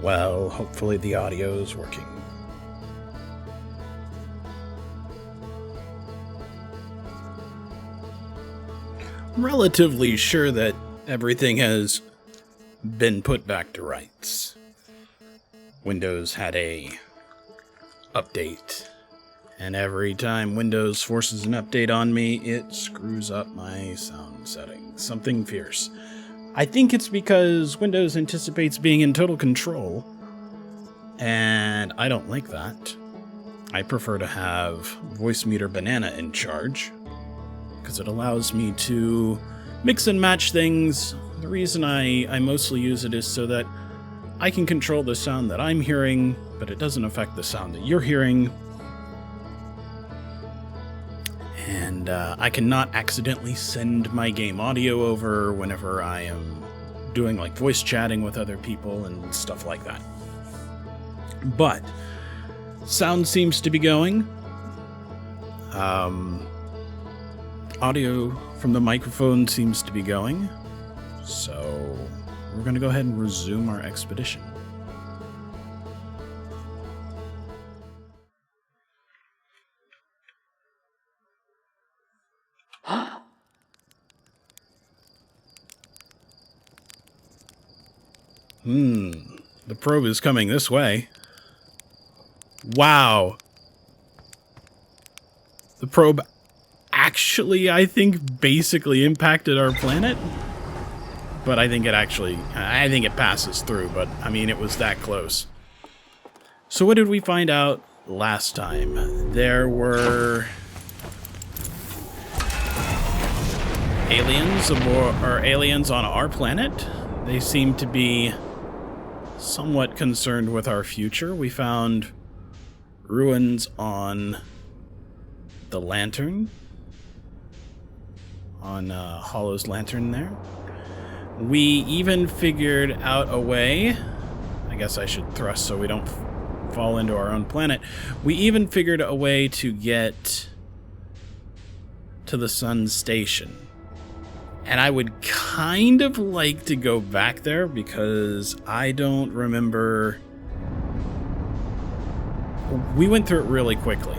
Well, hopefully the audio is working. I'm relatively sure that everything has been put back to rights. Windows had a update, and every time Windows forces an update on me, it screws up my sound settings. Something fierce. I think it's because Windows anticipates being in total control, and I don't like that. I prefer to have Voicemeeter Banana in charge, because it allows me to mix and match things. The reason I mostly use it is so that I can control the sound that I'm hearing, but it doesn't affect the sound that you're hearing. And I cannot accidentally send my game audio over whenever I am doing like voice chatting with other people and stuff like that. But sound seems to be going. Audio from the microphone seems to be going. So we're going to go ahead and resume our expedition. The probe is coming this way. Wow. The probe actually, I think, basically impacted our planet. But I think it passes through, but I mean, it was that close. So what did we find out last time? There were aliens on our planet. They seem to be somewhat concerned with our future. We found ruins on the lantern, on Hollow's lantern there. We even figured out a way, I guess I should thrust so we don't fall into our own planet. We even figured a way to get to the sun station. And I would kind of like to go back there because I don't remember. We went through it really quickly.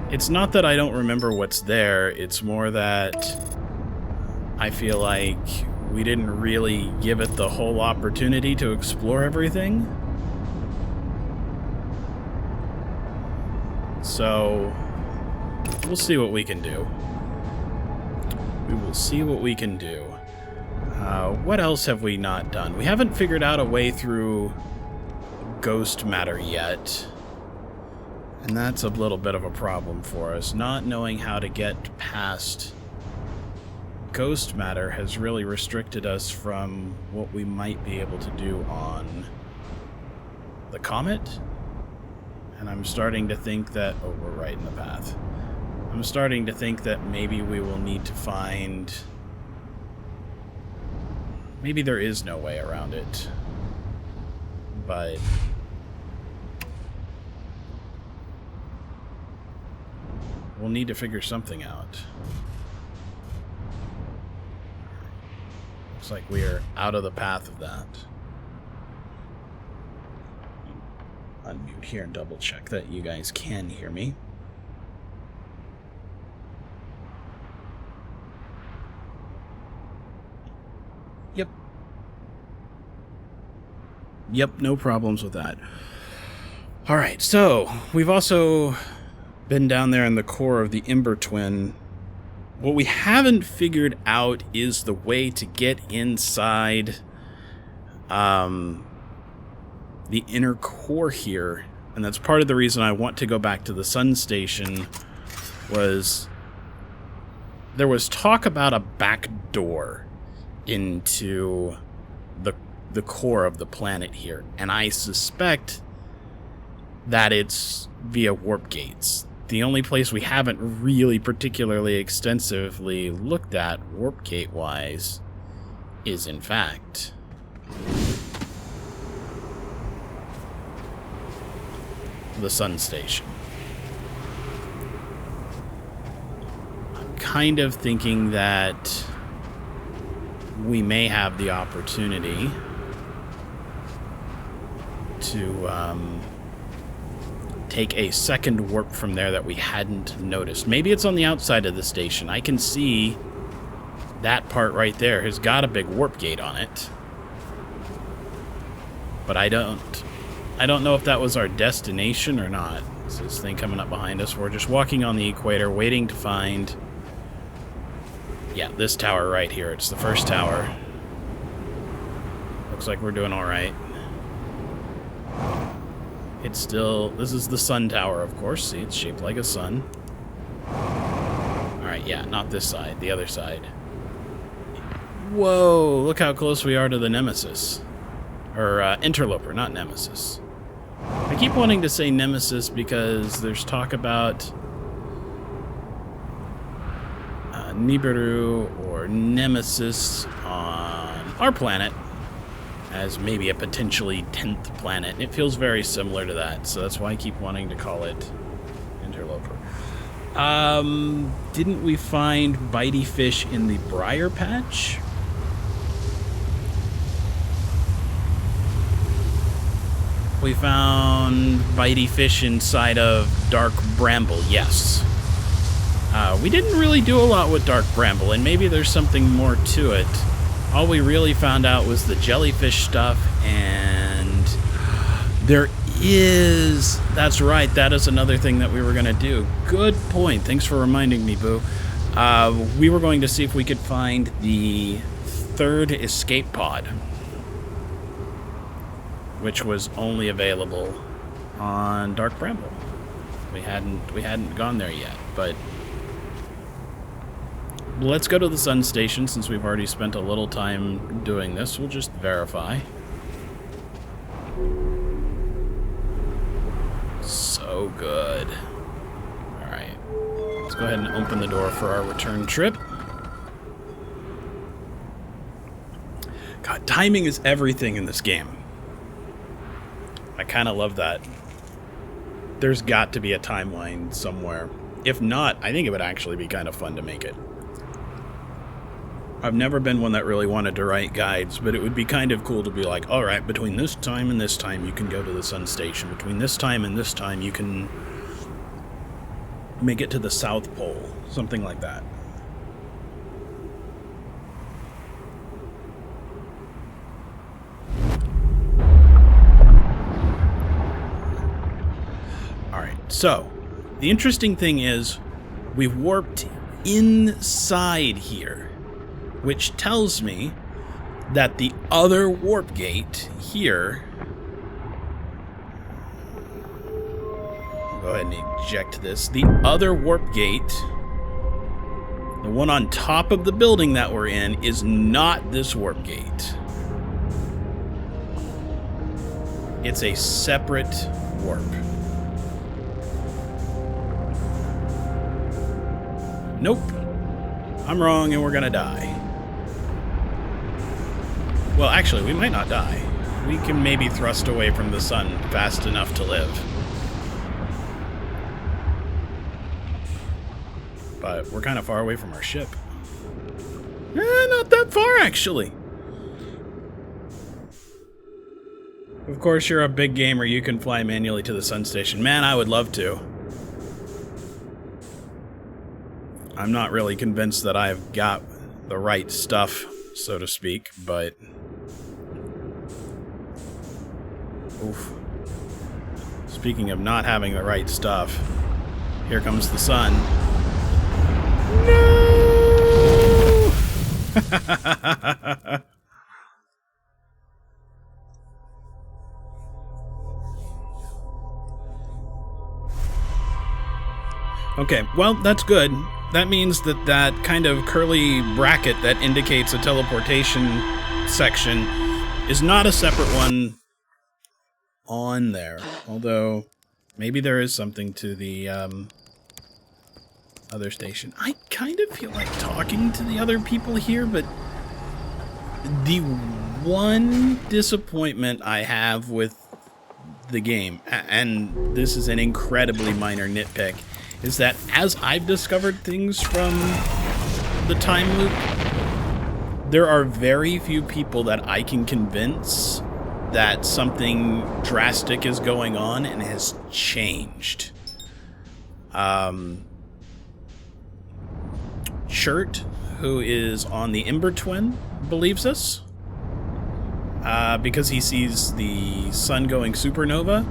It's not that I don't remember what's there, it's more that I feel like we didn't really give it the whole opportunity to explore everything. So we'll see what we can do. We will see what we can do. What else have we not done? We haven't figured out a way through ghost matter yet. And that's a little bit of a problem for us. Not knowing how to get past ghost matter has really restricted us from what we might be able to do on the comet. And I'm starting to think that... Oh, we're right in the path. I'm starting to think that maybe we will need to find... Maybe there is no way around it. But... we'll need to figure something out. Looks like we are out of the path of that. Unmute here and double check that you guys can hear me. Yep, no problems with that. Alright, so we've also been down there in the core of the Ember Twin. What we haven't figured out is the way to get inside the inner core here. And that's part of the reason I want to go back to the sun station. Was there was talk about a back door into the core of the planet here. And I suspect that it's via warp gates. The only place we haven't really particularly extensively looked at warp gate wise is in fact the sun station. I'm kind of thinking that we may have the opportunity to take a second warp from there that we hadn't noticed. Maybe it's on the outside of the station. I can see that part right there has got a big warp gate on it. But I don't know if that was our destination or not. It's this thing coming up behind us. We're just walking on the equator, waiting to find... Yeah, this tower right here. It's the first tower. Looks like we're doing alright. It's still... This is the sun tower, of course. See, it's shaped like a sun. Alright, yeah, not this side. The other side. Whoa, look how close we are to the Nemesis. Or, Interloper, not Nemesis. I keep wanting to say Nemesis because there's talk about... Nibiru or Nemesis on our planet as maybe a potentially 10th planet. It feels very similar to that, so that's why I keep wanting to call it Interloper. Didn't we find bitey fish in the Briar Patch? We found bitey fish inside of Dark Bramble, yes. We didn't really do a lot with Dark Bramble, and maybe there's something more to it. All we really found out was the jellyfish stuff, and there is... That's right, that is another thing that we were going to do. Good point. Thanks for reminding me, Boo. We were going to see if we could find the third escape pod, which was only available on Dark Bramble. We hadn't gone there yet, but... Let's go to the sun station since we've already spent a little time doing this. We'll just verify. So good. Alright. Let's go ahead and open the door for our return trip. God, timing is everything in this game. I kind of love that. There's got to be a timeline somewhere. If not, I think it would actually be kind of fun to make it. I've never been one that really wanted to write guides, but it would be kind of cool to be like, alright, between this time and this time you can go to the sun station. Between this time and this time you can make it to the South Pole. Something like that. Alright, so, the interesting thing is, we've warped inside here, which tells me that the other warp gate here... Go ahead and eject this. The other warp gate, the one on top of the building that we're in, is not this warp gate. It's a separate warp. Nope. I'm wrong and we're gonna die. Well, actually, we might not die. We can maybe thrust away from the sun fast enough to live. But we're kind of far away from our ship. Not that far, actually. Of course, you're a big gamer. You can fly manually to the sun station. Man, I would love to. I'm not really convinced that I've got the right stuff, so to speak, but... Oof. Speaking of not having the right stuff, here comes the sun. No! Okay, well, that's good. That means that that kind of curly bracket that indicates a teleportation section is not a separate one on there. Although, maybe there is something to the other station. I kind of feel like talking to the other people here, but the one disappointment I have with the game, and this is an incredibly minor nitpick, is that as I've discovered things from the time loop, there are very few people that I can convince that something drastic is going on and has changed. Chert, who is on the Ember Twin, believes us. Because he sees the sun going supernova.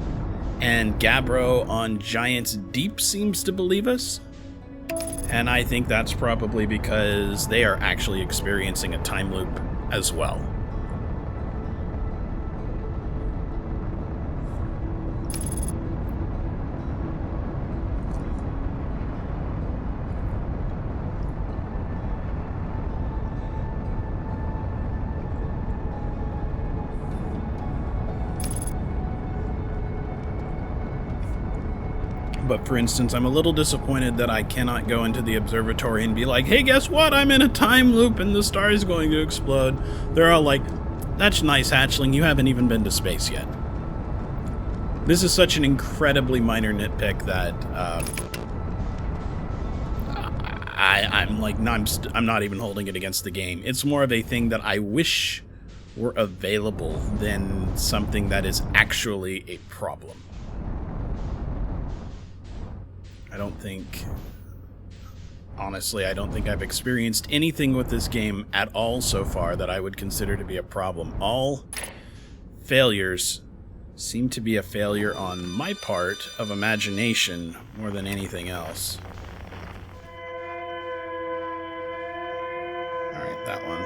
And Gabbro on Giant's Deep seems to believe us. And I think that's probably because they are actually experiencing a time loop as well. But for instance, I'm a little disappointed that I cannot go into the observatory and be like, hey, guess what? I'm in a time loop and the star is going to explode. They're all like, that's nice, Hatchling. You haven't even been to space yet. This is such an incredibly minor nitpick that I'm like, no, I'm not even holding it against the game. It's more of a thing that I wish were available than something that is actually a problem. Honestly, I don't think I've experienced anything with this game at all so far that I would consider to be a problem. All failures seem to be a failure on my part of imagination more than anything else. Alright, that one.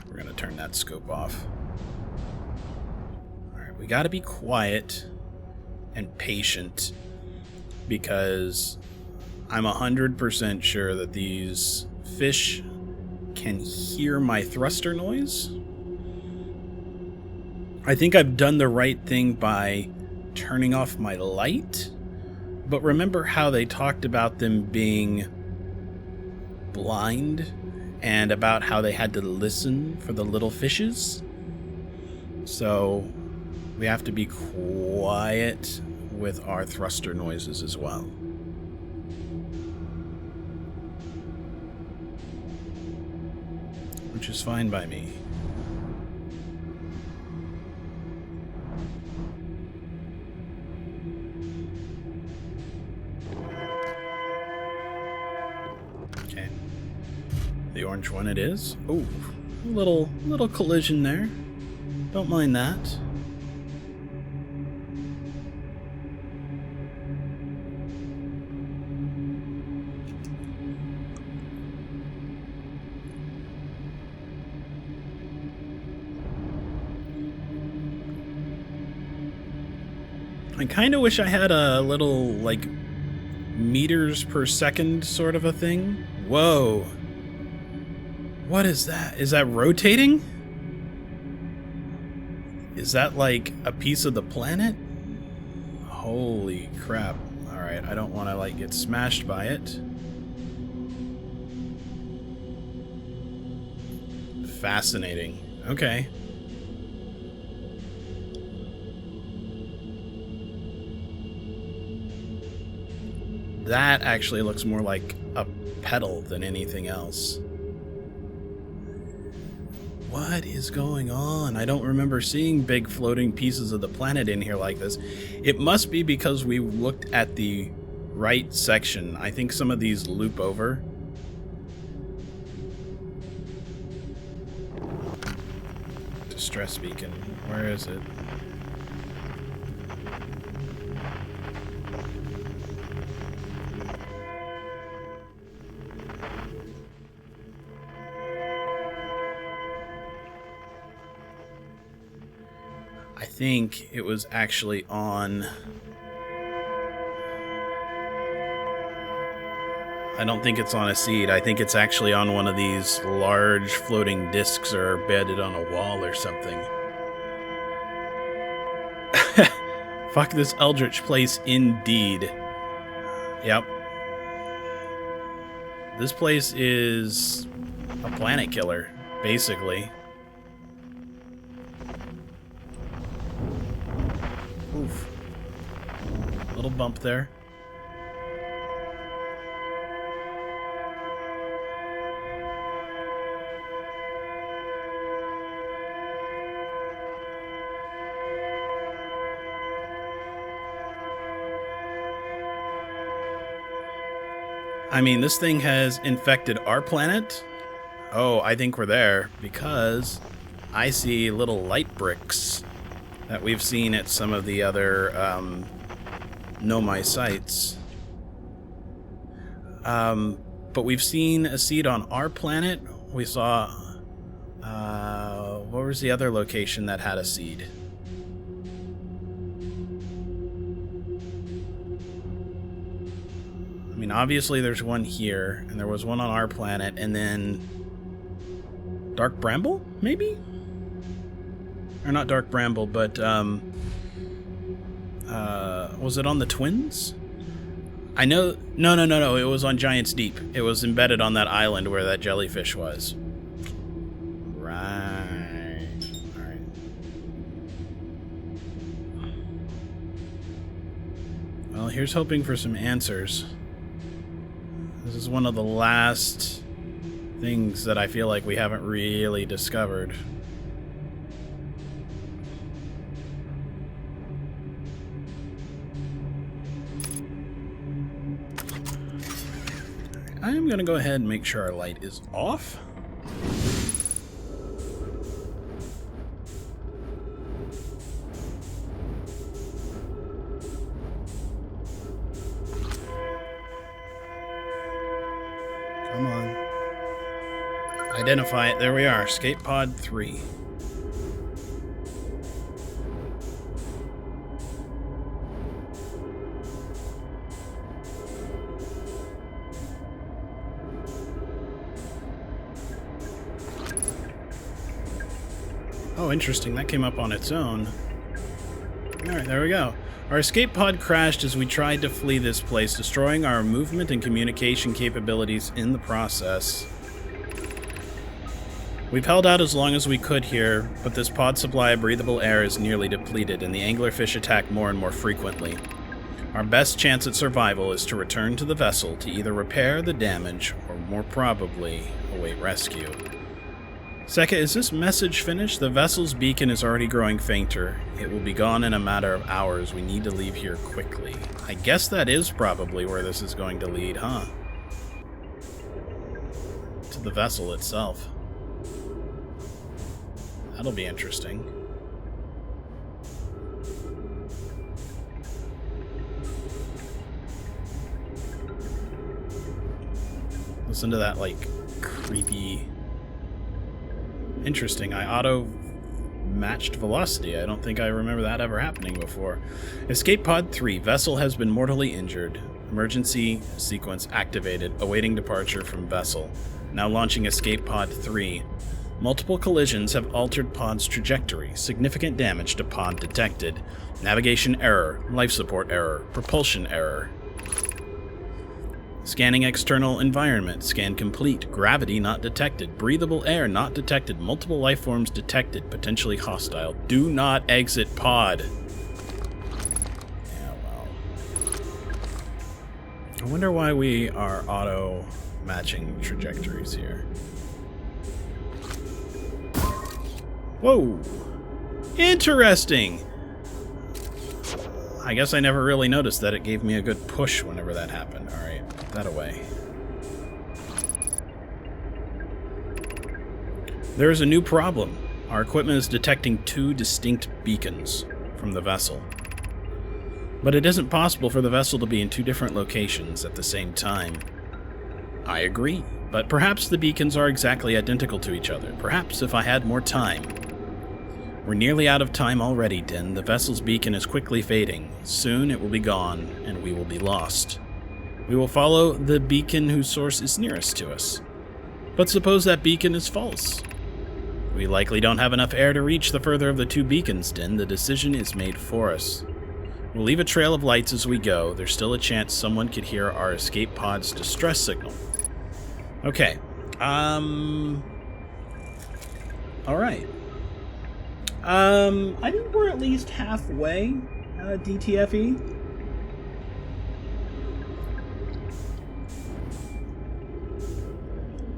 We're gonna turn that scope off. Alright, we gotta be quiet and patient, because I'm 100% sure that these fish can hear my thruster noise. I think I've done the right thing by turning off my light, but remember how they talked about them being blind and about how they had to listen for the little fishes? So we have to be quiet with our thruster noises as well. Which is fine by me. Okay. The orange one it is. Oh, a little collision there. Don't mind that. I kind of wish I had a little, like, meters per second sort of a thing. Whoa. What is that? Is that rotating? Is that, like, a piece of the planet? Holy crap. Alright, I don't want to, like, get smashed by it. Fascinating. Okay. That actually looks more like a pedal than anything else. What is going on? I don't remember seeing big floating pieces of the planet in here like this. It must be because we looked at the right section. I think some of these loop over. Distress beacon. Where is it? I think it was actually on... I don't think it's on a seed. I think it's actually on one of these large floating discs or bedded on a wall or something. Fuck this Eldritch place indeed. Yep. This place is a planet killer, basically. Oof. Little bump there. I mean, this thing has infected our planet. Oh, I think we're there because I see little light bricks that we've seen at some of the other Nomai sites. But we've seen a seed on our planet. We saw... what was the other location that had a seed? I mean, obviously there's one here, and there was one on our planet, and then... Dark Bramble, maybe? Or not Dark Bramble, but, was it on the Twins? I know... No, it was on Giant's Deep. It was embedded on that island where that jellyfish was. Right. Alright. Well, here's hoping for some answers. This is one of the last things that I feel like we haven't really discovered. I'm going to go ahead and make sure our light is off. Come on. Identify it. There we are. Escape pod 3. Oh, interesting. That came up on its own. Alright, there we go. Our escape pod crashed as we tried to flee this place, destroying our movement and communication capabilities in the process. We've held out as long as we could here, but this pod supply of breathable air is nearly depleted, and the anglerfish attack more and more frequently. Our best chance at survival is to return to the vessel to either repair the damage, or more probably, await rescue. Sekka, is this message finished? The vessel's beacon is already growing fainter. It will be gone in a matter of hours. We need to leave here quickly. I guess that is probably where this is going to lead, huh? To the vessel itself. That'll be interesting. Listen to that, like, creepy... Interesting. I auto-matched velocity. I don't think I remember that ever happening before. Escape pod 3. Vessel has been mortally injured. Emergency sequence activated. Awaiting departure from vessel. Now launching escape pod 3. Multiple collisions have altered pod's trajectory. Significant damage to pod detected. Navigation error. Life support error. Propulsion error. Scanning external environment. Scan complete. Gravity not detected. Breathable air not detected. Multiple life forms detected. Potentially hostile. Do not exit pod. Yeah, well. I wonder why we are auto-matching trajectories here. Whoa! Interesting! I guess I never really noticed that it gave me a good push whenever that happened. Alright, put that away. There is a new problem. Our equipment is detecting 2 distinct beacons from the vessel. But it isn't possible for the vessel to be in 2 different locations at the same time. I agree, but perhaps the beacons are exactly identical to each other. Perhaps if I had more time. We're nearly out of time already, Din. The vessel's beacon is quickly fading. Soon it will be gone, and we will be lost. We will follow the beacon whose source is nearest to us. But suppose that beacon is false. We likely don't have enough air to reach the further of the 2 beacons, Din. The decision is made for us. We'll leave a trail of lights as we go. There's still a chance someone could hear our escape pod's distress signal. Okay. Alright. I think we're at least halfway, DTFE.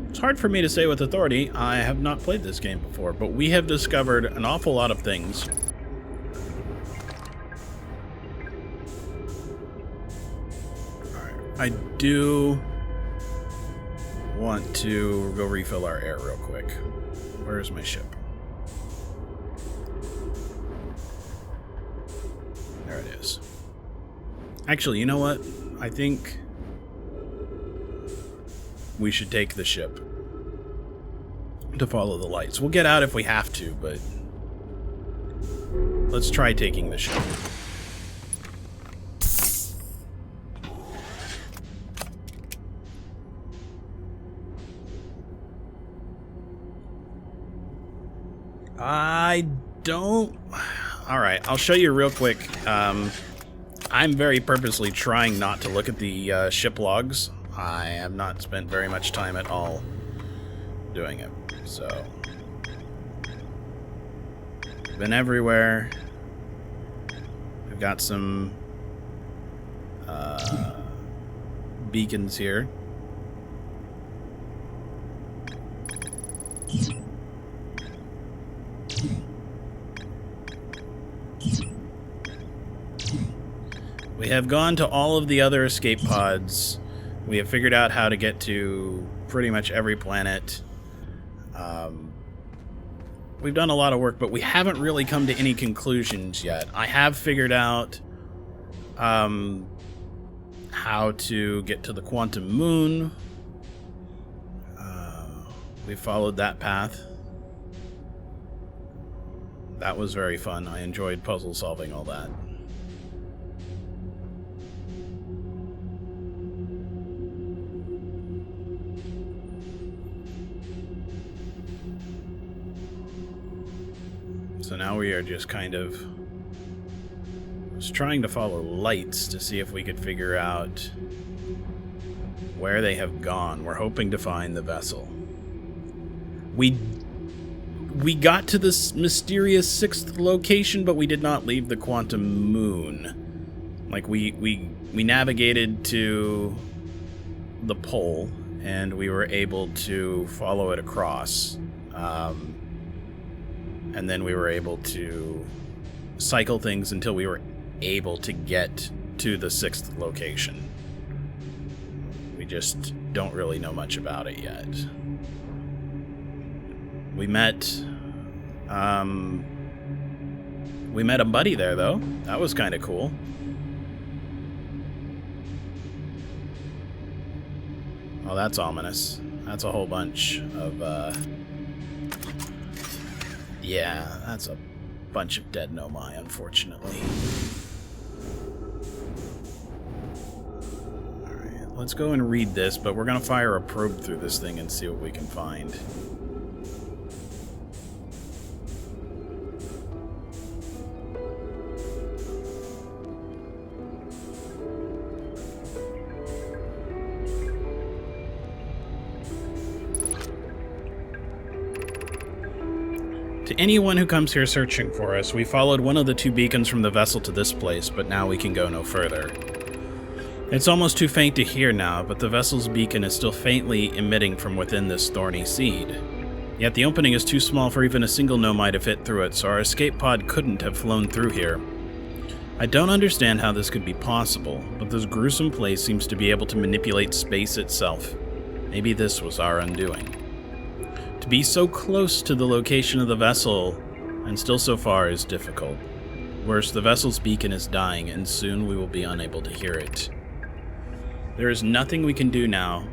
It's hard for me to say with authority. I have not played this game before, but we have discovered an awful lot of things. Alright, I do want to go refill our air real quick. Where is my ship? There it is. Actually, you know what? I think we should take the ship to follow the lights. We'll get out if we have to, but let's try taking the ship. I don't... Alright, I'll show you real quick. I'm very purposely trying not to look at the ship logs. I have not spent very much time at all doing it, so... Been everywhere. We've got some beacons here. We have gone to all of the other escape pods. We have figured out how to get to pretty much every planet. We've done a lot of work, but we haven't really come to any conclusions yet. I have figured out how to get to the Quantum Moon. We followed that path. That was very fun. I enjoyed puzzle solving all that. So now we are just kind of just trying to follow lights to see if we could figure out where they have gone. We're hoping to find the vessel. We got to this mysterious 6th location, but we did not leave the Quantum Moon. Like, we navigated to the pole, and we were able to follow it across. And then we were able to cycle things until we were able to get to the 6th location. We just don't really know much about it yet. We met a buddy there, though. That was kind of cool. Oh, that's ominous. That's a whole bunch of, yeah, that's a bunch of dead Nomai, unfortunately. Alright, let's go and read this, but we're gonna fire a probe through this thing and see what we can find. To anyone who comes here searching for us, we followed one of the 2 beacons from the vessel to this place, but now we can go no further. It's almost too faint to hear now, but the vessel's beacon is still faintly emitting from within this thorny seed. Yet the opening is too small for even a single Nomai to fit through it, so our escape pod couldn't have flown through here. I don't understand how this could be possible, but this gruesome place seems to be able to manipulate space itself. Maybe this was our undoing. To be so close to the location of the vessel, and still so far, is difficult. Worse, the vessel's beacon is dying, and soon we will be unable to hear it. There is nothing we can do now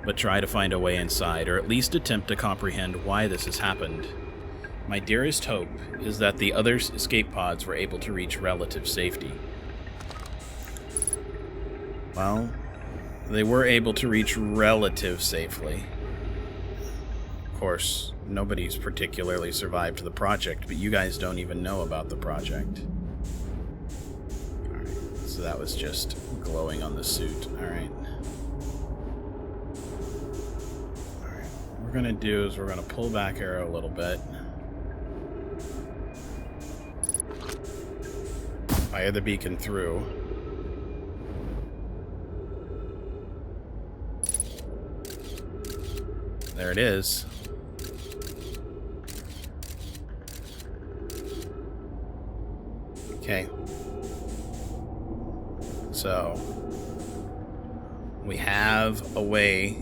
but try to find a way inside, or at least attempt to comprehend why this has happened. My dearest hope is that the other escape pods were able to reach relative safety. Well, they were able to reach relative safely. Of course, nobody's particularly survived the project, but you guys don't even know about the project. Alright, so that was just glowing on the suit. Alright. Alright, what we're gonna do is we're gonna pull back arrow a little bit. Fire the beacon through. There it is. Okay. So, we have a way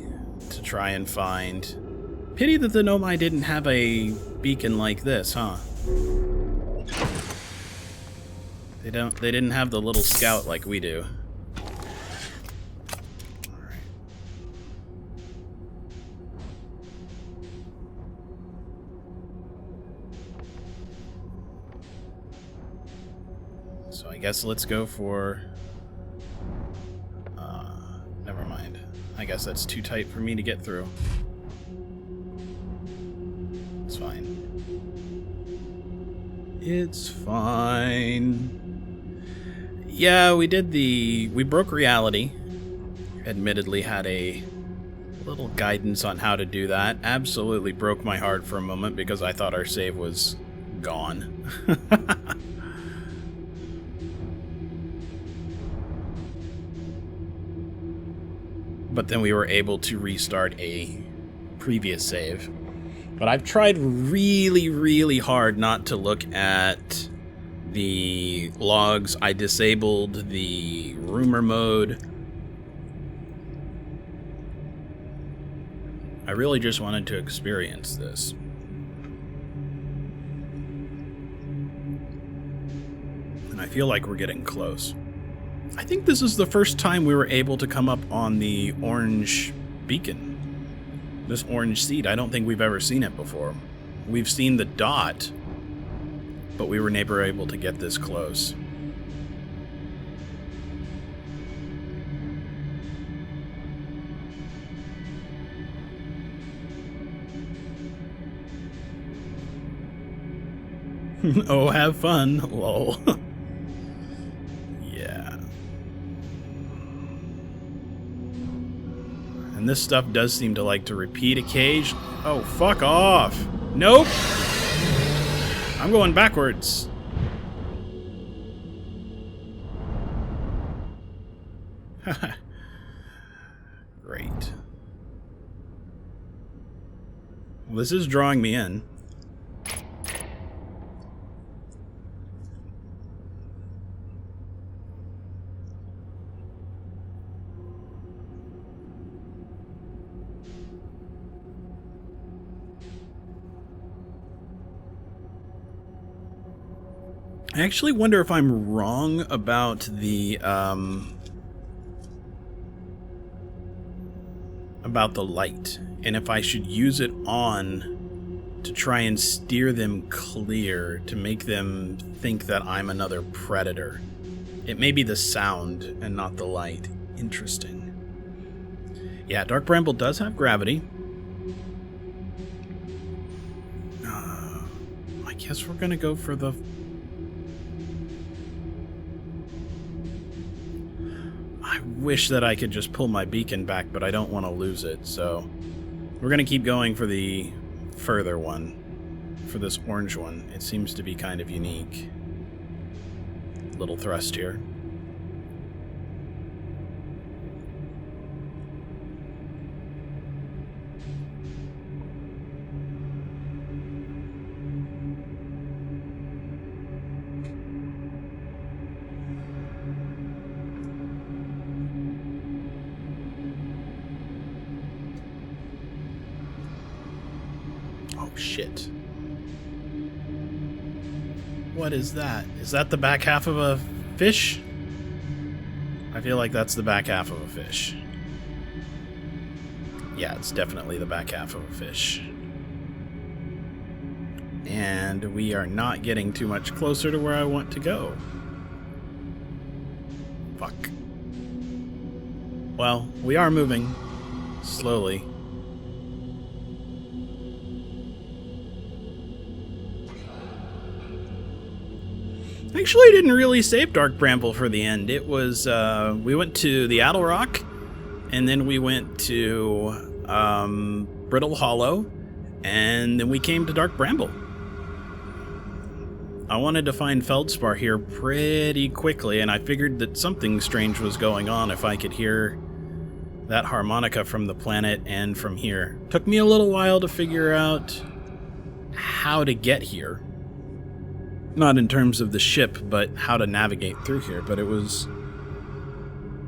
to try and find... Pity that the Nomai didn't have a beacon like this, huh? They didn't have the little scout like we do. Alright. So I guess let's go for... never mind. I guess that's too tight for me to get through. It's fine. It's fine. Yeah, we broke reality. Admittedly had a little guidance on how to do that. Absolutely broke my heart for a moment because I thought our save was gone. But then we were able to restart a previous save. But I've tried really, really hard not to look at the logs. I disabled the rumor mode. I really just wanted to experience this. And I feel like we're getting close. I think this is the first time we were able to come up on the orange beacon. This orange seed, I don't think we've ever seen it before. We've seen the dot, but we were never able to get this close. Oh, have fun, lol. Yeah. And this stuff does seem to like to repeat occasionally. Oh, fuck off. Nope. I'm going backwards. Great. Well, this is drawing me in. I actually wonder if I'm wrong about the light, and if I should use it on to try and steer them clear, to make them think that I'm another predator. It may be the sound and not the light. Interesting. Yeah, Dark Bramble does have gravity. I guess we're gonna go for the... I wish that I could just pull my beacon back, but I don't want to lose it, so we're going to keep going for the further one, for this orange one. It seems to be kind of unique. Little thrust here. Shit. What is that? Is that the back half of a fish? I feel like that's the back half of a fish. Yeah, it's definitely the back half of a fish. And we are not getting too much closer to where I want to go. Fuck. Well, we are moving. Slowly. Actually, I didn't really save Dark Bramble for the end. It was, we went to the Addle Rock, and then we went to, Brittle Hollow, and then we came to Dark Bramble. I wanted to find Feldspar here pretty quickly, and I figured that something strange was going on if I could hear that harmonica from the planet and from here. Took me a little while to figure out how to get here. Not in terms of the ship, but how to navigate through here. But it was...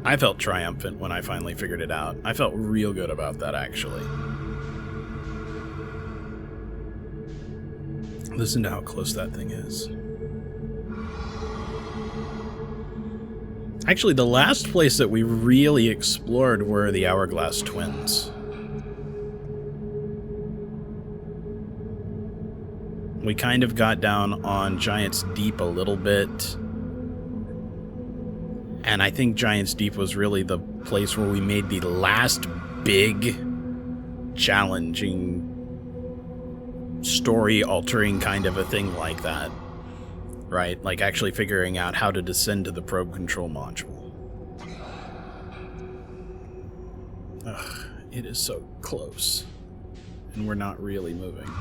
I felt triumphant when I finally figured it out. I felt real good about that, actually. Listen to how close that thing is. Actually, the last place that we really explored were the Hourglass Twins. We kind of got down on Giant's Deep a little bit. And I think Giant's Deep was really the place where we made the last big, challenging, story-altering kind of a thing like that. Right? Like actually figuring out how to descend to the probe control module. Ugh, it is so close. And we're not really moving.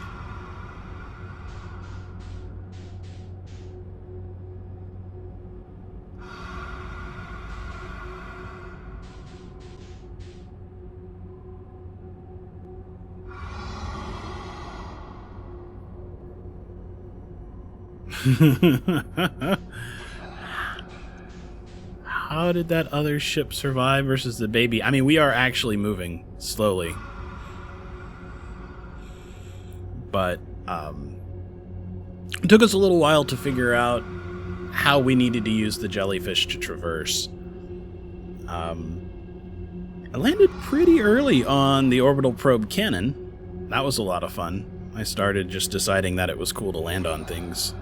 How did that other ship survive versus the baby? I mean, we are actually moving slowly. But it took us a little while to figure out how we needed to use the jellyfish to traverse. I landed pretty early on the orbital probe cannon. That was a lot of fun. I started just deciding that it was cool to land on things.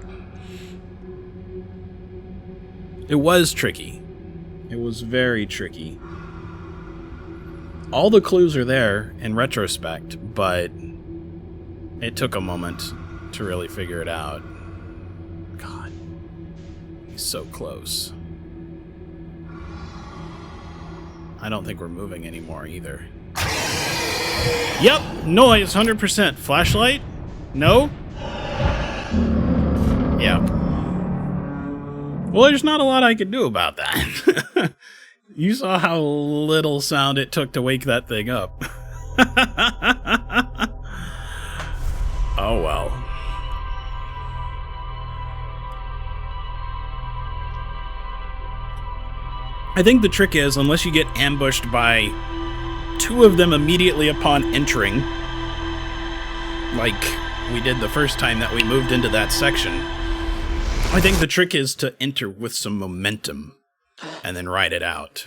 It was tricky. It was very tricky. All the clues are there in retrospect, but it took a moment to really figure it out. God, he's so close. I don't think we're moving anymore either. Yep, noise, 100%. Flashlight? No? Yeah. Well, there's not a lot I could do about that. You saw how little sound it took to wake that thing up. Oh, well. I think the trick is, unless you get ambushed by two of them immediately upon entering, like we did the first time that we moved into that section, I think the trick is to enter with some momentum and then ride it out.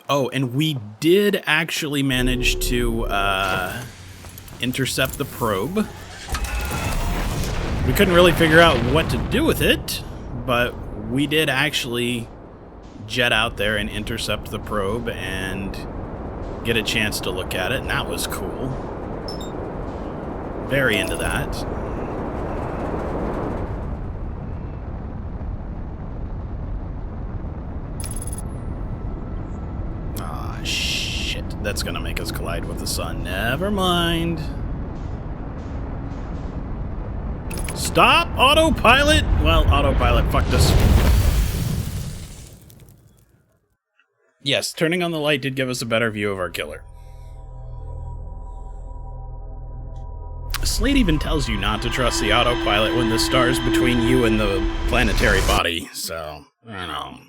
Oh, and we did actually manage to intercept the probe. We couldn't really figure out what to do with it, but we did actually jet out there and intercept the probe and get a chance to look at it, and that was cool. Very into that. Ah, shit. That's gonna make us collide with the sun. Never mind. Stop, autopilot! Well, autopilot fucked us. Yes, turning on the light did give us a better view of our killer. Slate even tells you not to trust the autopilot when the star's between you and the planetary body, so, I don't know.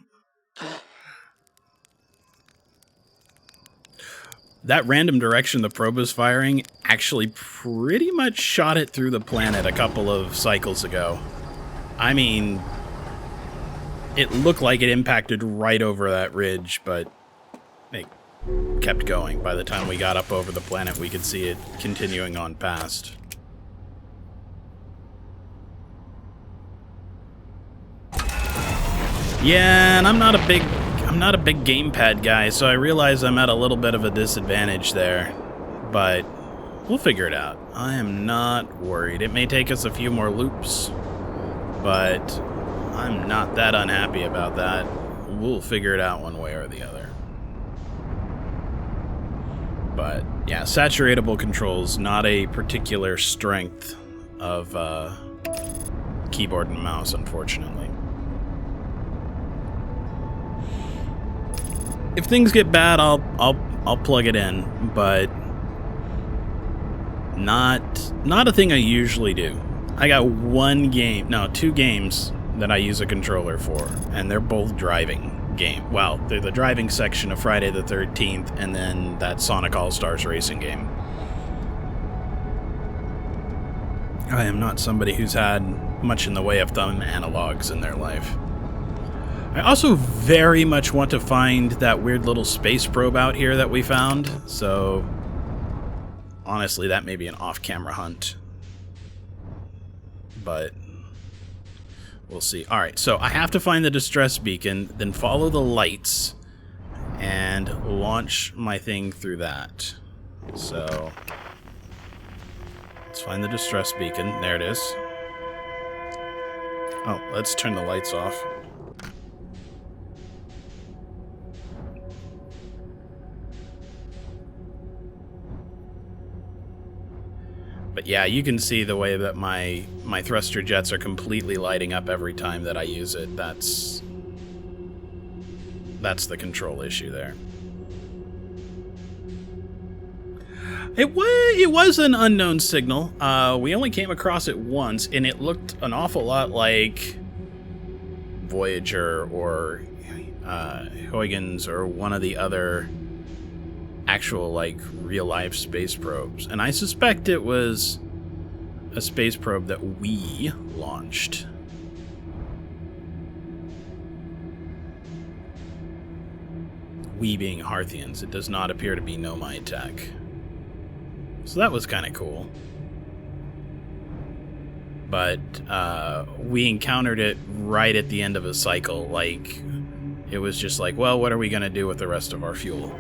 That random direction the probe was firing actually pretty much shot it through the planet a couple of cycles ago. I mean, it looked like it impacted right over that ridge, but it kept going. By the time we got up over the planet, we could see it continuing on past. Yeah, and I'm not a big gamepad guy, so I realize I'm at a little bit of a disadvantage there, but we'll figure it out. I am not worried. It may take us a few more loops, but I'm not that unhappy about that. We'll figure it out one way or the other. But yeah, saturatable controls, not a particular strength of keyboard and mouse, unfortunately. If things get bad, I'll plug it in, but Not a thing I usually do. I got two games that I use a controller for, and they're both driving game. Well, they're the driving section of Friday the 13th, and then that Sonic All-Stars racing game. I am not somebody who's had much in the way of thumb analogs in their life. I also very much want to find that weird little space probe out here that we found, so honestly, that may be an off-camera hunt. But we'll see. Alright, so I have to find the distress beacon, then follow the lights, and launch my thing through that. So let's find the distress beacon. There it is. Oh, let's turn the lights off. But yeah, you can see the way that my thruster jets are completely lighting up every time that I use it. That's the control issue there. It was an unknown signal. We only came across it once, and it looked an awful lot like Voyager or Huygens or one of the other actual, like, real-life space probes. And I suspect it was a space probe that we launched. We being Hearthians. It does not appear to be Nomai tech. So that was kind of cool. But we encountered it right at the end of a cycle. Like, it was just like, well, what are we going to do with the rest of our fuel?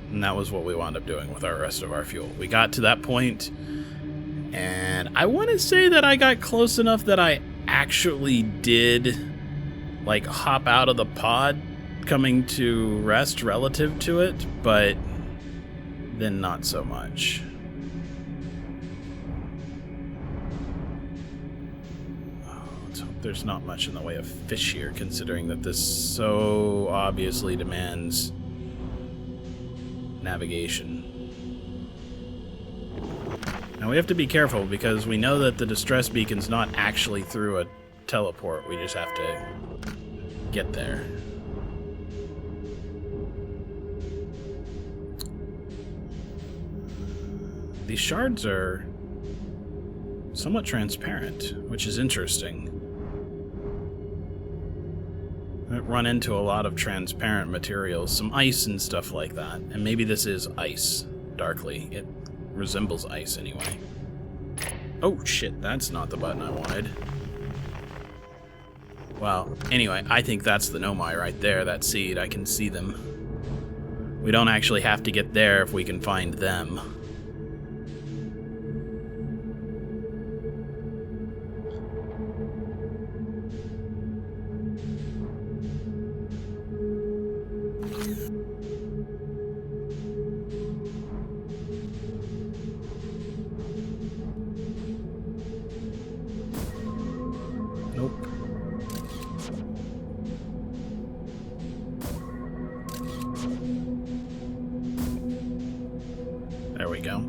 And that was what we wound up doing with our rest of our fuel. We got to that point, and I want to say that I got close enough that I actually did, like, hop out of the pod coming to rest relative to it, but then not so much. Let's hope there's not much in the way of fish here, considering that this so obviously demands navigation. Now we have to be careful because we know that the distress beacon's not actually through a teleport. We just have to get there. These shards are somewhat transparent, which is interesting. I run into a lot of transparent materials, some ice and stuff like that. And maybe this is ice, darkly. It resembles ice anyway. Oh shit, that's not the button I wanted. Well, anyway, I think that's the Nomai right there, that seed. I can see them. We don't actually have to get there if we can find them. Nope. There we go.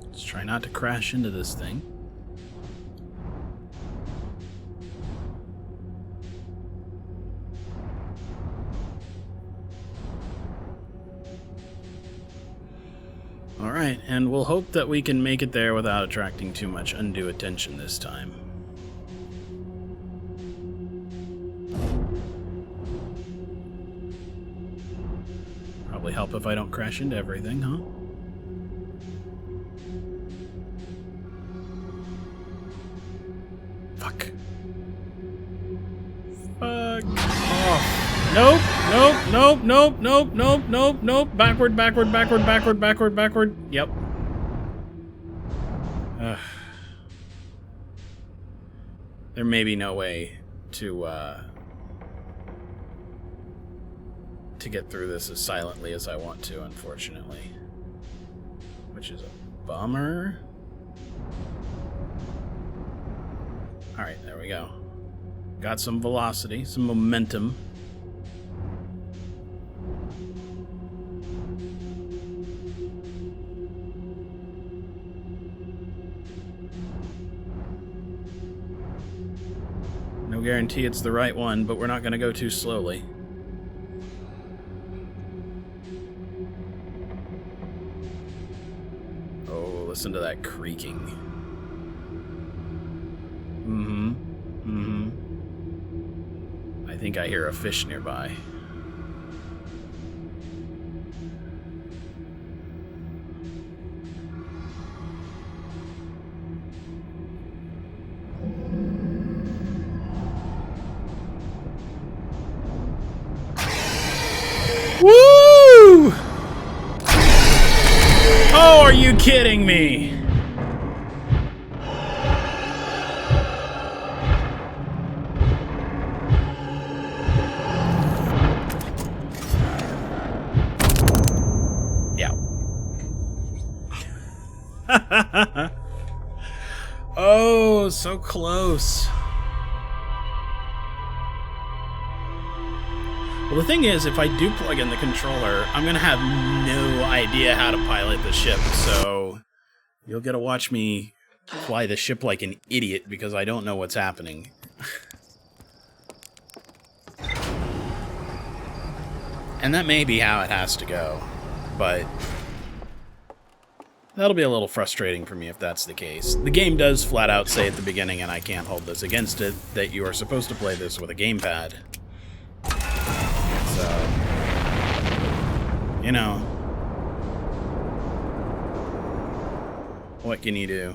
Let's try not to crash into this thing. Alright, and we'll hope that we can make it there without attracting too much undue attention this time. Probably help if I don't crash into everything, huh? Fuck. Fuck off. Nope, nope, nope, nope, nope, nope, nope, nope. Backward, backward, backward, backward, backward, backward. Yep. There may be no way to get through this as silently as I want to, unfortunately. Which is a bummer. Alright, there we go. Got some velocity, some momentum. No guarantee it's the right one, but we're not going to go too slowly. Oh, listen to that creaking. I think I hear a fish nearby. Woo! Oh, are you kidding me? Yeah. Oh, so close. Well, the thing is, if I do plug in the controller, I'm going to have no idea how to pilot the ship, so you'll get to watch me fly the ship like an idiot because I don't know what's happening. And that may be how it has to go, but that'll be a little frustrating for me if that's the case. The game does flat out say at the beginning, and I can't hold this against it, that you are supposed to play this with a gamepad. So, you know, what can you do?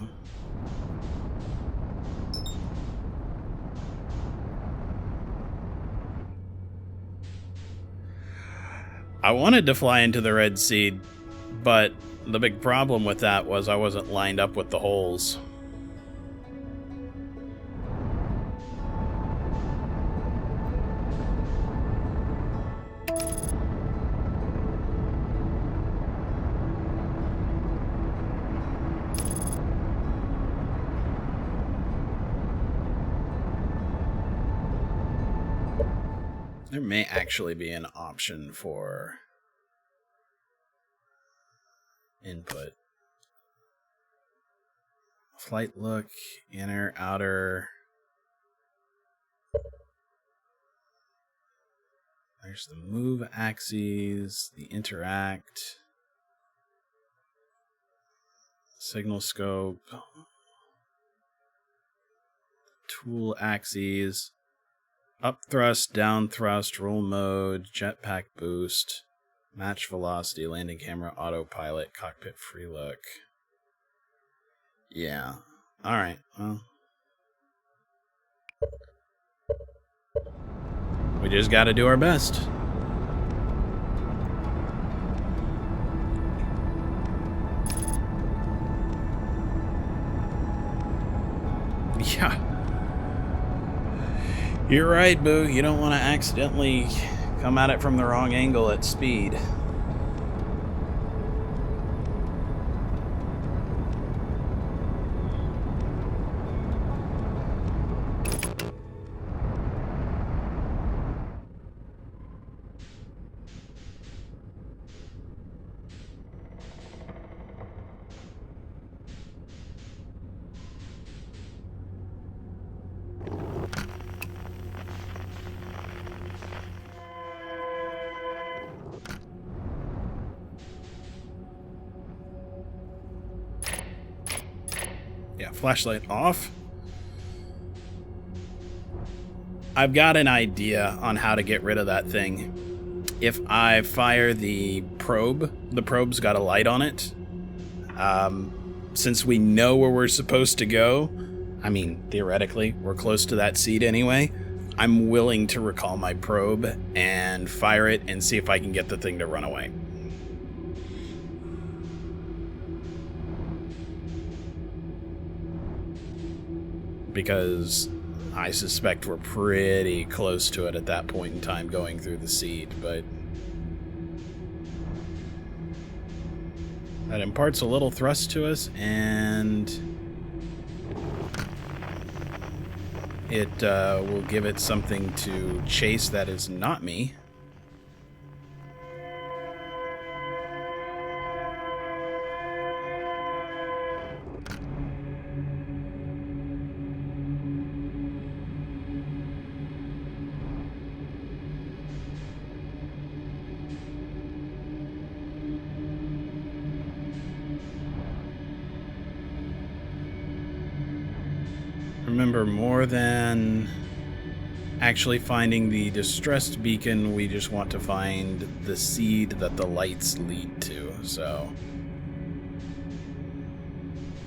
I wanted to fly into the Red Sea, but the big problem with that was I wasn't lined up with the holes. There may actually be an option for input. Flight look, inner, outer. There's the move axes, the interact, signal scope, tool axes. Up thrust, down thrust, roll mode, jetpack boost, match velocity, landing camera, autopilot, cockpit free look. Yeah. Alright, well. We just gotta do our best. Yeah. You're right, Boo. You don't want to accidentally come at it from the wrong angle at speed. Yeah, flashlight off. I've got an idea on how to get rid of that thing. If I fire the probe's got a light on it. Since we know where we're supposed to go, I mean, theoretically, we're close to that seat anyway. I'm willing to recall my probe and fire it and see if I can get the thing to run away. Because I suspect we're pretty close to it at that point in time going through the seed, but that imparts a little thrust to us, and it will give it something to chase that is not me. Remember, more than actually finding the distressed beacon, we just want to find the seed that the lights lead to. So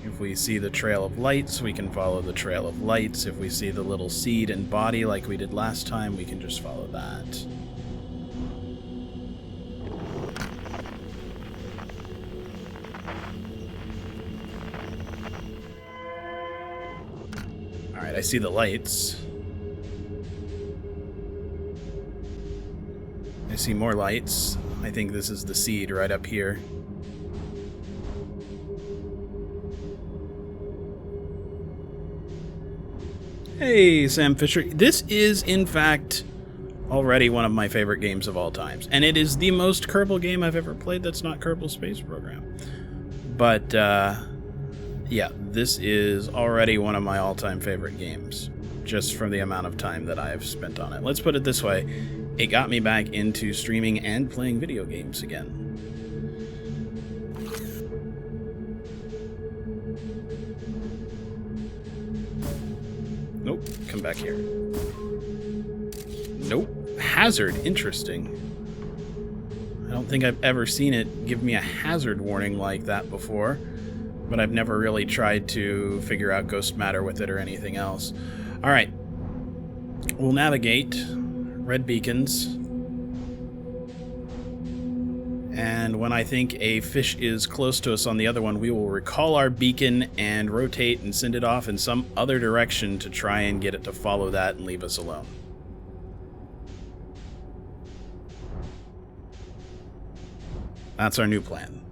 if we see the trail of lights, we can follow the trail of lights. If we see the little seed and body like we did last time, we can just follow that. Alright, I see the lights. I see more lights. I think this is the seed right up here. Hey, Sam Fisher. This is, in fact, already one of my favorite games of all times. And it is the most Kerbal game I've ever played that's not Kerbal Space Program. But, yeah, this is already one of my all-time favorite games, just from the amount of time that I've spent on it. Let's put it this way. It got me back into streaming and playing video games again. Nope, come back here. Nope, hazard, interesting. I don't think I've ever seen it give me a hazard warning like that before, but I've never really tried to figure out ghost matter with it or anything else. Alright, we'll navigate red beacons, and when I think a fish is close to us on the other one, we will recall our beacon and rotate and send it off in some other direction to try and get it to follow that and leave us alone. That's our new plan.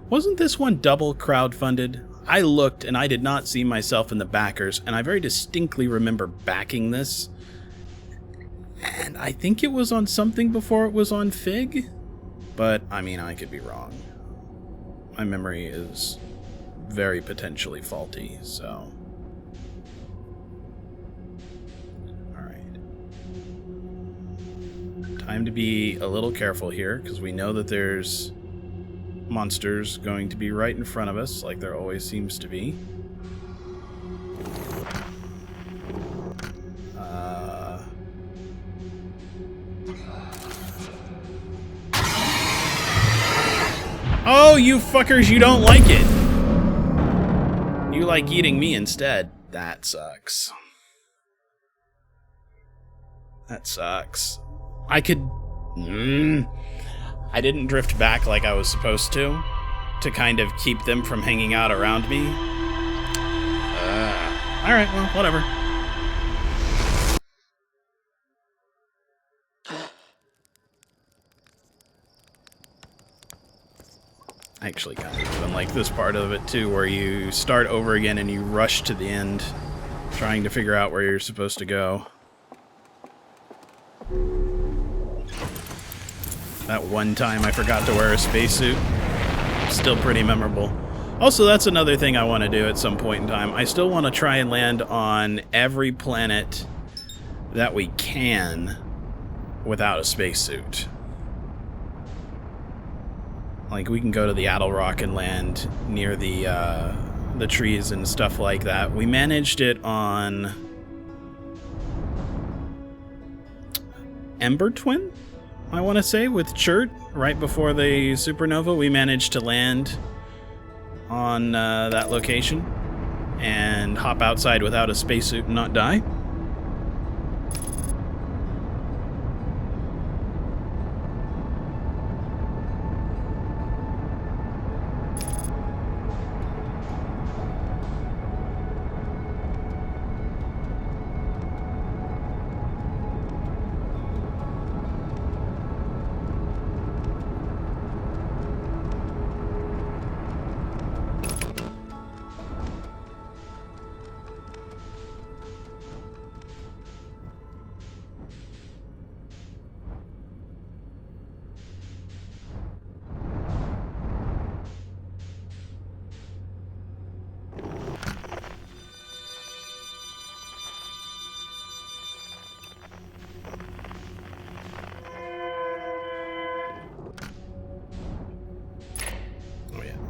Wasn't this one double crowdfunded? I looked and I did not see myself in the backers, and I very distinctly remember backing this. And I think it was on something before it was on Fig, but I mean, I could be wrong. My memory is very potentially faulty, so. Alright. Time to be a little careful here, because we know that there's monsters going to be right in front of us, like there always seems to be. Oh, you fuckers, you don't like it! You like eating me instead. That sucks. That sucks. I could... I didn't drift back like I was supposed to kind of keep them from hanging out around me. Alright, well, whatever. I actually kind of even like this part of it, too, where you start over again and you rush to the end, trying to figure out where you're supposed to go. That one time I forgot to wear a spacesuit. Still pretty memorable. Also, that's another thing I want to do at some point in time. I still want to try and land on every planet that we can without a spacesuit. Like, we can go to the Attlerock and land near the trees and stuff like that. We managed it on Ember Twin, I want to say, with Chert, right before the supernova. We managed to land on that location and hop outside without a spacesuit and not die.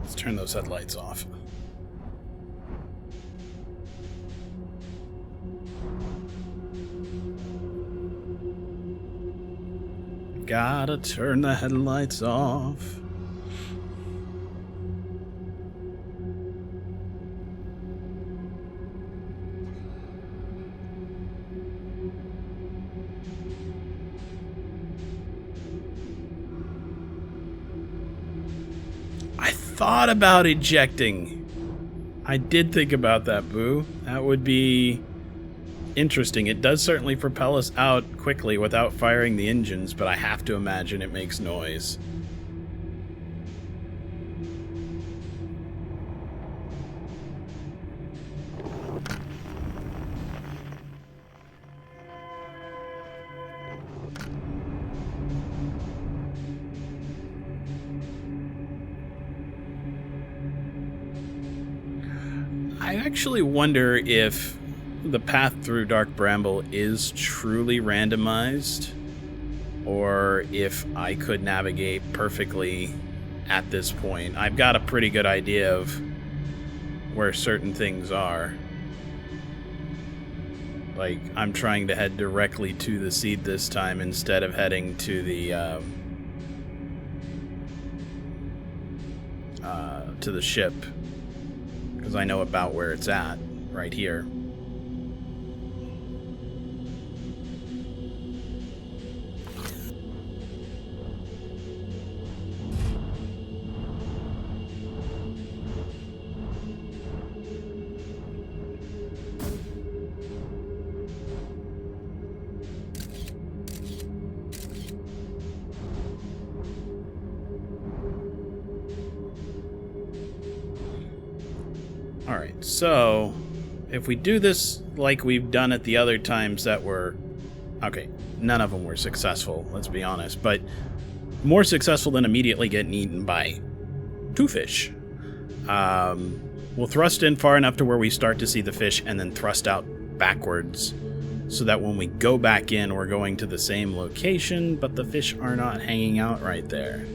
Let's turn those headlights off. Gotta turn the headlights off. Thought about ejecting. I did think about that, Boo. That would be interesting. It does certainly propel us out quickly without firing the engines, but I have to imagine it makes noise. I actually wonder if the path through Dark Bramble is truly randomized, or if I could navigate perfectly at this point. I've got a pretty good idea of where certain things are. Like, I'm trying to head directly to the seed this time instead of heading to the ship. Because I know about where it's at, right here. Alright, so if we do this like we've done it the other times that were... Okay, none of them were successful, let's be honest, but more successful than immediately getting eaten by two fish. We'll thrust in far enough to where we start to see the fish and then thrust out backwards so that when we go back in, we're going to the same location, but the fish are not hanging out right there.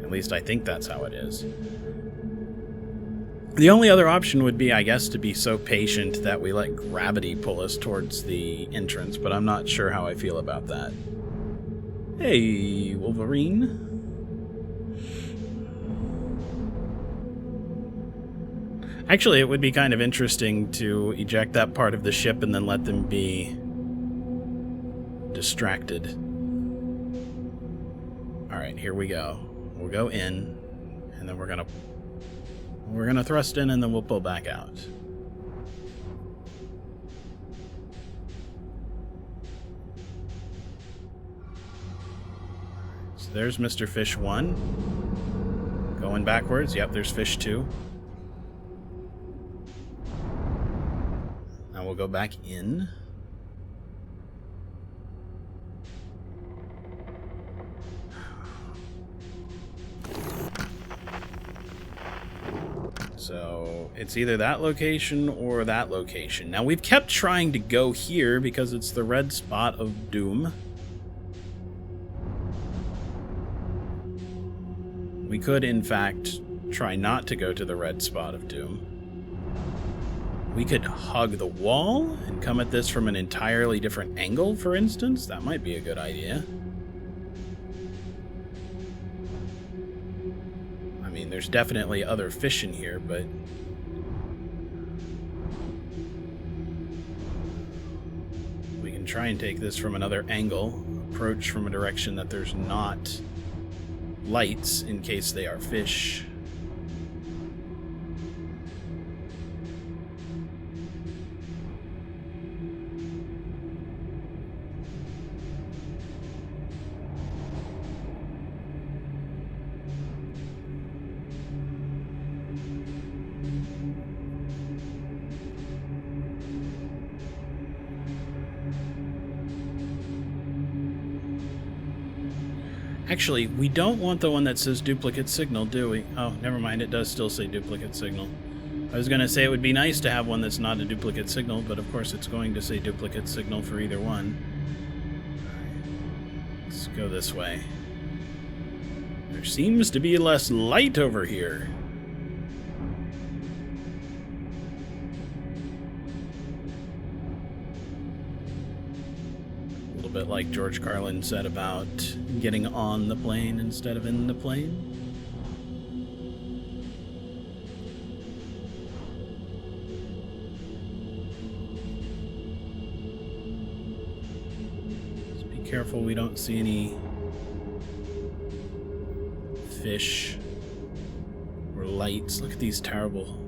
At least I think that's how it is. The only other option would be, I guess, to be so patient that we let gravity pull us towards the entrance, but I'm not sure how I feel about that. Hey, Wolverine. Actually, it would be kind of interesting to eject that part of the ship and then let them be distracted. Alright, here we go. We'll go in, and then we're gonna thrust in, and then we'll pull back out. So there's Mr. Fish 1. Going backwards. Yep, there's Fish 2. Now we'll go back in. So it's either that location or that location. Now we've kept trying to go here because it's the red spot of doom. We could, in fact, try not to go to the red spot of doom. We could hug the wall and come at this from an entirely different angle, for instance. That might be a good idea. I mean, mean, there's definitely other fish in here, but... we can try and take this from another angle, approach from a direction that there's not lights in case they are fish. Actually, we don't want the one that says duplicate signal, do we? Oh, never mind, it does still say duplicate signal. I was going to say it would be nice to have one that's not a duplicate signal, but of course it's going to say duplicate signal for either one. Alright, let's go this way. There seems to be less light over here. Bit like George Carlin said about getting on the plane instead of in the plane. Just be careful we don't see any fish or lights. Look at these terrible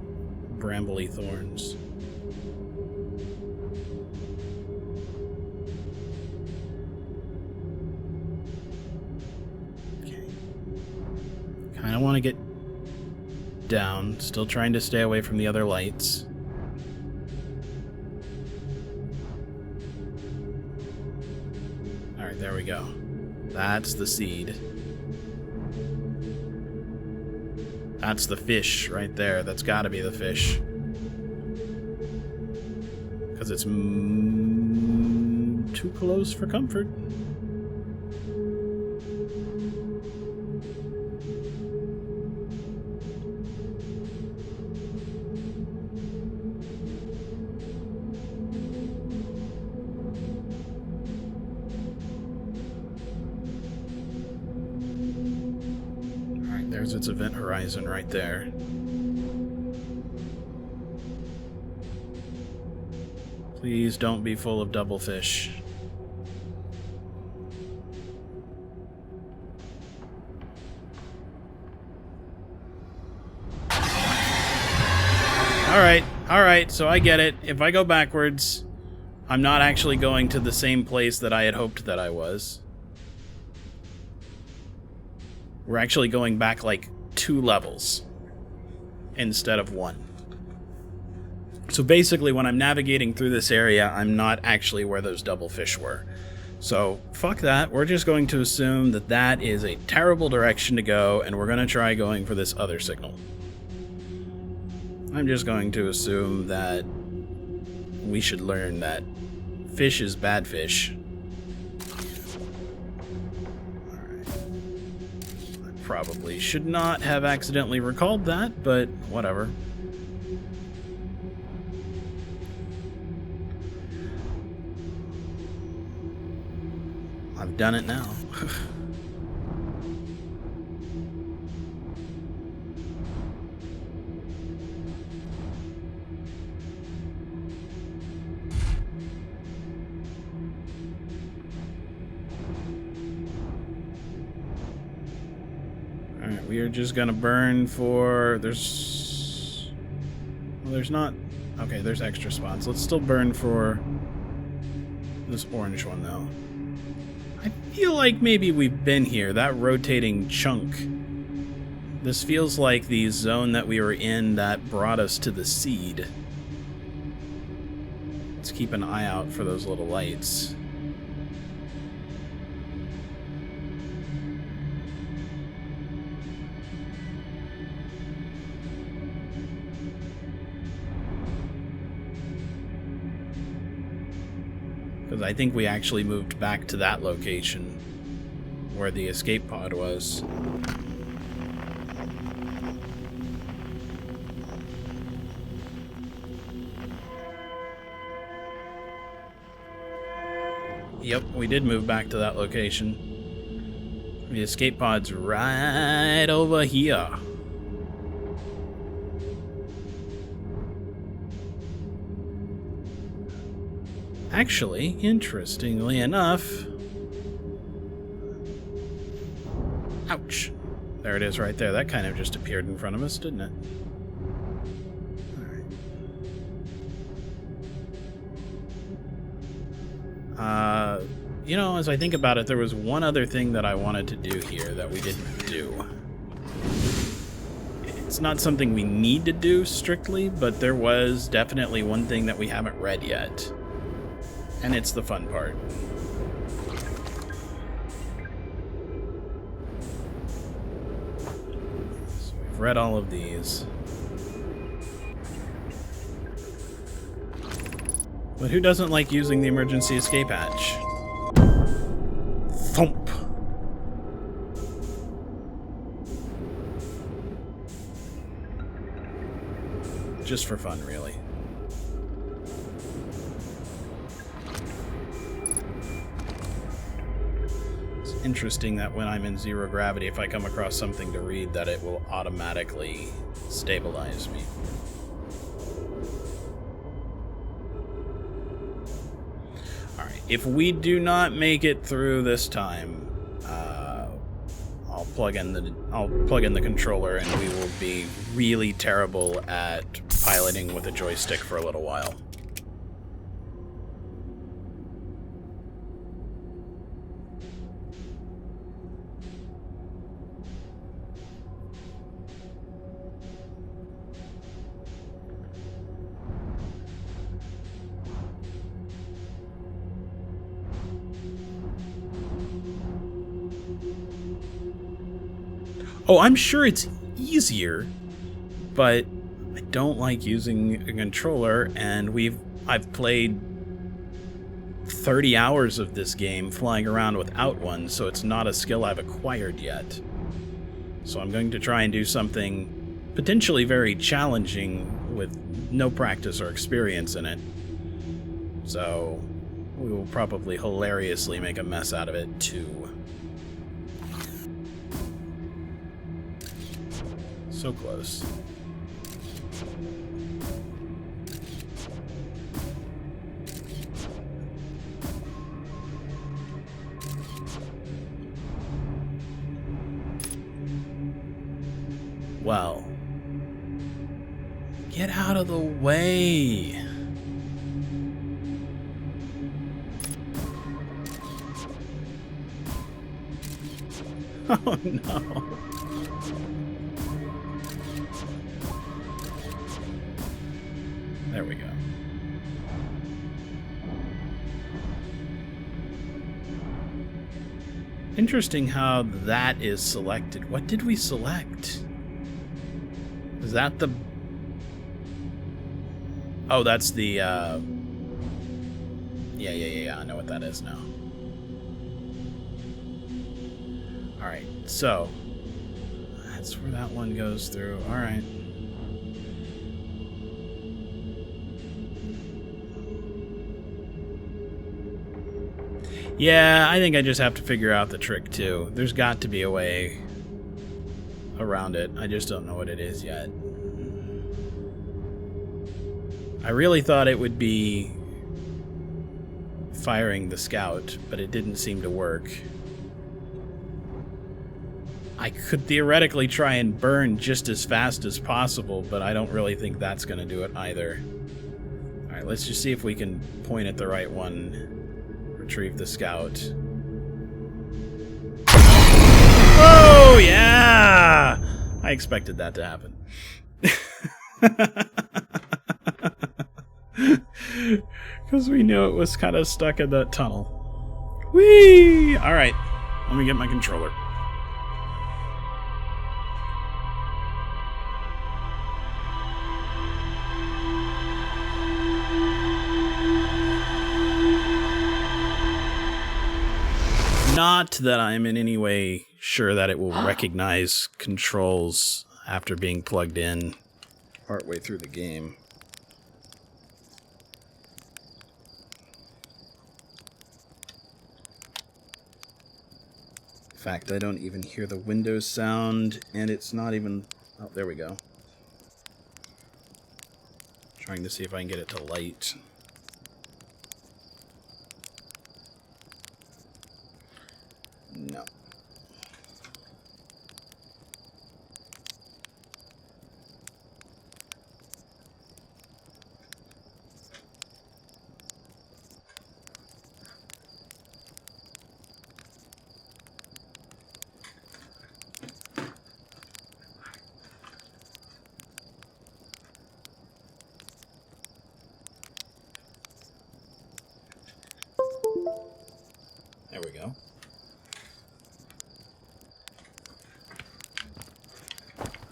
brambly thorns. I want to get down, still trying to stay away from the other lights. Alright, there we go. That's the seed. That's the fish right there. That's got to be the fish. Because it's too close for comfort. There's its event horizon right there. Please don't be full of double fish. Alright, so I get it. If I go backwards, I'm not actually going to the same place that I had hoped that I was. We're actually going back like 2 levels instead of 1. So basically when I'm navigating through this area, I'm not actually where those double fish were. So fuck that. We're just going to assume that that is a terrible direction to go, and we're going to try going for this other signal. I'm just going to assume that we should learn that fish is bad fish. Probably should not have accidentally recalled that, but whatever. I've done it now. Alright, we are just gonna burn for... There's not... Okay, there's extra spots. Let's still burn for this orange one, though. I feel like maybe we've been here. That rotating chunk. This feels like the zone that we were in that brought us to the seed. Let's keep an eye out for those little lights. Because I think we actually moved back to that location where the escape pod was. Yep, we did move back to that location. The escape pod's right over here. Actually, interestingly enough... Ouch. There it is right there. That kind of just appeared in front of us, didn't it? Alright. You know, as I think about it, there was one other thing that I wanted to do here that we didn't do. It's not something we need to do strictly, but there was definitely one thing that we haven't read yet. And it's the fun part. So we've read all of these. But who doesn't like using the emergency escape hatch? Thump! Just for fun, really. It's interesting that when I'm in zero gravity, if I come across something to read, that it will automatically stabilize me. Alright, if we do not make it through this time, I'll plug in the controller, and we will be really terrible at piloting with a joystick for a little while. Oh, I'm sure it's easier, but I don't like using a controller, and I've played 30 hours of this game flying around without one, so it's not a skill I've acquired yet. So I'm going to try and do something potentially very challenging with no practice or experience in it. So we will probably hilariously make a mess out of it too. So close. Well, get out of the way. Oh no. There we go. Interesting how that is selected. What did we select? Is that the... Oh, that's the, Yeah, I know what that is now. Alright, so... That's where that one goes through. Alright. Yeah, I think I just have to figure out the trick, too. There's got to be a way around it. I just don't know what it is yet. I really thought it would be firing the scout, but it didn't seem to work. I could theoretically try and burn just as fast as possible, but I don't really think that's going to do it either. Alright, let's just see if we can point at the right one. Retrieve the scout. Oh, yeah! I expected that to happen. Because we knew it was kind of stuck in that tunnel. Whee! Alright, let me get my controller. Not that I'm in any way sure that it will recognize controls after being plugged in partway through the game. In fact, I don't even hear the Windows sound, and it's not even... Oh, there we go. Trying to see if I can get it to light. No. There we go.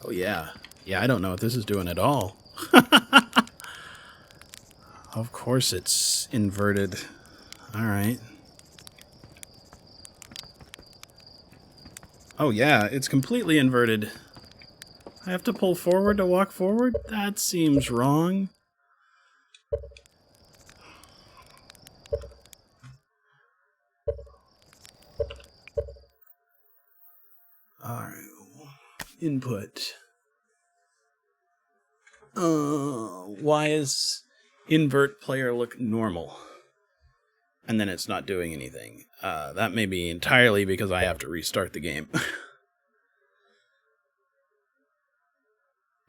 Oh, yeah. Yeah, I don't know what this is doing at all. Of course it's inverted. All right. Oh, yeah, it's completely inverted. I have to pull forward to walk forward? That seems wrong. Alright. Input. Why is invert player look normal? And then it's not doing anything. That may be entirely because I have to restart the game.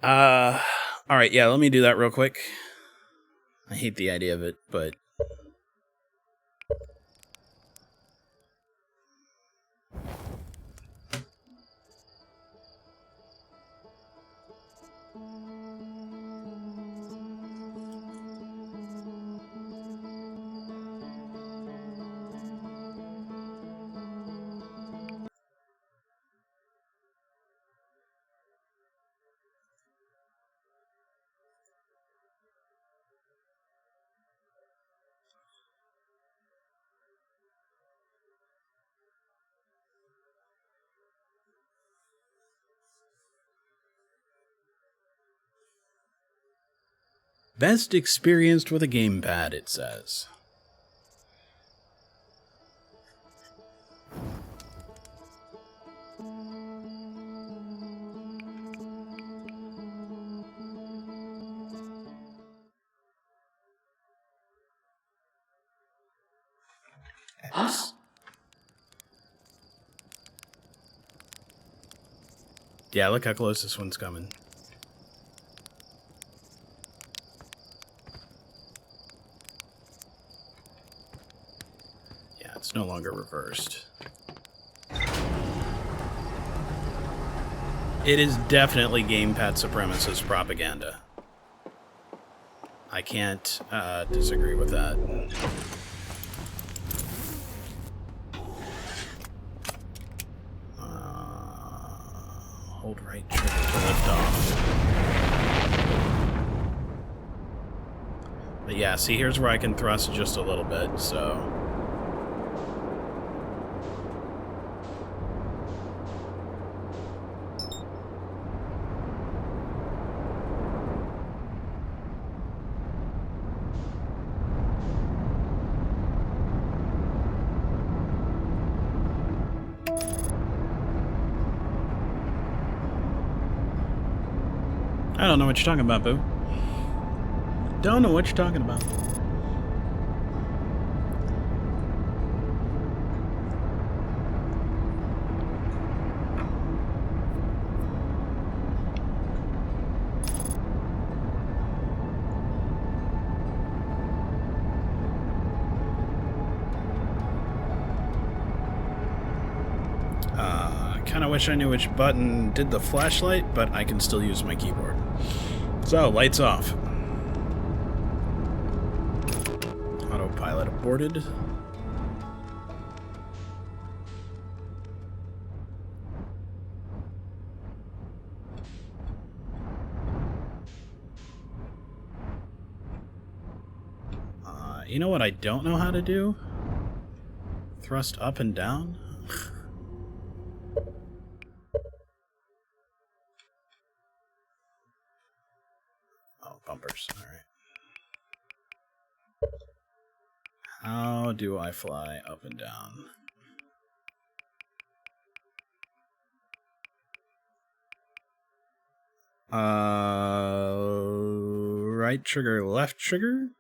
Alright, yeah, let me do that real quick. I hate the idea of it, but... Best experienced with a gamepad, it says. X? Yeah, look how close this one's coming. Yeah, it's no longer reversed. It is definitely gamepad supremacist propaganda. I can't disagree with that. Hold right trigger to lift off. But yeah, see, here's where I can thrust just a little bit, so... I don't know what you're talking about, boo. Don't know what you're talking about. I kind of wish I knew which button did the flashlight, but I can still use my keyboard. So, lights off. Autopilot aborted. You know what I don't know how to do? Thrust up and down? Oh, bumpers. Alright. How do I fly up and down? Right trigger, left trigger?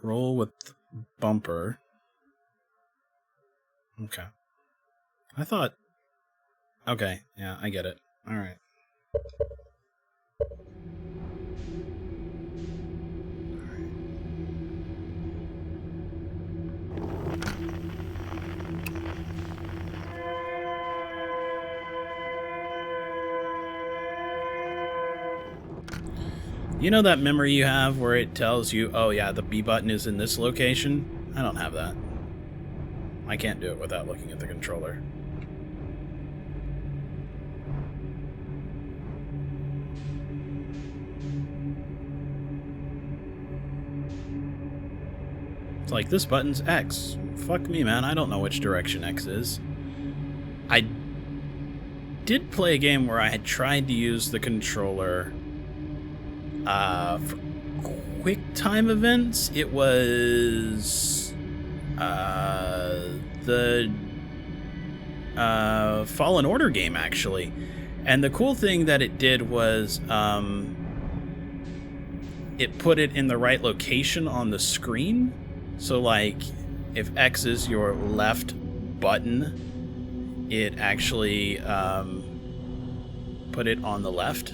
Roll with bumper. Okay. I thought... Okay, yeah, I get it. Alright. You know that memory you have where it tells you, oh yeah, the B button is in this location? I don't have that. I can't do it without looking at the controller. It's like, this button's X. Fuck me, man. I don't know which direction X is. I did play a game where I had tried to use the controller for quick time events. It was the Fallen Order game, actually. And the cool thing that it did was it put it in the right location on the screen. So, like, if X is your left button, it actually put it on the left.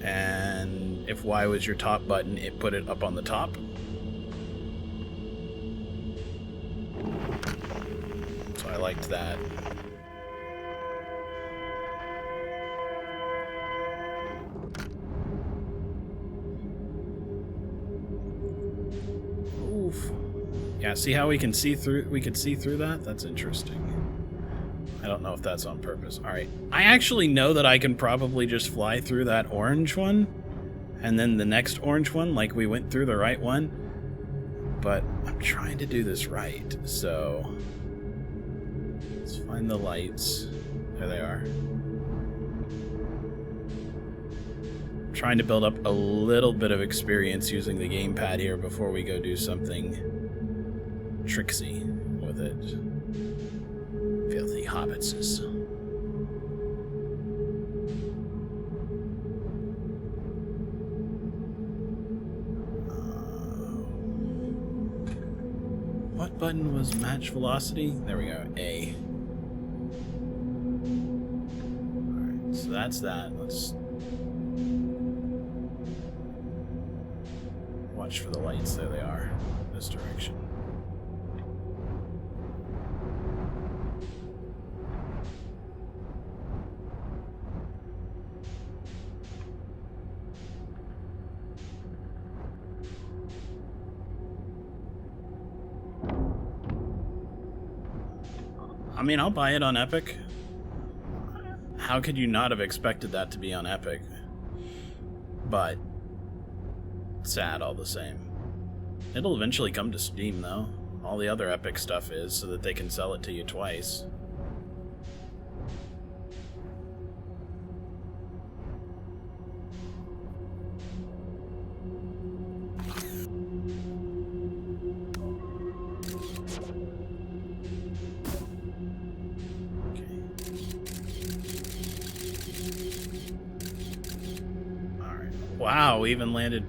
And if Y was your top button, it put it up on the top. So I liked that. Oof. Yeah, see how we can see through? We could see through that? That's interesting. I don't know if that's on purpose. Alright. I actually know that I can probably just fly through that orange one, and then the next orange one, like we went through the right one. But I'm trying to do this right, so... Let's find the lights. There they are. I'm trying to build up a little bit of experience using the gamepad here before we go do something tricksy with it. Filthy hobbitses. What button was match velocity? There we go, A. Alright, so that's that. Let's watch for the lights. There they are. This direction. I mean, I'll buy it on Epic. How could you not have expected that to be on Epic? But sad all the same. It'll eventually come to Steam, though. All the other Epic stuff is, so that they can sell it to you twice. Wow, we even landed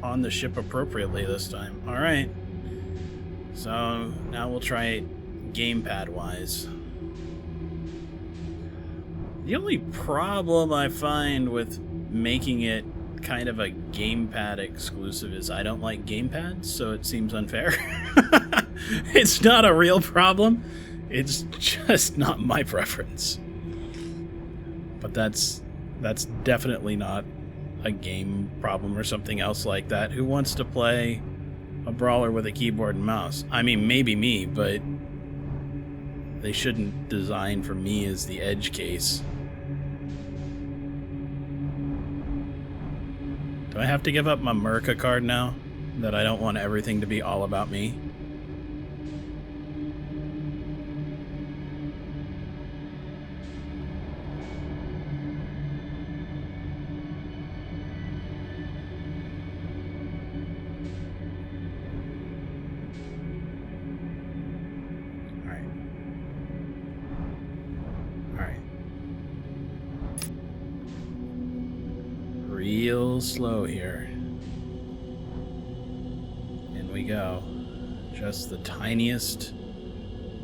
on the ship appropriately this time. Alright. So, now we'll try it gamepad-wise. The only problem I find with making it kind of a gamepad exclusive is I don't like gamepads, so it seems unfair. It's not a real problem. It's just not my preference. But that's definitely not a game problem or something else like that. Who wants to play a brawler with a keyboard and mouse? I mean, maybe me, but they shouldn't design for me as the edge case. Do I have to give up my Merca card now? That I don't want everything to be all about me? Real slow here. In we go. Just the tiniest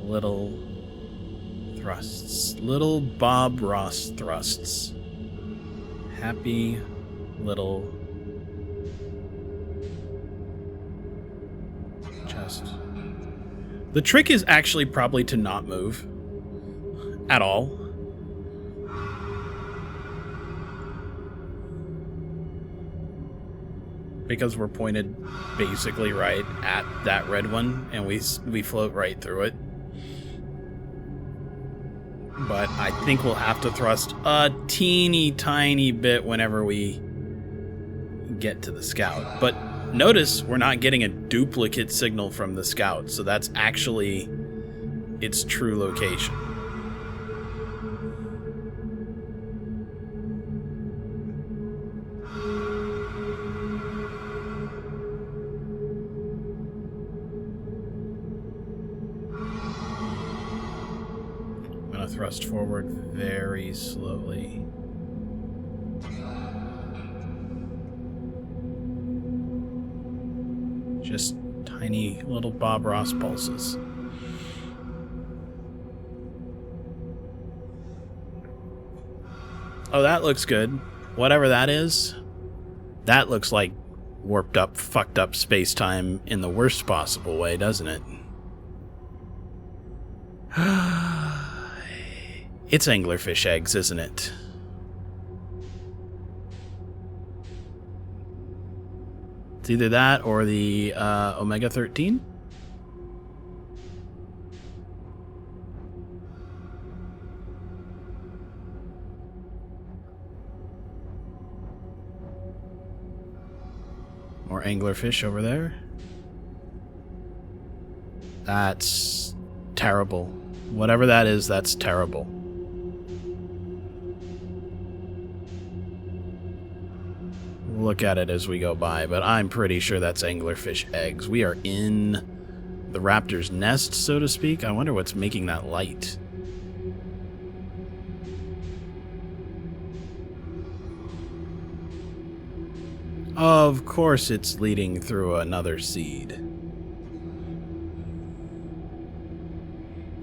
little thrusts. Little Bob Ross thrusts. Happy little chest. The trick is actually probably to not move at all. Because we're pointed basically right at that red one, and we float right through it. But I think we'll have to thrust a teeny tiny bit whenever we get to the scout. But notice we're not getting a duplicate signal from the scout, so that's actually its true location. Thrust forward very slowly. Just tiny little Bob Ross pulses. Oh, that looks good. Whatever that is, that looks like warped up, fucked up space-time in the worst possible way, doesn't it? It's anglerfish eggs, isn't it? It's either that or the Omega-13. More anglerfish over there. That's terrible. Whatever that is, that's terrible. Look at it as we go by, but I'm pretty sure that's anglerfish eggs. We are in the raptor's nest, so to speak. I wonder what's making that light. Of course it's leading through another seed.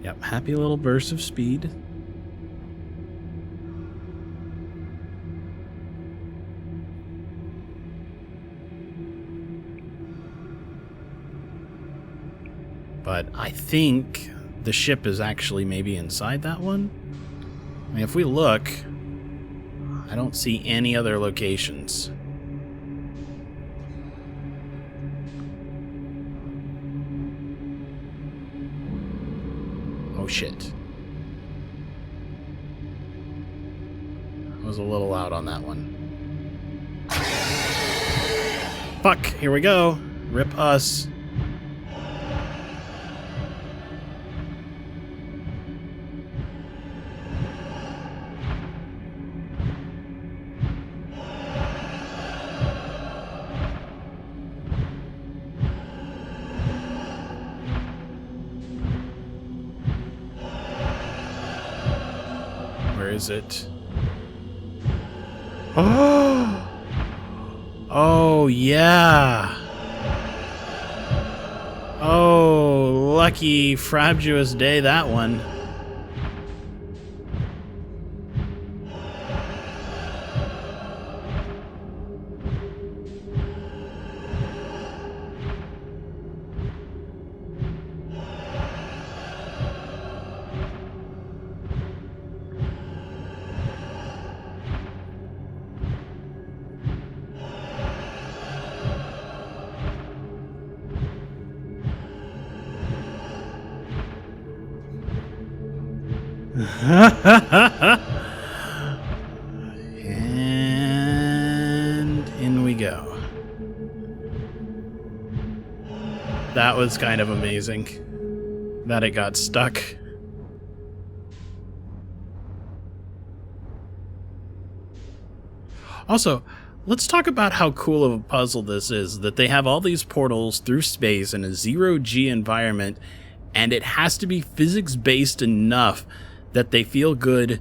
Yep, happy little burst of speed. But I think the ship is actually maybe inside that one. I mean, if we look, I don't see any other locations. Oh shit. I was a little out on that one. Fuck, here we go. Rip us. Where is it? Oh! Oh, yeah! Oh, lucky frabjous day, that one. And in we go. That was kind of amazing that it got stuck. Also, let's talk about how cool of a puzzle this is, that they have all these portals through space in a zero-G environment, and it has to be physics-based enough that they feel good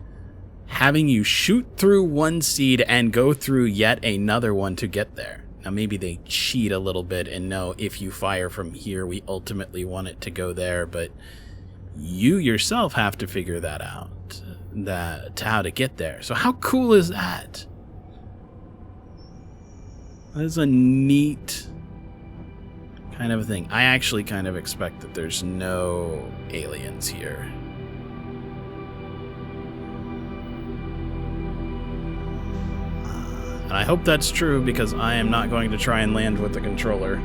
having you shoot through one seed and go through yet another one to get there. Now, maybe they cheat a little bit and know if you fire from here, we ultimately want it to go there, but You yourself have to figure that out, how to get there. So how cool is that? That is a neat kind of a thing. I actually kind of expect that there's no aliens here. And I hope that's true, because I am not going to try and land with the controller.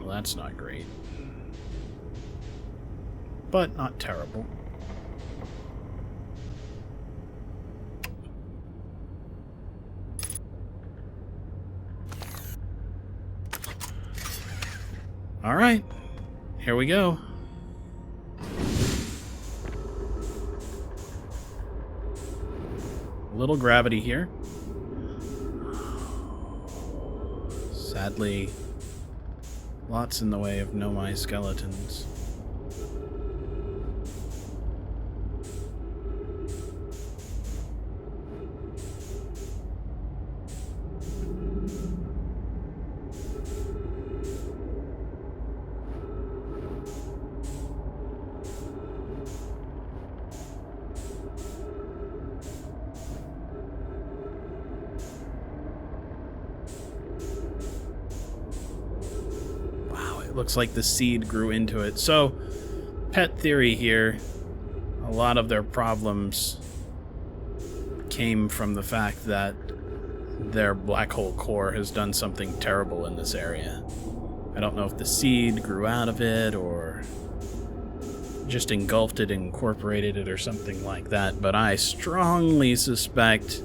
That's not great. But not terrible. All right. Here we go. A little gravity here. Sadly, lots in the way of Nomai skeletons. Looks like the seed grew into it. So, pet theory here, a lot of their problems came from the fact that their black hole core has done something terrible in this area. I don't know if the seed grew out of it or just engulfed it, incorporated it, or something like that, but I strongly suspect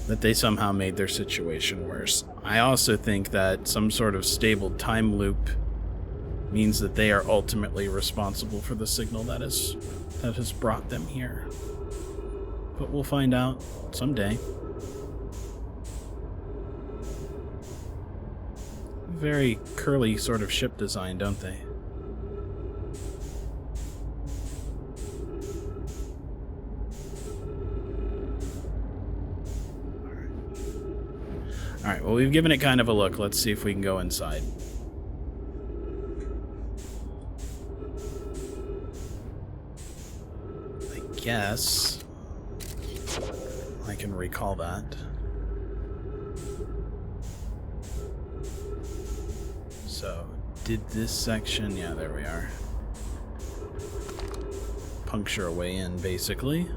that they somehow made their situation worse. I also think that some sort of stable time loop means that they are ultimately responsible for the signal that has brought them here. But we'll find out someday. Very curly sort of ship design, don't they? Alright, well, we've given it kind of a look. Let's see if we can go inside. Yes, I can recall that. So, did this section... Yeah, there we are. Puncture a way in, basically.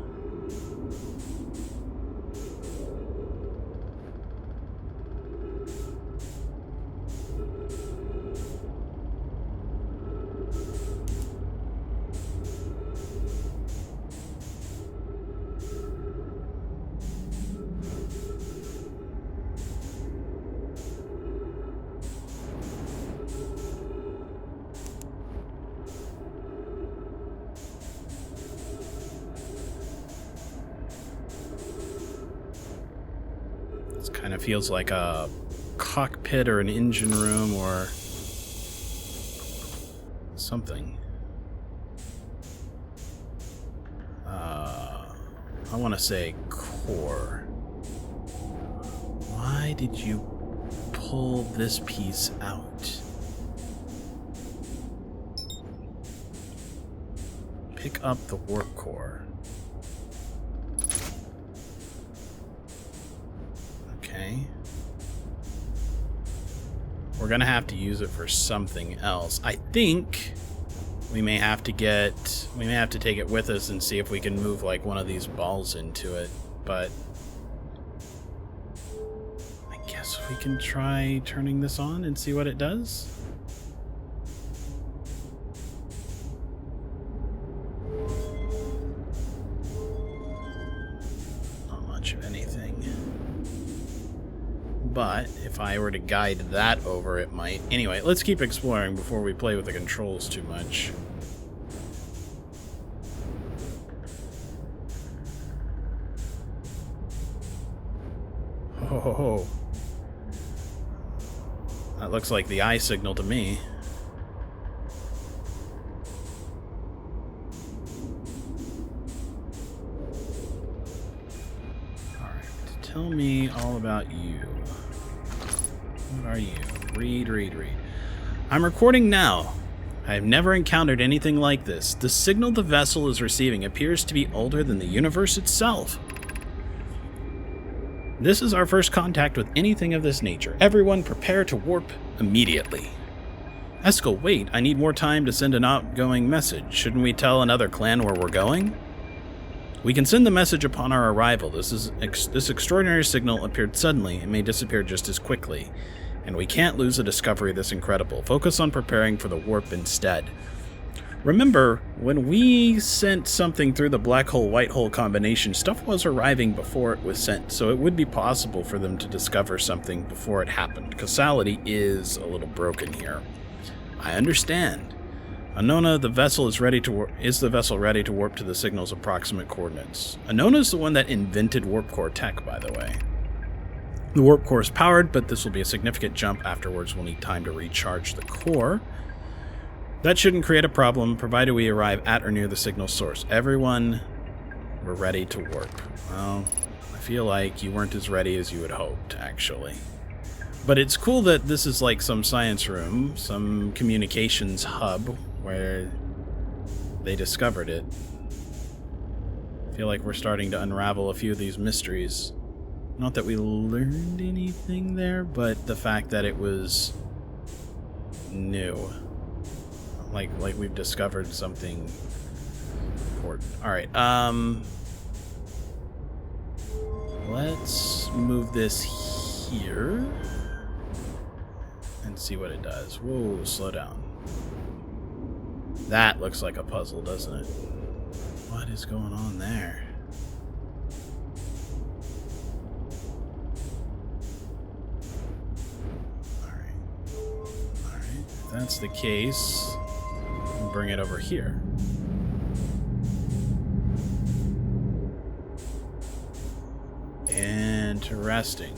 Kind of feels like a cockpit or an engine room or something. I want to say core. Why did you pull this piece out? Pick up the warp core. We're gonna have to use it for something else. I think we may have to take it with us and see if we can move like one of these balls into it, but I guess we can try turning this on and see what it does. Not much of anything. But if I were to guide that over, it might. Anyway, let's keep exploring before we play with the controls too much. Oh. That looks like the eye signal to me. Alright, tell me all about you. What are you? Read. I'm recording now. I have never encountered anything like this. The signal the vessel is receiving appears to be older than the universe itself. This is our first contact with anything of this nature. Everyone prepare to warp immediately. Eskel, wait, I need more time to send an outgoing message. Shouldn't we tell another clan where we're going? We can send the message upon our arrival. This extraordinary signal appeared suddenly and may disappear just as quickly. And we can't lose a discovery this incredible. Focus on preparing for the warp instead. Remember, when we sent something through the black hole-white hole combination, stuff was arriving before it was sent, so it would be possible for them to discover something before it happened. Causality is a little broken here. I understand. Anona, the vessel is ready to is the vessel ready to warp to the signal's approximate coordinates? Anona is the one that invented warp core tech, by the way. The warp core is powered, but this will be a significant jump. Afterwards, we'll need time to recharge the core. That shouldn't create a problem, provided we arrive at or near the signal source. Everyone, we're ready to warp. Well, I feel like you weren't as ready as you had hoped, actually. But it's cool that this is like some science room, some communications hub, where they discovered it. I feel like we're starting to unravel a few of these mysteries. Not that we learned anything there, but the fact that it was new. Like we've discovered something important. Alright, let's move this here and see what it does. Whoa, slow down. That looks like a puzzle, doesn't it? What is going on there? Alright, if that's the case, we'll bring it over here. Interesting.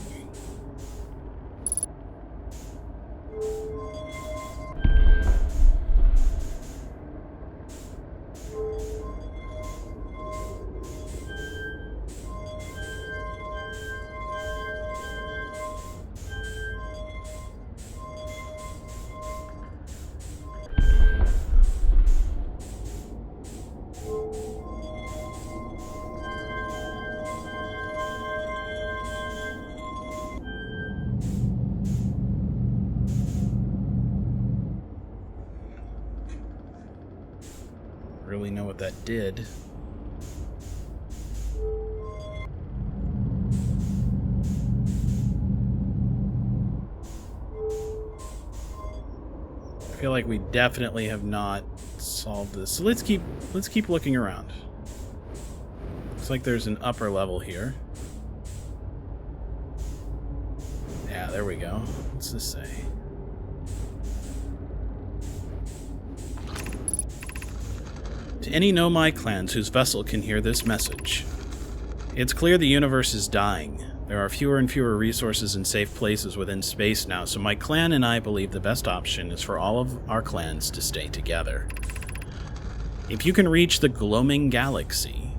Really know what that did. I feel like we definitely have not solved this. So let's keep looking around. Looks like there's an upper level here. Yeah, there we go. What's this say? To any Nomai clans whose vessel can hear this message. It's clear the universe is dying. There are fewer and fewer resources and safe places within space now, so my clan and I believe the best option is for all of our clans to stay together. If you can reach the Gloaming Galaxy,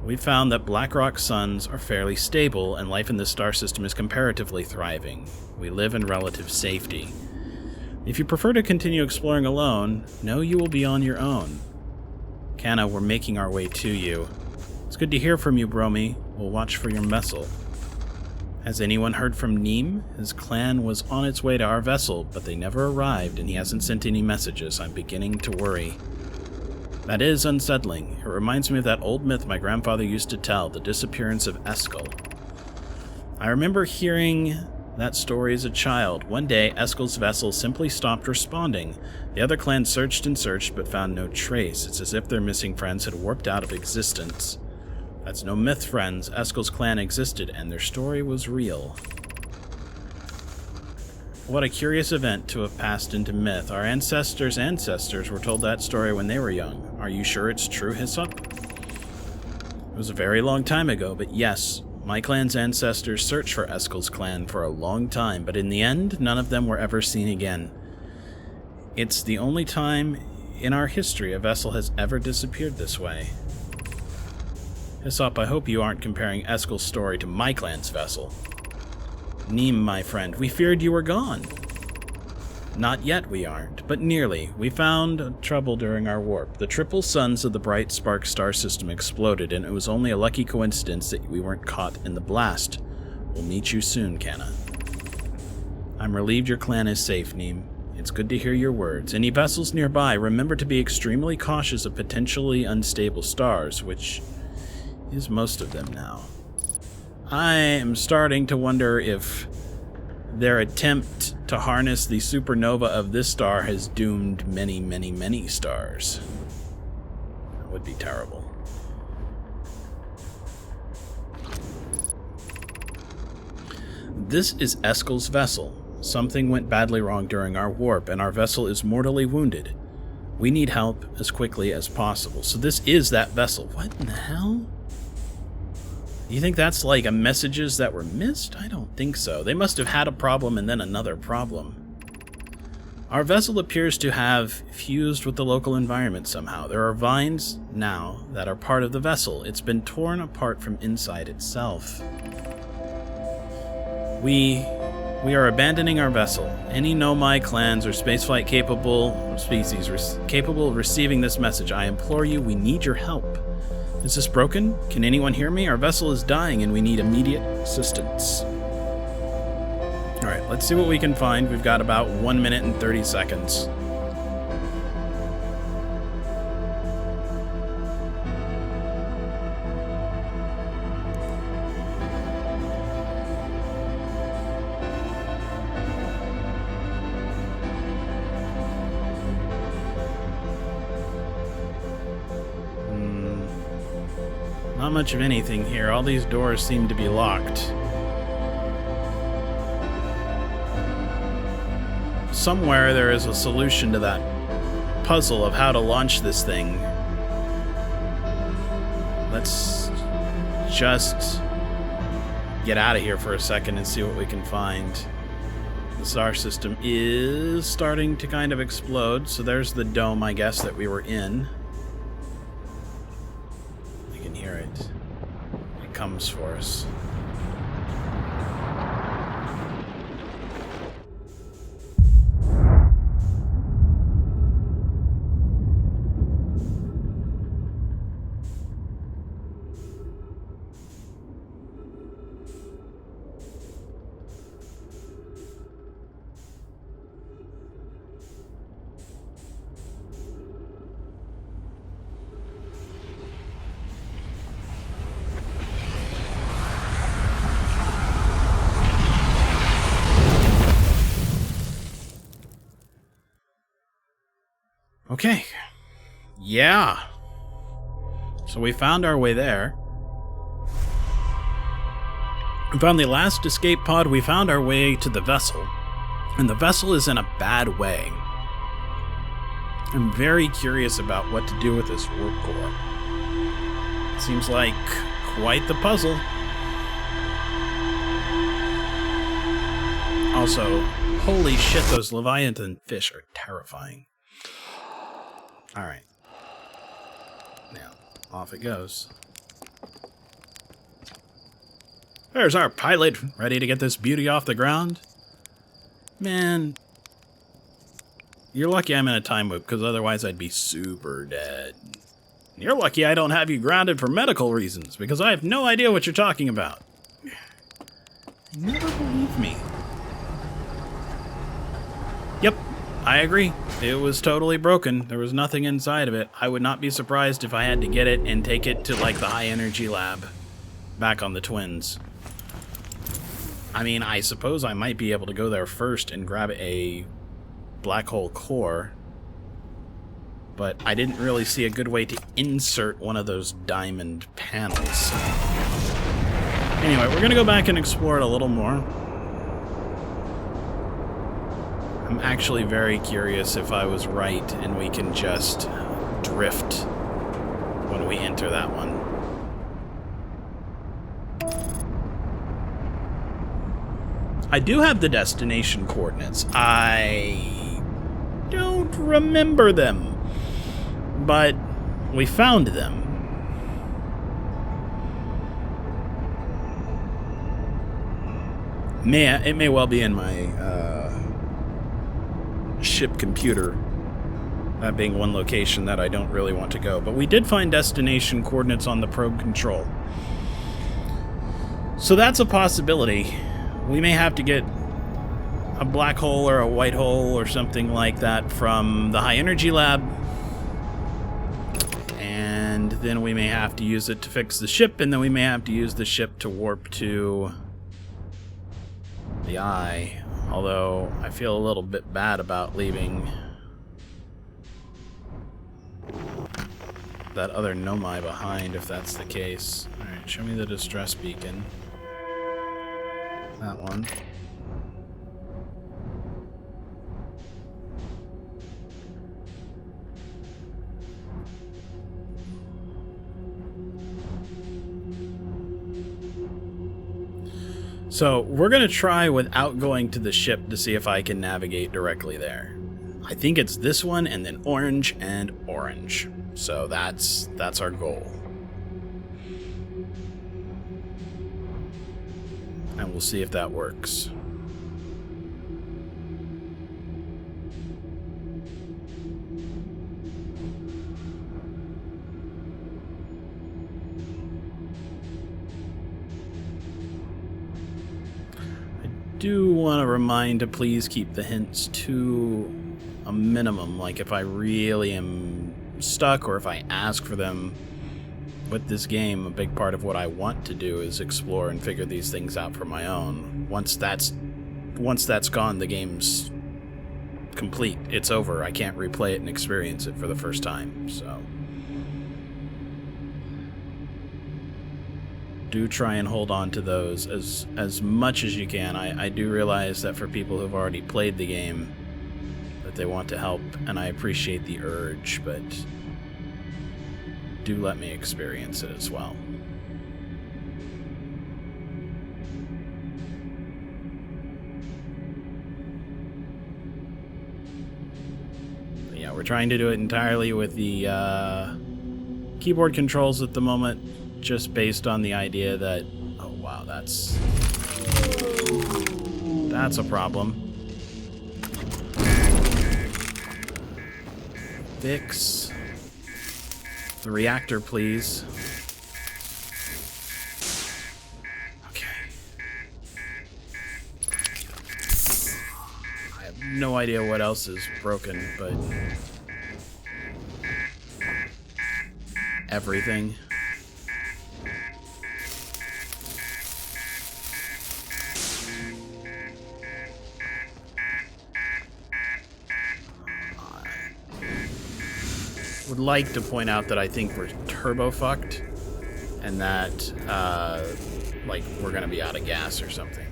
we've found that Blackrock suns are fairly stable and life in this star system is comparatively thriving. We live in relative safety. If you prefer to continue exploring alone, know you will be on your own. Kana, we're making our way to you. It's good to hear from you, Bromi. We'll watch for your vessel. Has anyone heard from Neem? His clan was on its way to our vessel, but they never arrived and he hasn't sent any messages. I'm beginning to worry. That is unsettling. It reminds me of that old myth my grandfather used to tell, the disappearance of Eskel. I remember hearing that story as a child. One day, Eskel's vessel simply stopped responding. The other clan searched and searched, but found no trace. It's as if their missing friends had warped out of existence. That's no myth, friends. Eskel's clan existed, and their story was real. What a curious event to have passed into myth. Our ancestors' ancestors were told that story when they were young. Are you sure it's true, Hyssop? It was a very long time ago, but yes, My clan's ancestors searched for Eskel's clan for a long time, but in the end, none of them were ever seen again. It's the only time in our history a vessel has ever disappeared this way. Hyssop, I hope you aren't comparing Eskel's story to my clan's vessel. Neem, my friend, we feared you were gone. Not yet we aren't, but nearly. We found trouble during our warp. The triple suns of the bright spark star system exploded, and it was only a lucky coincidence that we weren't caught in the blast. We'll meet you soon, Canna. I'm relieved your clan is safe, Neem. It's good to hear your words. Any vessels nearby, remember to be extremely cautious of potentially unstable stars, which is most of them now. I am starting to wonder if their attempt to harness the supernova of this star has doomed many, many, many stars. That would be terrible. This is Eskel's vessel. Something went badly wrong during our warp, and our vessel is mortally wounded. We need help as quickly as possible. So this is that vessel. What in the hell? You think that's like a messages that were missed? I don't think so. They must have had a problem and then another problem. Our vessel appears to have fused with the local environment somehow. There are vines now that are part of the vessel. It's been torn apart from inside itself. We are abandoning our vessel. Any Nomai clans or spaceflight capable species capable of receiving this message, I implore you, we need your help. Is this broken? Can anyone hear me? Our vessel is dying and we need immediate assistance. Alright, let's see what we can find. We've got about 1 minute and 30 seconds. Not much of anything here. All these doors seem to be locked. Somewhere there is a solution to that puzzle of how to launch this thing. Let's just get out of here for a second and see what we can find. The star system is starting to kind of explode, so there's the dome, I guess, that we were in. It comes for us. Okay. Yeah. So we found our way there. We found the last escape pod. We found our way to the vessel. And the vessel is in a bad way. I'm very curious about what to do with this warp core. It seems like quite the puzzle. Also, holy shit, those Leviathan fish are terrifying. Alright. Now, off it goes. There's our pilot, ready to get this beauty off the ground. Man, you're lucky I'm in a time loop, because otherwise I'd be super dead. You're lucky I don't have you grounded for medical reasons, because I have no idea what you're talking about. You never believe me. Yep. I agree. It was totally broken. There was nothing inside of it. I would not be surprised if I had to get it and take it to, like, the high-energy lab back on the Twins. I mean, I suppose I might be able to go there first and grab a black hole core, but I didn't really see a good way to insert one of those diamond panels. Anyway, we're going to go back and explore it a little more. I'm actually very curious if I was right and we can just drift when we enter that one. I do have the destination coordinates. I don't remember them, but we found them. It may well be in my ship computer, that being one location that I don't really want to go. But we did find destination coordinates on the probe control. So that's a possibility. We may have to get a black hole or a white hole or something like that from the high energy lab. And then we may have to use it to fix the ship, and then we may have to use the ship to warp to the eye. Although I feel a little bit bad about leaving that other Nomai behind if that's the case. Alright, show me the distress beacon. That one. So, we're going to try without going to the ship to see if I can navigate directly there. I think it's this one, and then orange and orange. So that's our goal. And we'll see if that works. I do want to remind to please keep the hints to a minimum. Like if I really am stuck or if I ask for them with this game, a big part of what I want to do is explore and figure these things out for my own. Once that's gone, the game's complete. It's over. I can't replay it and experience it for the first time. So do try and hold on to those as much as you can. I do realize that for people who've already played the game that they want to help, and I appreciate the urge, but do let me experience it as well. But yeah, we're trying to do it entirely with the keyboard controls at the moment, just based on the idea that, oh wow, that's a problem. Fix the reactor, please. Okay. I have no idea what else is broken, but everything. Would like to point out that I think we're turbo fucked, and that like we're gonna be out of gas or something.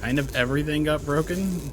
Kind of everything got broken.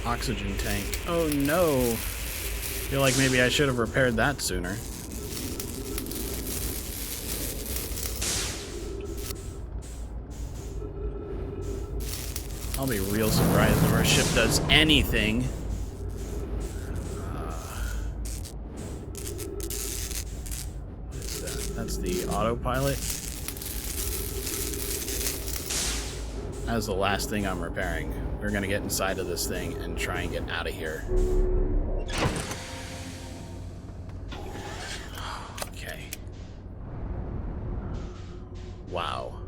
Oxygen tank. Oh no. Feel like maybe I should have repaired that sooner. I'll be real surprised if our ship does anything That's the autopilot. That's the last thing I'm repairing. We're gonna get inside of this thing and try and get out of here. Okay. Wow.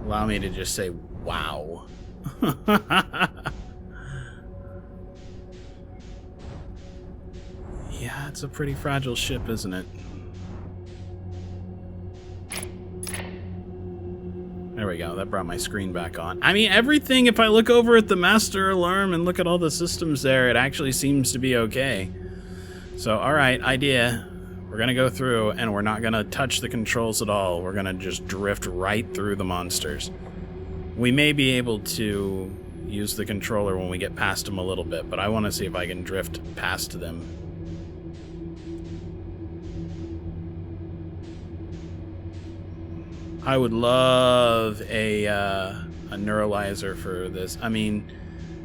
Allow me to just say wow. Yeah, it's a pretty fragile ship, isn't it? There we go. That brought my screen back on. I mean, everything, if I look over at the master alarm and look at all the systems there, it actually seems to be okay. So, alright, idea. We're going to go through, and we're not going to touch the controls at all. We're going to just drift right through the monsters. We may be able to use the controller when we get past them a little bit, but I want to see if I can drift past them. I would love a neuralizer for this. I mean,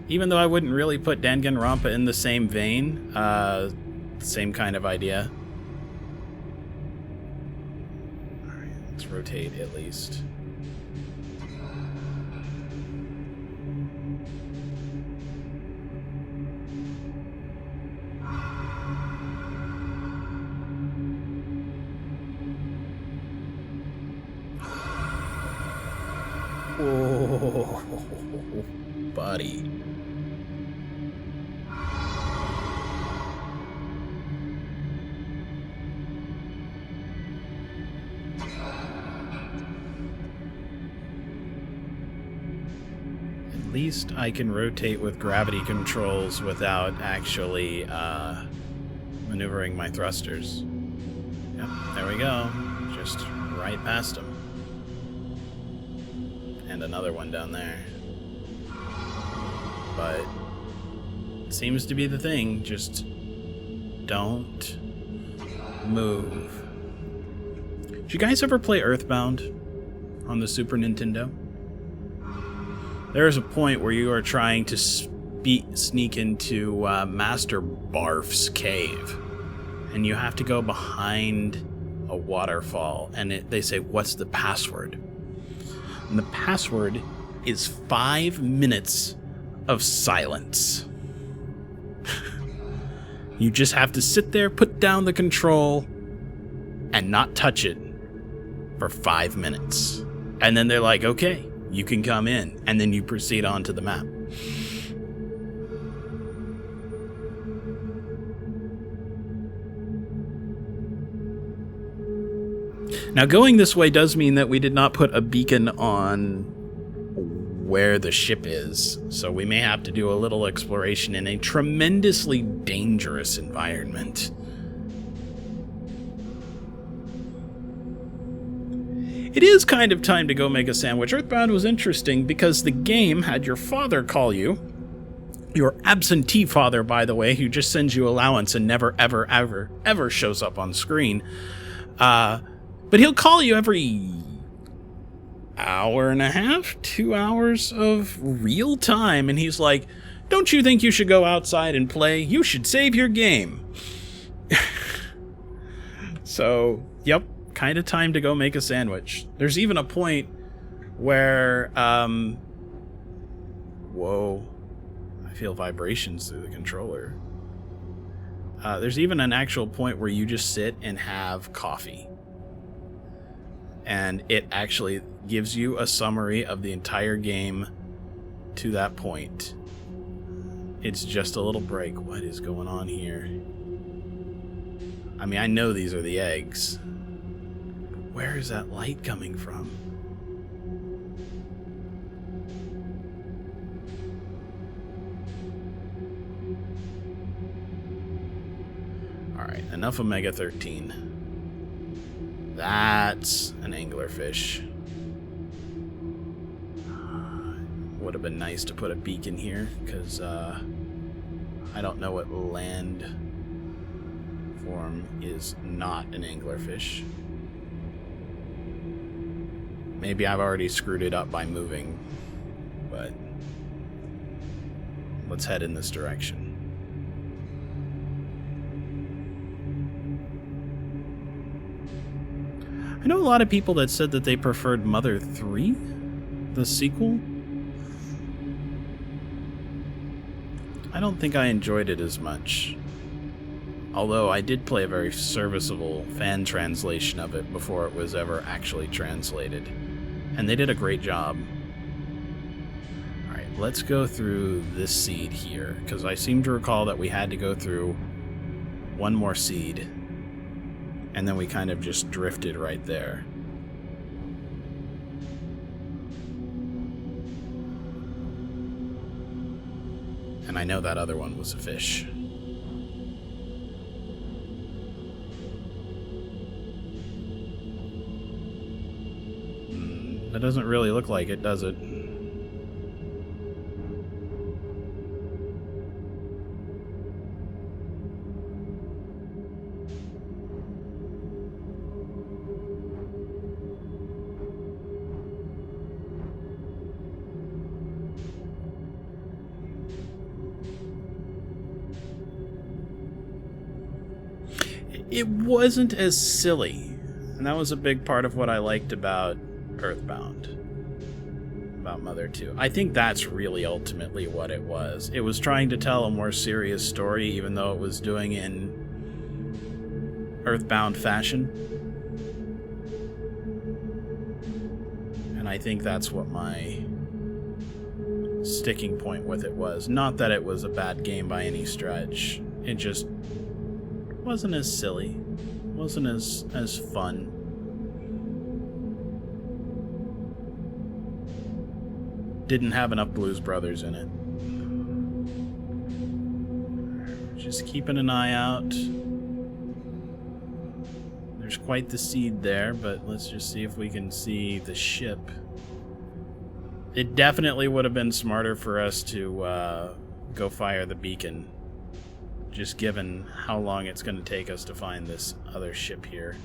even though I wouldn't really put Danganronpa in the same vein, same kind of idea. Alright, let's rotate at least. Oh, buddy. At least I can rotate with gravity controls without actually maneuvering my thrusters. Yep, there we go. Just right past them. And another one down there. But it seems to be the thing. Just don't move. Did you guys ever play Earthbound on the Super Nintendo? There's a point where you are trying to sneak into Master Barf's cave. And you have to go behind a waterfall. And they say, what's the password? And the password is 5 minutes of silence. You just have to sit there, put down the control, and not touch it for 5 minutes. And then they're like, okay, you can come in. And then you proceed on to the map. Now, going this way does mean that we did not put a beacon on where the ship is, so we may have to do a little exploration in a tremendously dangerous environment. It is kind of time to go make a sandwich. Earthbound was interesting because the game had your father call you. Your absentee father, by the way, who just sends you allowance and never, ever, ever, ever shows up on screen. But he'll call you every hour and a half, 2 hours of real time, and he's like, don't you think you should go outside and play? You should save your game. So, yep, kind of time to go make a sandwich. There's even a point where, whoa, I feel vibrations through the controller. There's even an actual point where you just sit and have coffee. And it actually gives you a summary of the entire game to that point. It's just a little break. What is going on here? I mean, I know these are the eggs. But where is that light coming from? Alright, enough Omega 13. That's an anglerfish. Would have been nice to put a beacon here, because I don't know what land form is not an anglerfish. Maybe I've already screwed it up by moving, but let's head in this direction. I know a lot of people that said that they preferred Mother 3, the sequel. I don't think I enjoyed it as much. Although I did play a very serviceable fan translation of it before it was ever actually translated. And they did a great job. Alright, let's go through this seed here, because I seem to recall that we had to go through one more seed, and then we kind of just drifted right there. And I know that other one was a fish. That doesn't really look like it, does it? It wasn't as silly, and that was a big part of what I liked about Earthbound, about Mother 2. I think that's really ultimately what it was. It was trying to tell a more serious story, even though it was doing it in Earthbound fashion. And I think that's what my sticking point with it was. Not that it was a bad game by any stretch. It just wasn't as silly, wasn't as fun. Didn't have enough Blues Brothers in it. Just keeping an eye out. There's quite the seed there, but let's just see if we can see the ship. It definitely would have been smarter for us to go fire the beacon, just given how long it's going to take us to find this other ship here.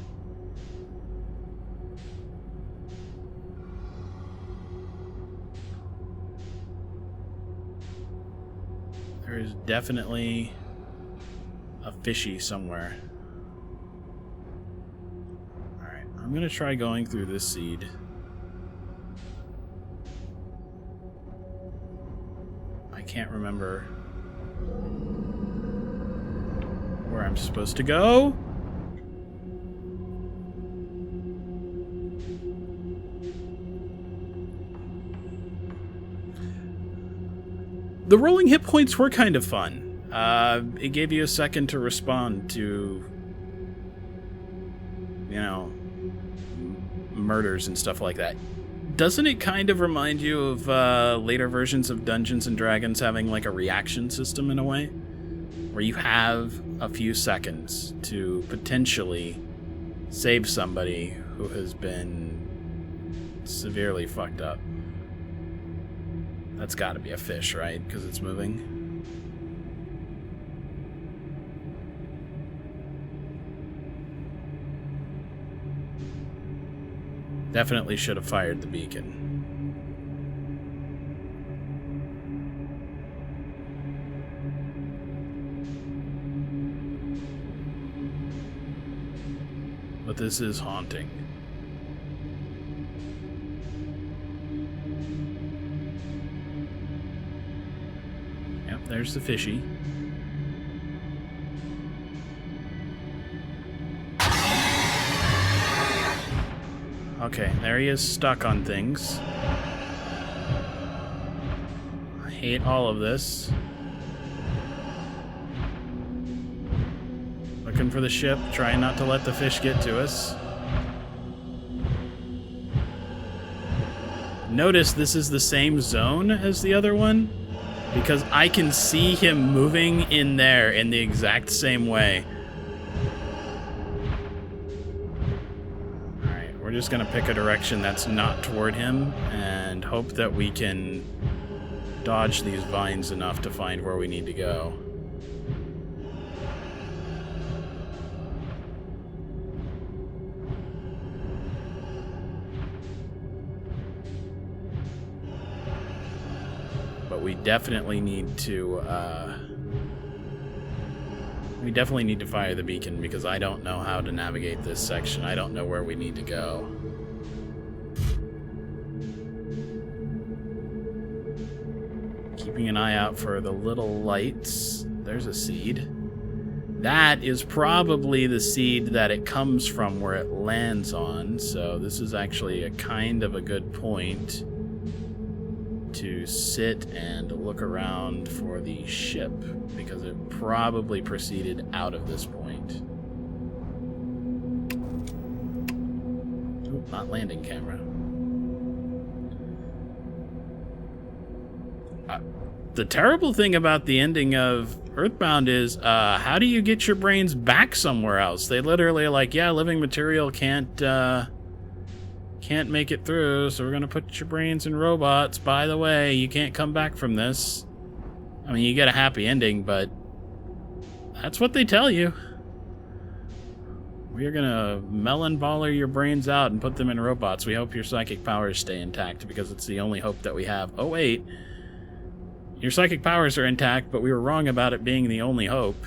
There is definitely a fishy somewhere. Alright, I'm going to try going through this seed. I can't remember where I'm supposed to go. The rolling hit points were kind of fun. It gave you a second to respond to, you know, murders and stuff like that. Doesn't it kind of remind you of later versions of Dungeons and Dragons having like a reaction system in a way? Where you have a few seconds to potentially save somebody who has been severely fucked up. That's got to be a fish, right? Because it's moving. Definitely should have fired the beacon. But this is haunting. Yep, there's the fishy. Okay, there he is, stuck on things. I hate all of this. Looking for the ship, trying not to let the fish get to us. Notice this is the same zone as the other one, because I can see him moving in there in the exact same way. Alright, we're just going to pick a direction that's not toward him and hope that we can dodge these vines enough to find where we need to go. But we definitely need to We definitely need to fire the beacon because I don't know how to navigate this section. I don't know where we need to go. Keeping an eye out for the little lights. There's a seed. That is probably the seed that it comes from where it lands on. So this is actually a kind of a good point to sit and look around for the ship, because it probably proceeded out of this point. Ooh, not landing camera. The terrible thing about the ending of Earthbound is, how do you get your brains back somewhere else? They literally are like, yeah, living material can't make it through, so we're gonna put your brains in robots. By the way, you can't come back from this. I mean, you get a happy ending, but that's what they tell you. We're gonna melon baller your brains out and put them in robots. We hope your psychic powers stay intact, because it's the only hope that we have. Oh, wait. Your psychic powers are intact, but we were wrong about it being the only hope.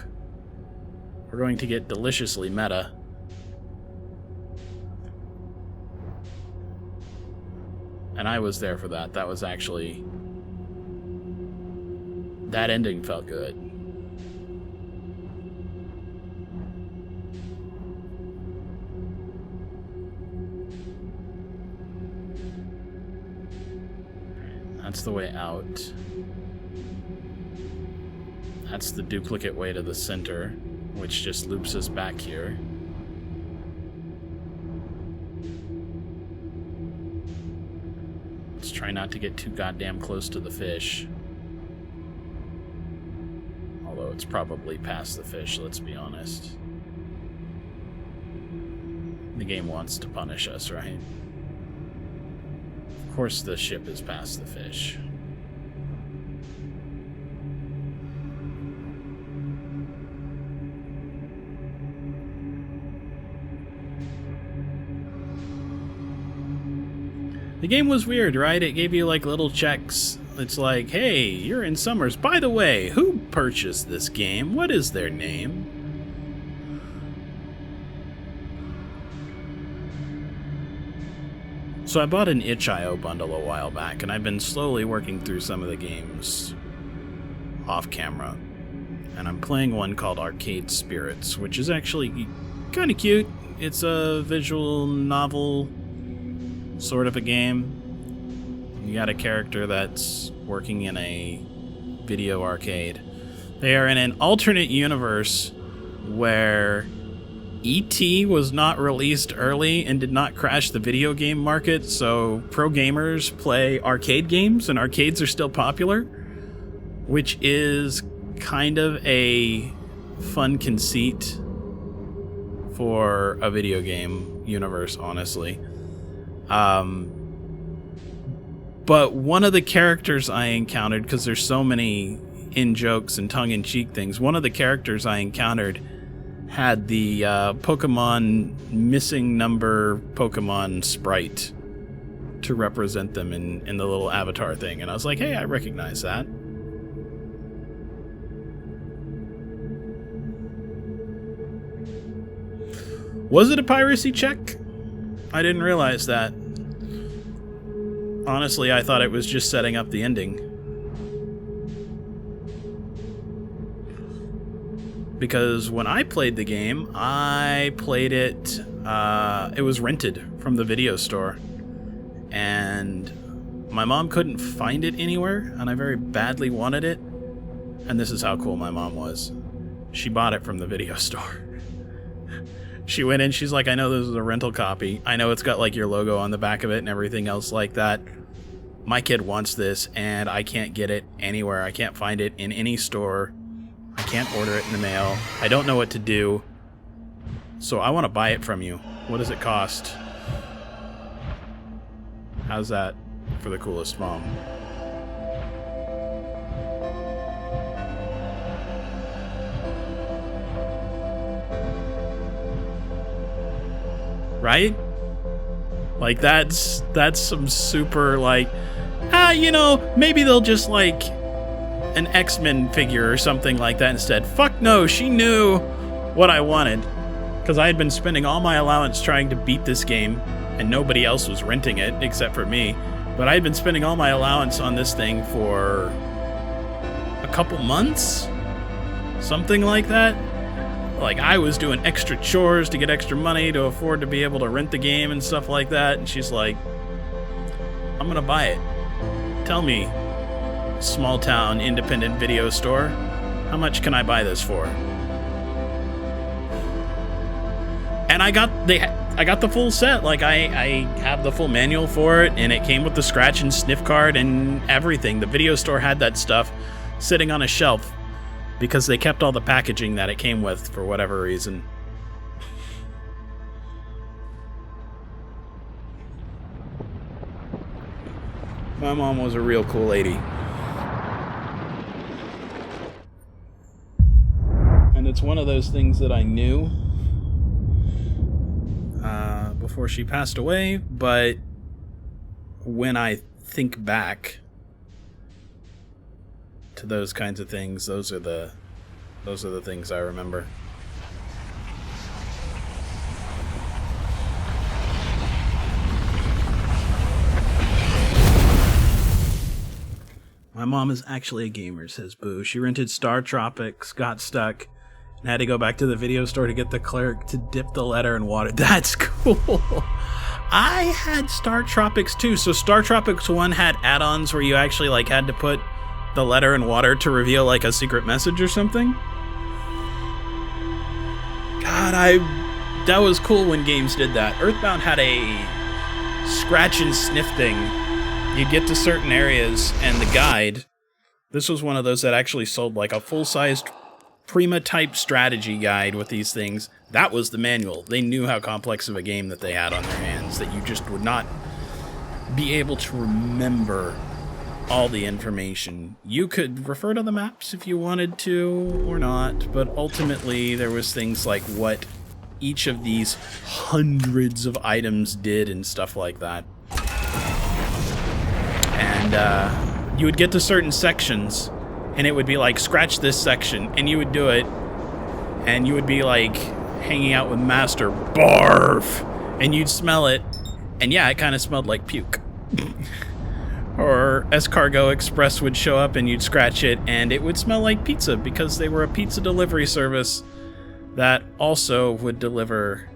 We're going to get deliciously meta. And I was there for that. That was actually... that ending felt good. That's the way out. That's the duplicate way to the center, which just loops us back here. Let's try not to get too goddamn close to the fish. Although it's probably past the fish, let's be honest. The game wants to punish us, right? Of course the ship is past the fish. The game was weird, right? It gave you like little checks. It's like, hey, you're in Summers. By the way, who purchased this game? What is their name? So I bought an itch.io bundle a while back, and I've been slowly working through some of the games off camera. And I'm playing one called Arcade Spirits, which is actually kind of cute. It's a visual novel sort of a game. You got a character that's working in a video arcade. They are in an alternate universe where E.T. was not released early and did not crash the video game market, so pro gamers play arcade games, and arcades are still popular, which is kind of a fun conceit for a video game universe, honestly. But one of the characters I encountered, because there's so many in-jokes and tongue-in-cheek things, one of the characters I encountered had the Pokemon missing number Pokemon sprite to represent them in the little avatar thing. And I was like, hey, I recognize that. Was it a piracy check? I didn't realize that. Honestly, I thought it was just setting up the ending. Because when I played the game, I played it, it was rented from the video store. And my mom couldn't find it anywhere, and I very badly wanted it. And this is how cool my mom was. She bought it from the video store. She went in, she's like, I know this is a rental copy. I know it's got like your logo on the back of it and everything else like that. My kid wants this, and I can't get it anywhere. I can't find it in any store. I can't order it in the mail. I don't know what to do. So I want to buy it from you. What does it cost? How's that for the coolest mom? Right? Like, that's some super, like, you know, maybe they'll just, like, an X-Men figure or something like that instead. Fuck no, she knew what I wanted. Because I had been spending all my allowance trying to beat this game, and nobody else was renting it except for me. But I had been spending all my allowance on this thing for a couple months? Something like that? Like, I was doing extra chores to get extra money to afford to be able to rent the game and stuff like that, and she's like, I'm gonna buy it. Tell me, small town independent video store, how much can I buy this for? And I got the full set. Like, I have the full manual for it, and it came with the scratch and sniff card and everything. The video store had that stuff sitting on a shelf because they kept all the packaging that it came with for whatever reason. My mom was a real cool lady. And it's one of those things that I knew before she passed away, but when I think back to those kinds of things, those are the things I remember. My mom is actually a gamer, says Boo. She rented Star Tropics, got stuck, and had to go back to the video store to get the clerk to dip the letter in water. That's cool. I had Star Tropics too. So Star Tropics 1 had add-ons where you actually like had to put the letter in water to reveal like a secret message or something. God, that was cool when games did that. Earthbound had a scratch and sniff thing. You'd get to certain areas and the guide, this was one of those that actually sold like a full-sized Prima type strategy guide with these things. That was the manual. They knew how complex of a game that they had on their hands, that you just would not be able to remember all the information. You could refer to the maps if you wanted to or not, but ultimately there was things like what each of these hundreds of items did and stuff like that. And you would get to certain sections and it would be like, scratch this section, and you would do it, and you would be like hanging out with Master, barf, and you'd smell it, and yeah, it kind of smelled like puke. Or Escargot Express would show up and you'd scratch it, and it would smell like pizza, because they were a pizza delivery service that also would deliver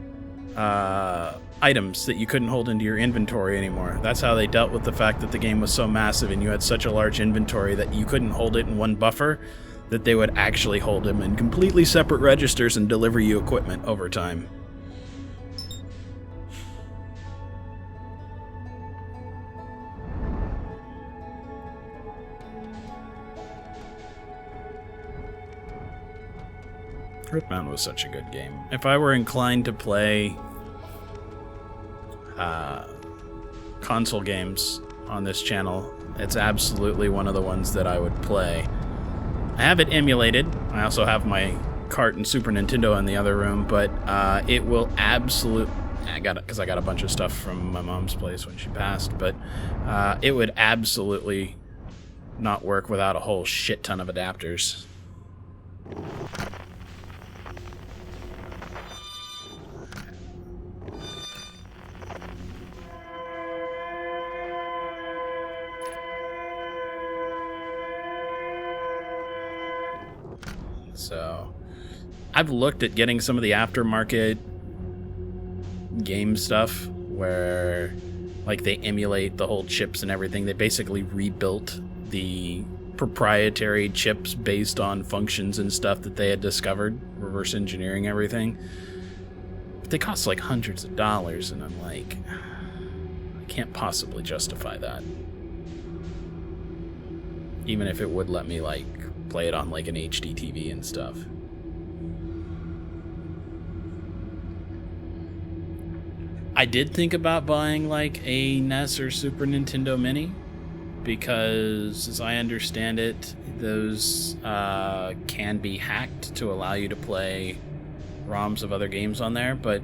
items that you couldn't hold into your inventory anymore. That's how they dealt with the fact that the game was so massive and you had such a large inventory that you couldn't hold it in one buffer, that they would actually hold them in completely separate registers and deliver you equipment over time. Earthbound was such a good game. If I were inclined to play console games on this channel, it's absolutely one of the ones that I would play. I have it emulated. I also have my cart and Super Nintendo in the other room, but it will absolutely... I got it because I got a bunch of stuff from my mom's place when she passed, but it would absolutely not work without a whole shit ton of adapters. So, I've looked at getting some of the aftermarket game stuff where, like, they emulate the whole chips and everything. They basically rebuilt the proprietary chips based on functions and stuff that they had discovered, reverse engineering everything. But they cost like hundreds of dollars, and I'm like, I can't possibly justify that. Even if it would let me, like, play it on like an HD TV and stuff. I did think about buying like a NES or Super Nintendo Mini, because as I understand it, those can be hacked to allow you to play ROMs of other games on there, but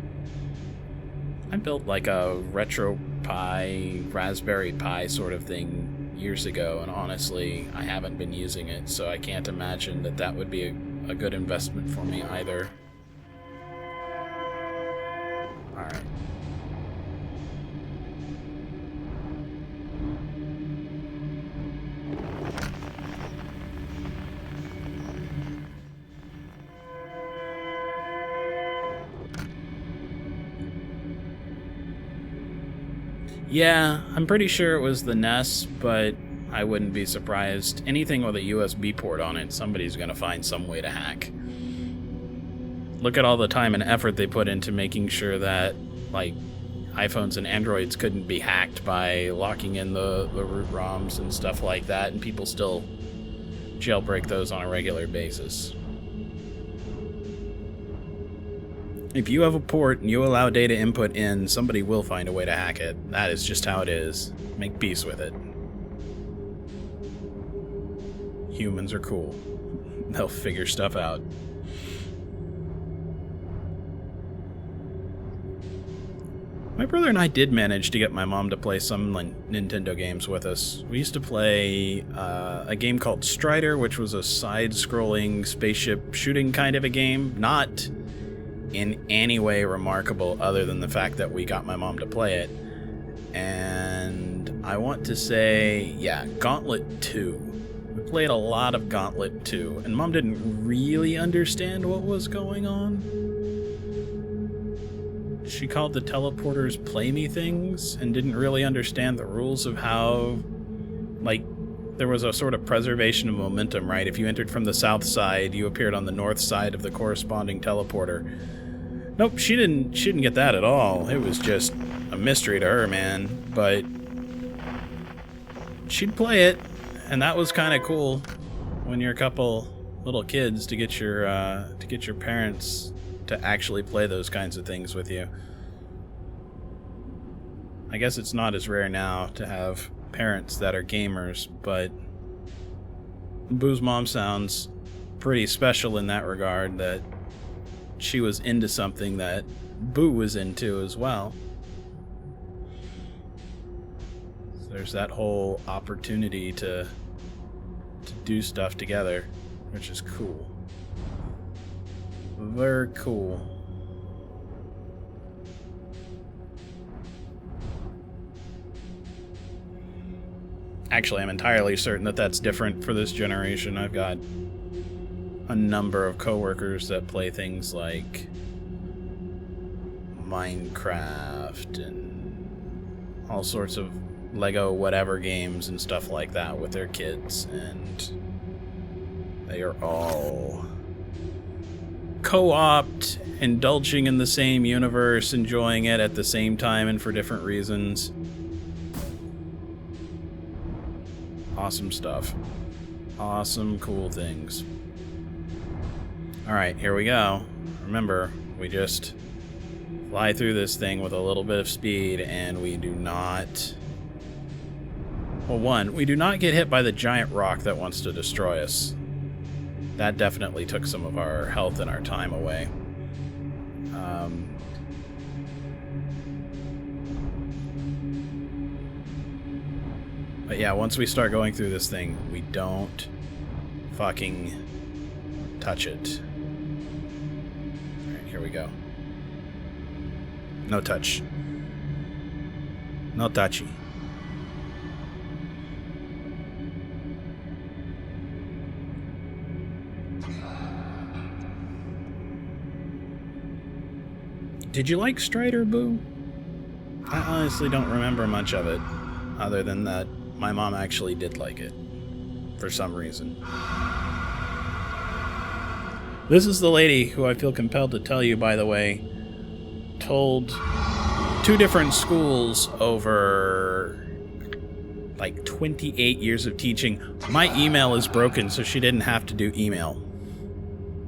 I built like a RetroPie, Raspberry Pi sort of thing years ago, and honestly, I haven't been using it, so I can't imagine that that would be a good investment for me either. Alright. Yeah, I'm pretty sure it was the NES, but I wouldn't be surprised. Anything with a USB port on it, somebody's gonna find some way to hack. Look at all the time and effort they put into making sure that, like, iPhones and Androids couldn't be hacked by locking in the root ROMs and stuff like that, and people still jailbreak those on a regular basis. If you have a port and you allow data input in, somebody will find a way to hack it. That is just how it is. Make peace with it. Humans are cool. They'll figure stuff out. My brother and I did manage to get my mom to play some Nintendo games with us. We used to play a game called Strider, which was a side-scrolling spaceship shooting kind of a game. Not in any way remarkable other than the fact that we got my mom to play it. And I want to say, yeah, Gauntlet 2. We played a lot of Gauntlet 2, and Mom didn't really understand what was going on. She called the teleporters play me things and didn't really understand the rules of how, like, there was a sort of preservation of momentum, right? If you entered from the south side, you appeared on the north side of the corresponding teleporter. Nope, she didn't get that at all. It was just a mystery to her, man. But she'd play it, and that was kind of cool when you're a couple little kids to get your parents to actually play those kinds of things with you. I guess it's not as rare now to have parents that are gamers, but Boo's mom sounds pretty special in that regard, that she was into something that Boo was into as well. So there's that whole opportunity to do stuff together, which is cool. Very cool. Actually, I'm entirely certain that that's different for this generation. I've got a number of coworkers that play things like Minecraft and all sorts of Lego whatever games and stuff like that with their kids, and they are all co-opt, indulging in the same universe, enjoying it at the same time and for different reasons. Awesome stuff. Awesome, cool things. Alright, here we go. Remember, we just fly through this thing with a little bit of speed, and we do not... Well, one, we do not get hit by the giant rock that wants to destroy us. That definitely took some of our health and our time away. But yeah, once we start going through this thing, we don't fucking touch it. Alright, here we go. No touch. No touchy. Did you like Strider, Boo? I honestly don't remember much of it, other than that my mom actually did like it, for some reason. This is the lady who I feel compelled to tell you, by the way, told 2 different schools over like 28 years of teaching, my email is broken, so she didn't have to do email,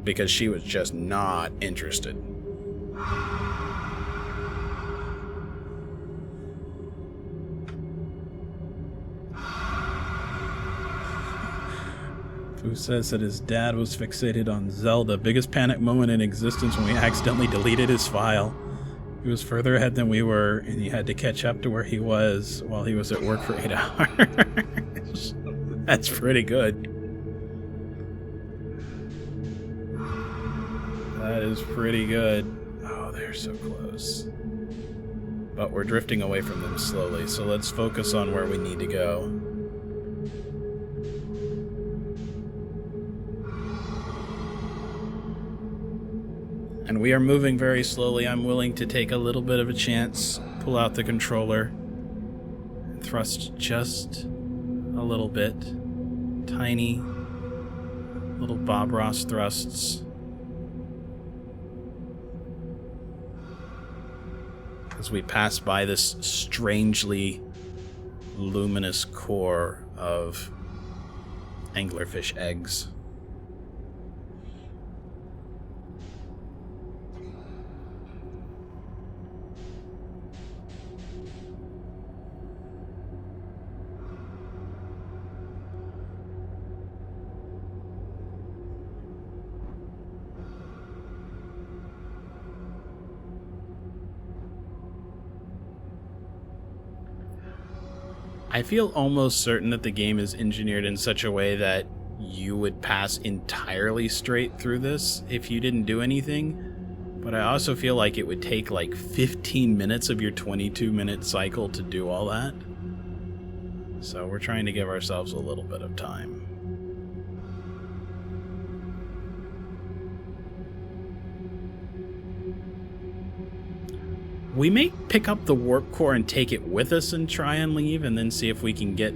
because she was just not interested. Who says that his dad was fixated on Zelda. Biggest panic moment in existence when we accidentally deleted his file. He was further ahead than we were, and he had to catch up to where he was while he was at work for 8 hours. That's pretty good. That is pretty good. Oh, they're so close. But we're drifting away from them slowly, so let's focus on where we need to go. And we are moving very slowly. I'm willing to take a little bit of a chance, pull out the controller, thrust just a little bit. Tiny little Bob Ross thrusts. As we pass by this strangely luminous core of anglerfish eggs. I feel almost certain that the game is engineered in such a way that you would pass entirely straight through this if you didn't do anything, but I also feel like it would take like 15 minutes of your 22-minute cycle to do all that. So we're trying to give ourselves a little bit of time. We may pick up the warp core and take it with us and try and leave and then see if we can get...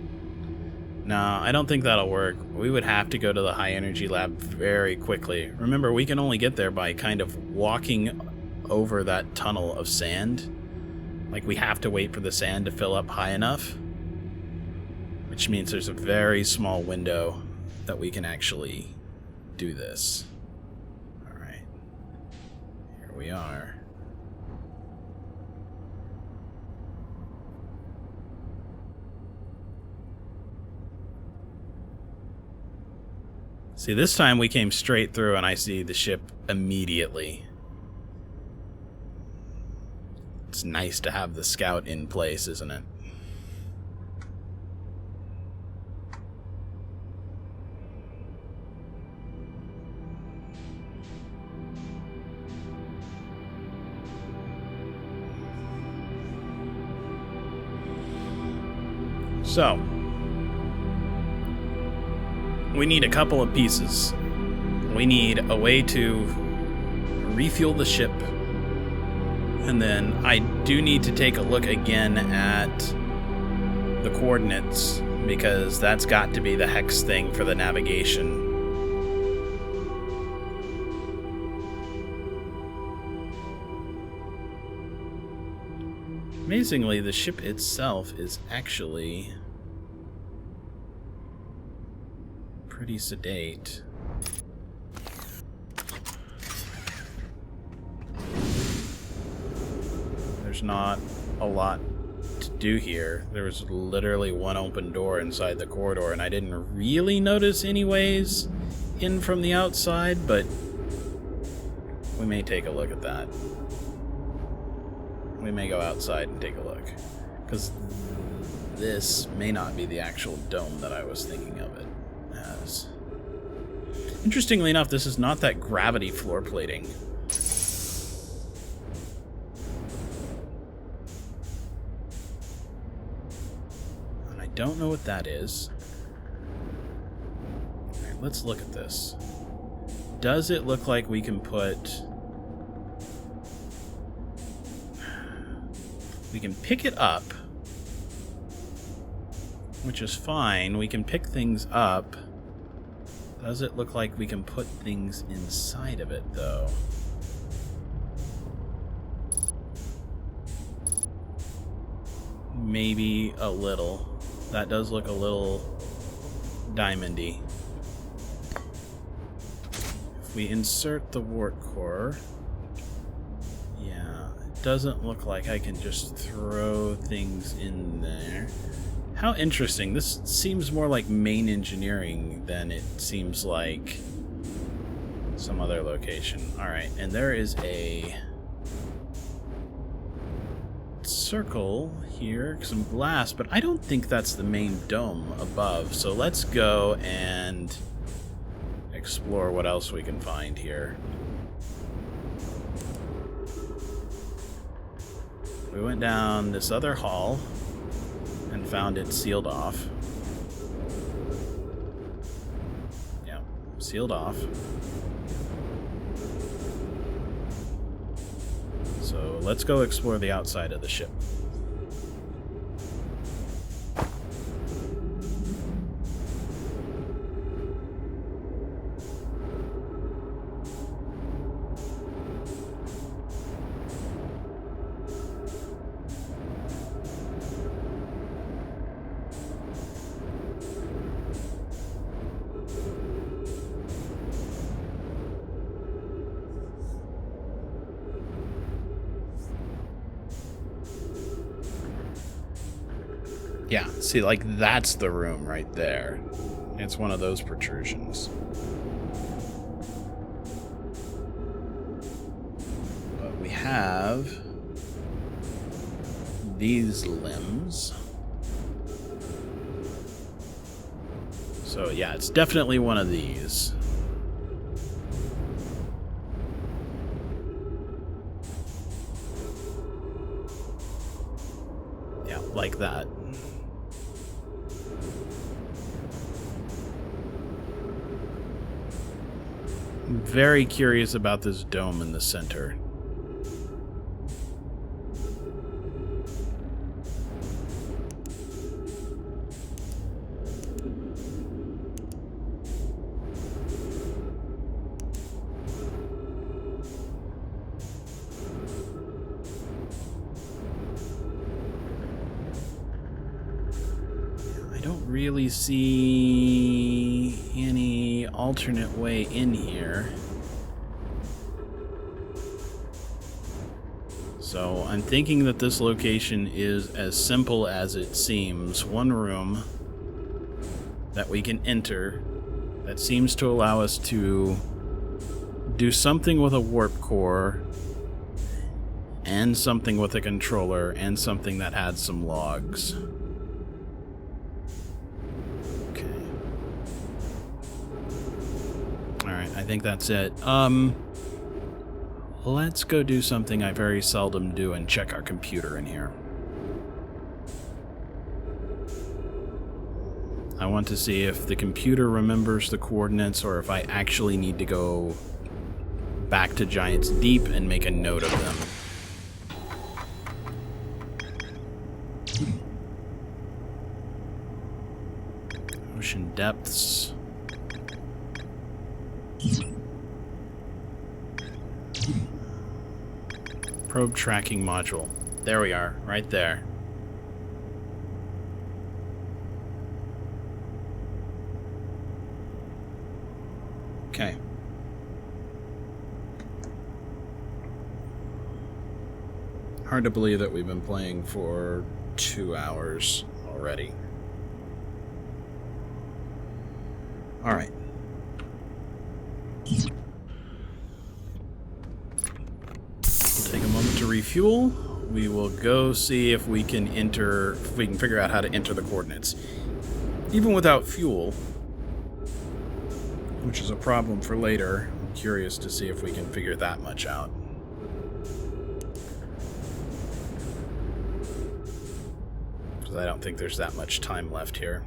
No, I don't think that'll work. We would have to go to the high energy lab very quickly. Remember, we can only get there by kind of walking over that tunnel of sand. Like, we have to wait for the sand to fill up high enough. Which means there's a very small window that we can actually do this. Alright. Here we are. See, this time we came straight through and I see the ship immediately. It's nice to have the scout in place, isn't it? So, we need a couple of pieces. We need a way to refuel the ship. And then I do need to take a look again at the coordinates, because that's got to be the hex thing for the navigation. Amazingly, the ship itself is actually pretty sedate. There's not a lot to do here. There was literally one open door inside the corridor, and I didn't really notice any ways in from the outside, but we may take a look at that. We may go outside and take a look, because this may not be the actual dome that I was thinking of it as. Interestingly enough, this is not that gravity floor plating. And I don't know what that is. Alright, let's look at this. Does it look like we can put... We can pick it up, which is fine. We can pick things up. Does it look like we can put things inside of it, though? Maybe a little. That does look a little diamondy. If we insert the warp core... Yeah, it doesn't look like I can just throw things in there. How interesting. This seems more like main engineering than it seems like some other location. Alright, and there is a circle here, some glass, but I don't think that's the main dome above. So let's go and explore what else we can find here. We went down this other hall and found it sealed off. Yeah, sealed off. So let's go explore the outside of the ship. Yeah, see, like, that's the room right there. It's one of those protrusions. But we have these limbs. So, yeah, it's definitely one of these. Yeah, like that. I'm very curious about this dome in the center. I don't really see any alternate way in here. So I'm thinking that this location is as simple as it seems. One room that we can enter that seems to allow us to do something with a warp core and something with a controller and something that had some logs. I think that's it. Let's go do something I very seldom do and check our computer in here. I want to see if the computer remembers the coordinates or if I actually need to go back to Giant's Deep and make a note of them. Ocean depths. Probe tracking module. There we are, right there. Okay. Hard to believe that we've been playing for 2 hours already. All right. Take a moment to refuel. We will go see if we can figure out how to enter the coordinates. Even without fuel, which is a problem for later, I'm curious to see if we can figure that much out. Because I don't think there's that much time left here.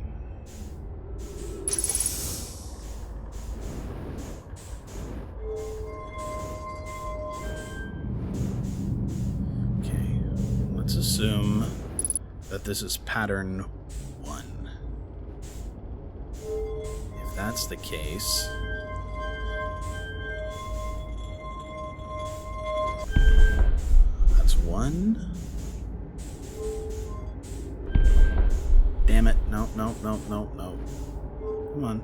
Assume that this is pattern 1. If that's the case, that's 1. Damn it. No. Come on.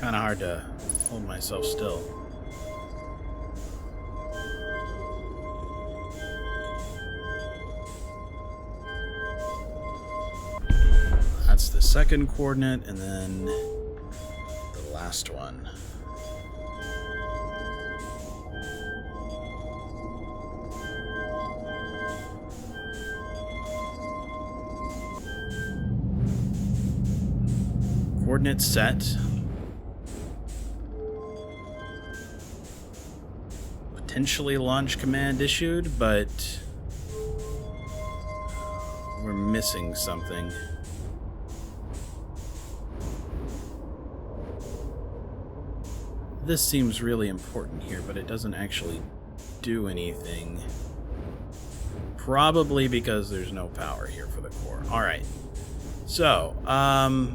Kinda hard to hold myself still. That's the second coordinate, and then the last one. coordinates set. Potentially launch command issued, but we're missing something. This seems really important here, but it doesn't actually do anything. Probably because there's no power here for the core. Alright. So, I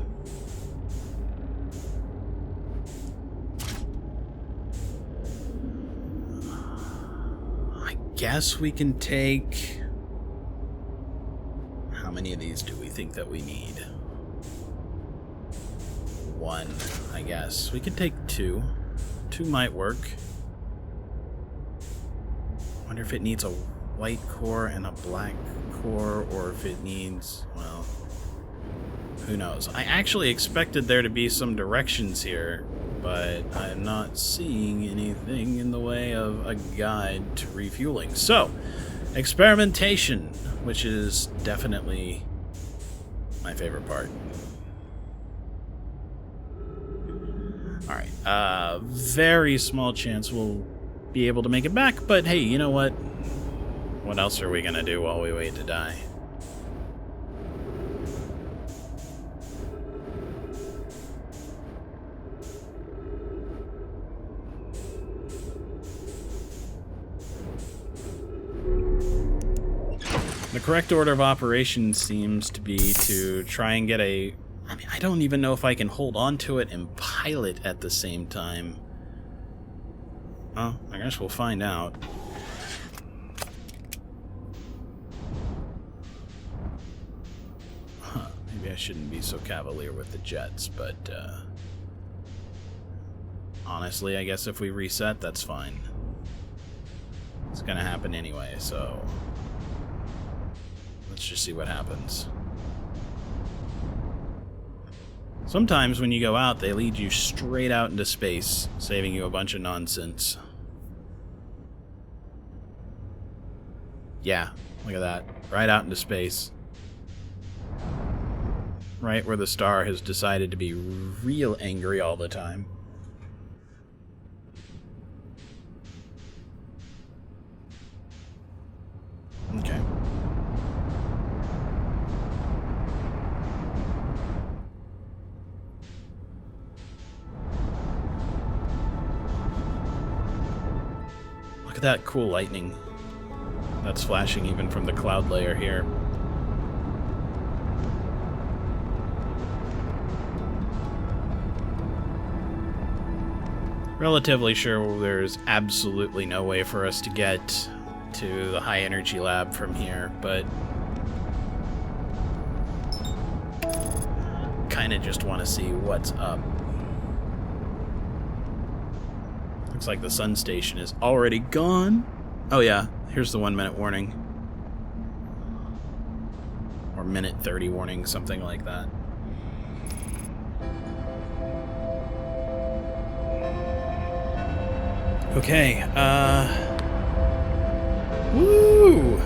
guess we can take... How many of these do we think that we need? One, I guess. We could take two. Two might work. Wonder if it needs a white core and a black core, or if it needs, well, who knows. I actually expected there to be some directions here, but I'm not seeing anything in the way of a guide to refueling. So, experimentation, which is definitely my favorite part. Alright, very small chance we'll be able to make it back, but hey, you know what? What else are we gonna do while we wait to die? The correct order of operations seems to be to try and get a... I mean, I don't even know if I can hold on to it and pilot at the same time. Oh, I guess we'll find out. Huh, maybe I shouldn't be so cavalier with the jets, but, honestly, I guess if we reset, that's fine. It's gonna happen anyway, so... Let's just see what happens. Sometimes when you go out, they lead you straight out into space, saving you a bunch of nonsense. Yeah, look at that. Right out into space. Right where the star has decided to be real angry all the time. Okay. Look at that cool lightning that's flashing even from the cloud layer here. Relatively sure there's absolutely no way for us to get to the high energy lab from here, but kind of just want to see what's up. Looks like the sun station is already gone. Oh yeah, here's the 1 minute warning. Or minute 30 warning, something like that. Okay, woo!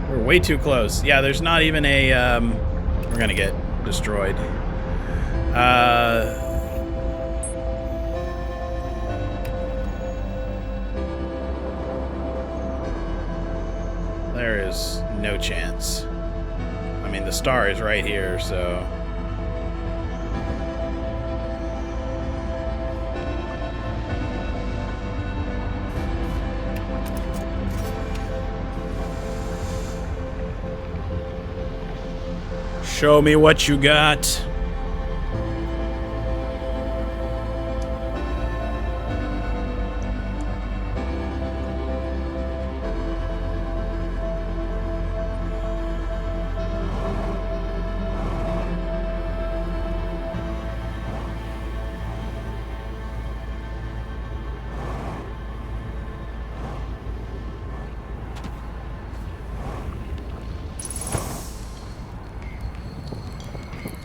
We're way too close. Yeah, there's not even a, we're gonna get destroyed. There is no chance. I mean, the star is right here, so... Show me what you got.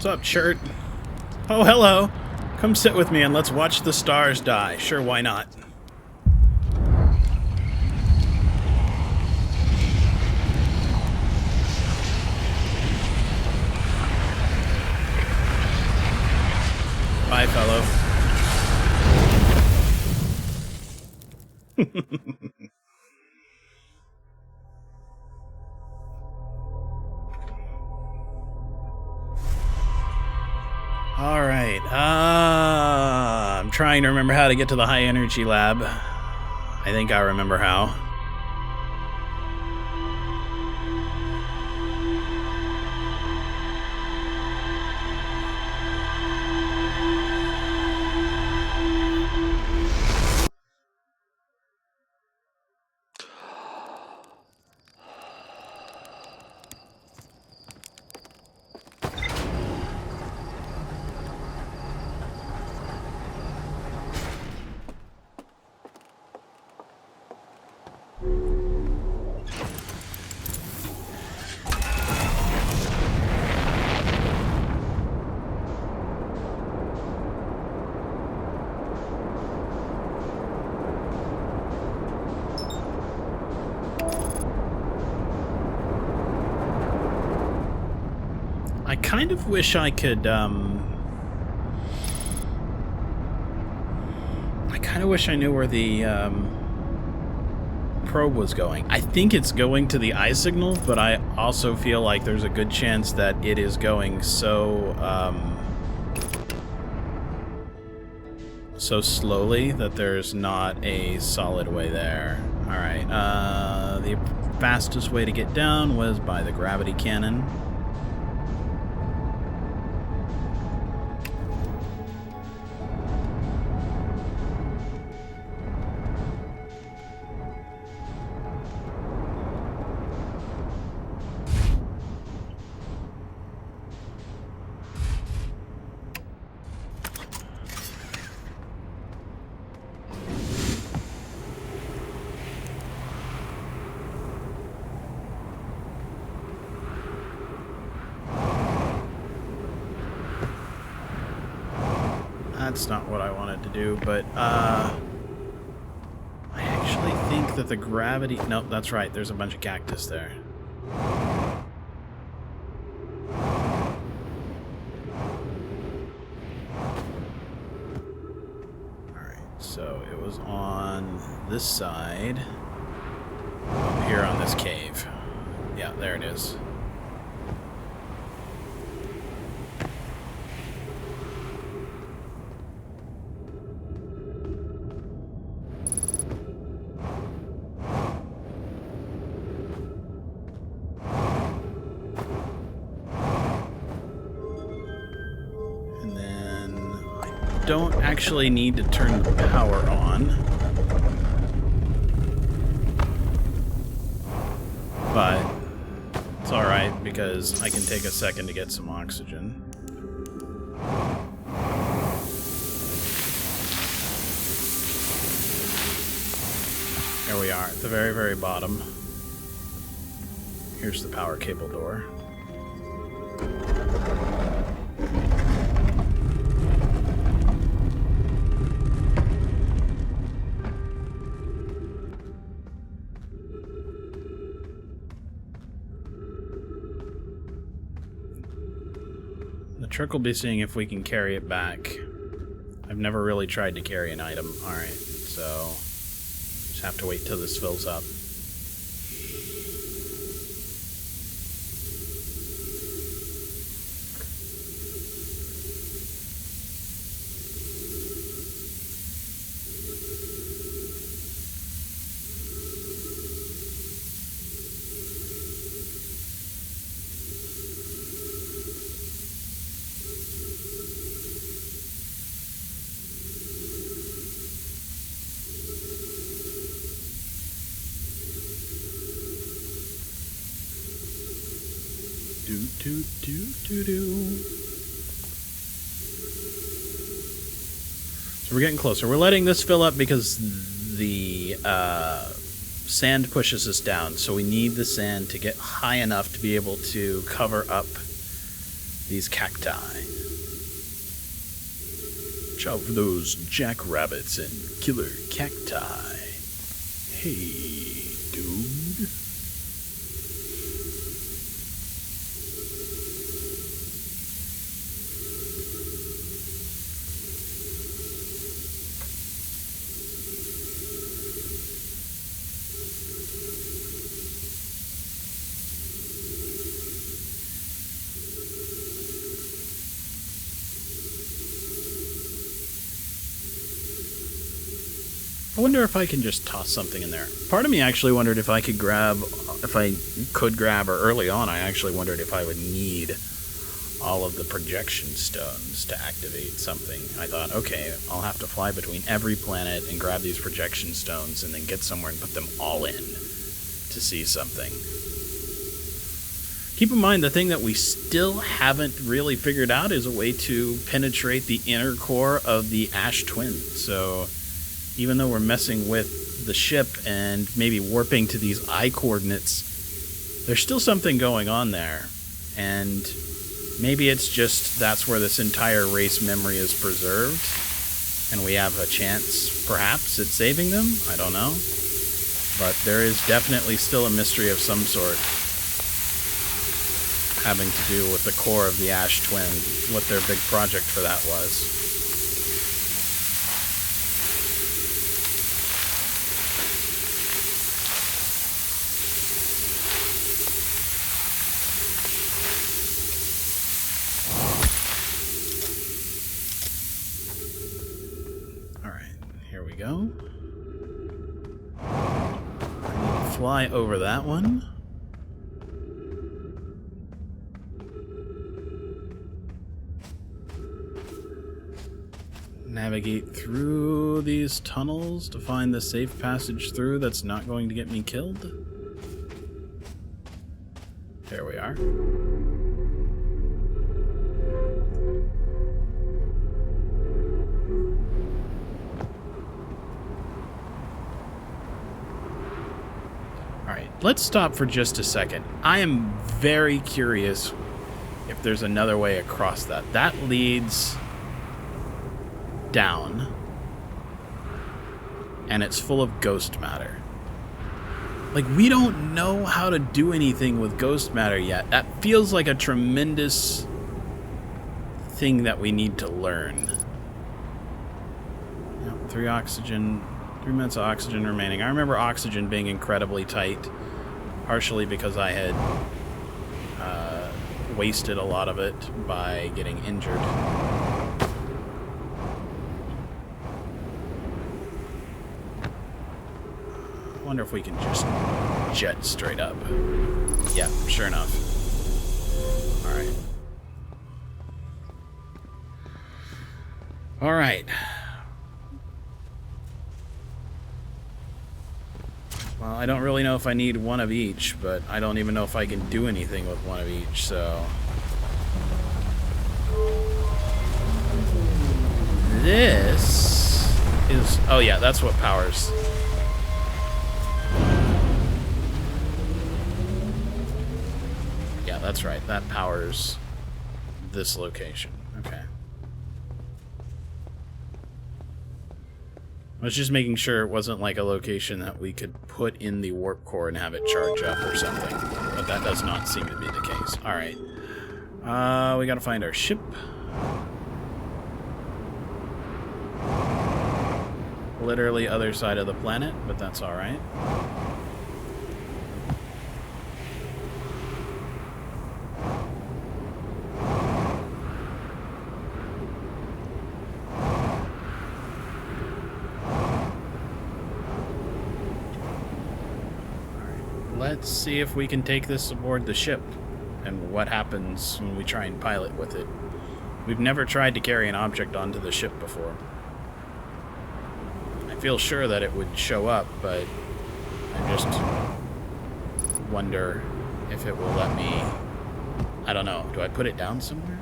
What's up, Chert? Oh, hello. Come sit with me and let's watch the stars die. Sure, why not? Bye, fellow. All right. I'm trying to remember how to get to the high energy lab. I think I remember how. I kind of wish I could, I kind of wish I knew where the, probe was going. I think it's going to the eye signal, but I also feel like there's a good chance that it is going so slowly that there's not a solid way there. Alright, the fastest way to get down was by the gravity cannon. That's not what I wanted to do, but I actually think that the gravity... Nope, that's right. There's a bunch of cactus there. Alright, so it was on this side. Up here on this cave. Yeah, there it is. Don't actually need to turn the power on, but it's alright because I can take a second to get some oxygen. There we are at the very, very bottom. Here's the power cable door. The trick will be seeing if we can carry it back. I've never really tried to carry an item. Alright, so just have to wait till this fills up. So we're getting closer. We're letting this fill up because the sand pushes us down. So we need the sand to get high enough to be able to cover up these cacti. Watch out for those jackrabbits and killer cacti. Hey, dude. I wonder if I can just toss something in there. Part of me actually wondered if I could grab, or early on I actually wondered if I would need all of the projection stones to activate something. I thought, okay, I'll have to fly between every planet and grab these projection stones and then get somewhere and put them all in to see something. Keep in mind, the thing that we still haven't really figured out is a way to penetrate the inner core of the Ash Twin. So even though we're messing with the ship and maybe warping to these eye coordinates, there's still something going on there. And maybe it's just that's where this entire race memory is preserved, and we have a chance, perhaps, at saving them? I don't know. But there is definitely still a mystery of some sort having to do with the core of the Ash Twin, what their big project for that was. Go. Fly over that one. Navigate through these tunnels to find the safe passage through that's not going to get me killed. There we are. Let's stop for just a second. I am very curious if there's another way across that. That leads down, and it's full of ghost matter. Like, we don't know how to do anything with ghost matter yet. That feels like a tremendous thing that we need to learn. Yep, 3 minutes of oxygen remaining. I remember oxygen being incredibly tight, partially because I had wasted a lot of it by getting injured. I wonder if we can just jet straight up. Yeah, sure enough. Alright. Alright. Well, I don't really know if I need one of each, but I don't even know if I can do anything with one of each, so... This is... Oh yeah, that's what powers. Yeah, that's right. That powers this location. Okay. I was just making sure it wasn't like a location that we could put in the warp core and have it charge up or something. But that does not seem to be the case. Alright. We gotta find our ship. Literally other side of the planet, but that's alright. Let's see if we can take this aboard the ship, and what happens when we try and pilot with it. We've never tried to carry an object onto the ship before. I feel sure that it would show up, but I just wonder if it will let me... I don't know. Do I put it down somewhere?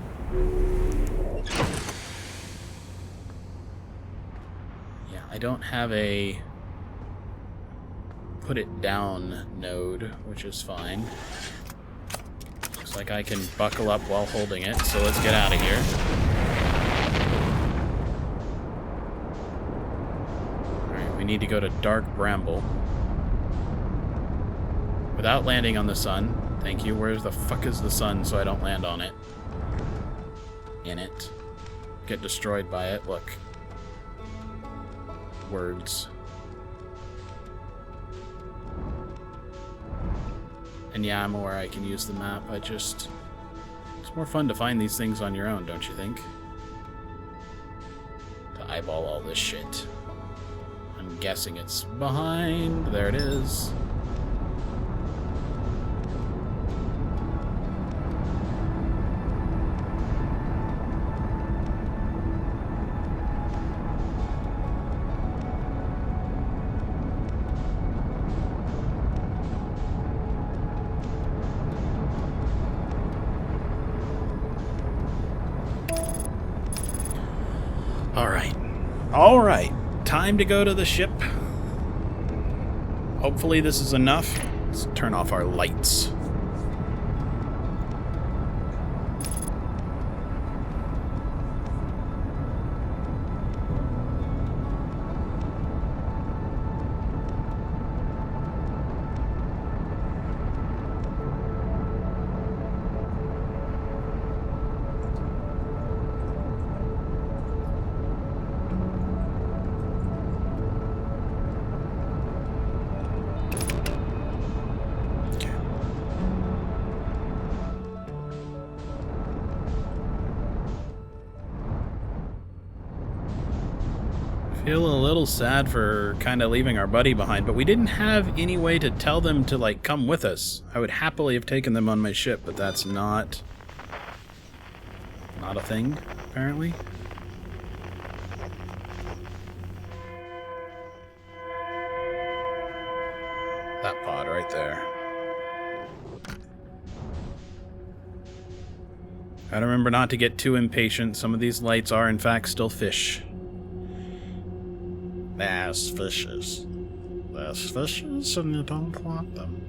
Yeah, I don't have a... put it down node, which is fine. Looks like I can buckle up while holding it, so let's get out of here. Alright, we need to go to Dark Bramble. Without landing on the sun. Thank you. Where the fuck is the sun so I don't land on it? In it. Get destroyed by it. Look. Words. And yeah, I'm aware I can use the map. It's more fun to find these things on your own, don't you think? To eyeball all this shit. I'm guessing it's behind. There it is. All right. Time to go to the ship. Hopefully this is enough. Let's turn off our lights. Feel a little sad for kind of leaving our buddy behind, but we didn't have any way to tell them to, like, come with us. I would happily have taken them on my ship, but that's not a thing, apparently. That pod right there. Gotta remember not to get too impatient. Some of these lights are, in fact, still fish. There's fishes. There's fishes and you don't want them.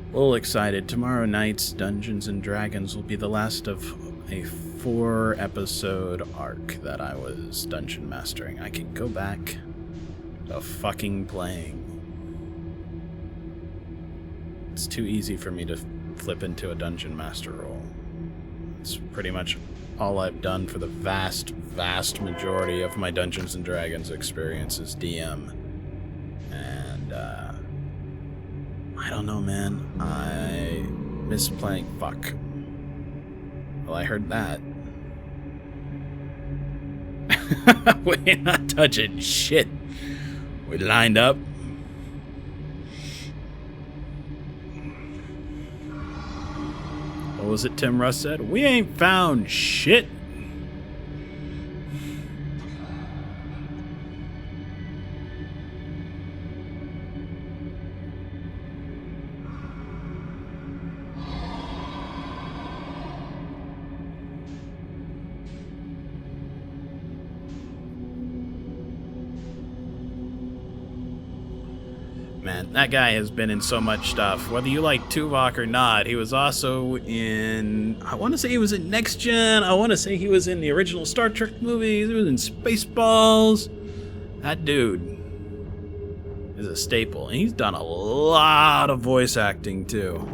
A little excited. Tomorrow night's Dungeons and Dragons will be the last of a 4-episode arc that I was dungeon mastering. I can go back to fucking playing. It's too easy for me to flip into a dungeon master role. It's pretty much all I've done for the vast, vast majority of my Dungeons and Dragons experience is DM. And, I don't know, man. I miss playing fuck. Well, I heard that. We're not touching shit. We lined up. What was it Tim Russ said? We ain't found shit. Man, that guy has been in so much stuff. Whether you like Tuvok or not, he was also in... I want to say he was in Next Gen. I want to say he was in the original Star Trek movies. He was in Spaceballs. That dude is a staple. And he's done a lot of voice acting, too.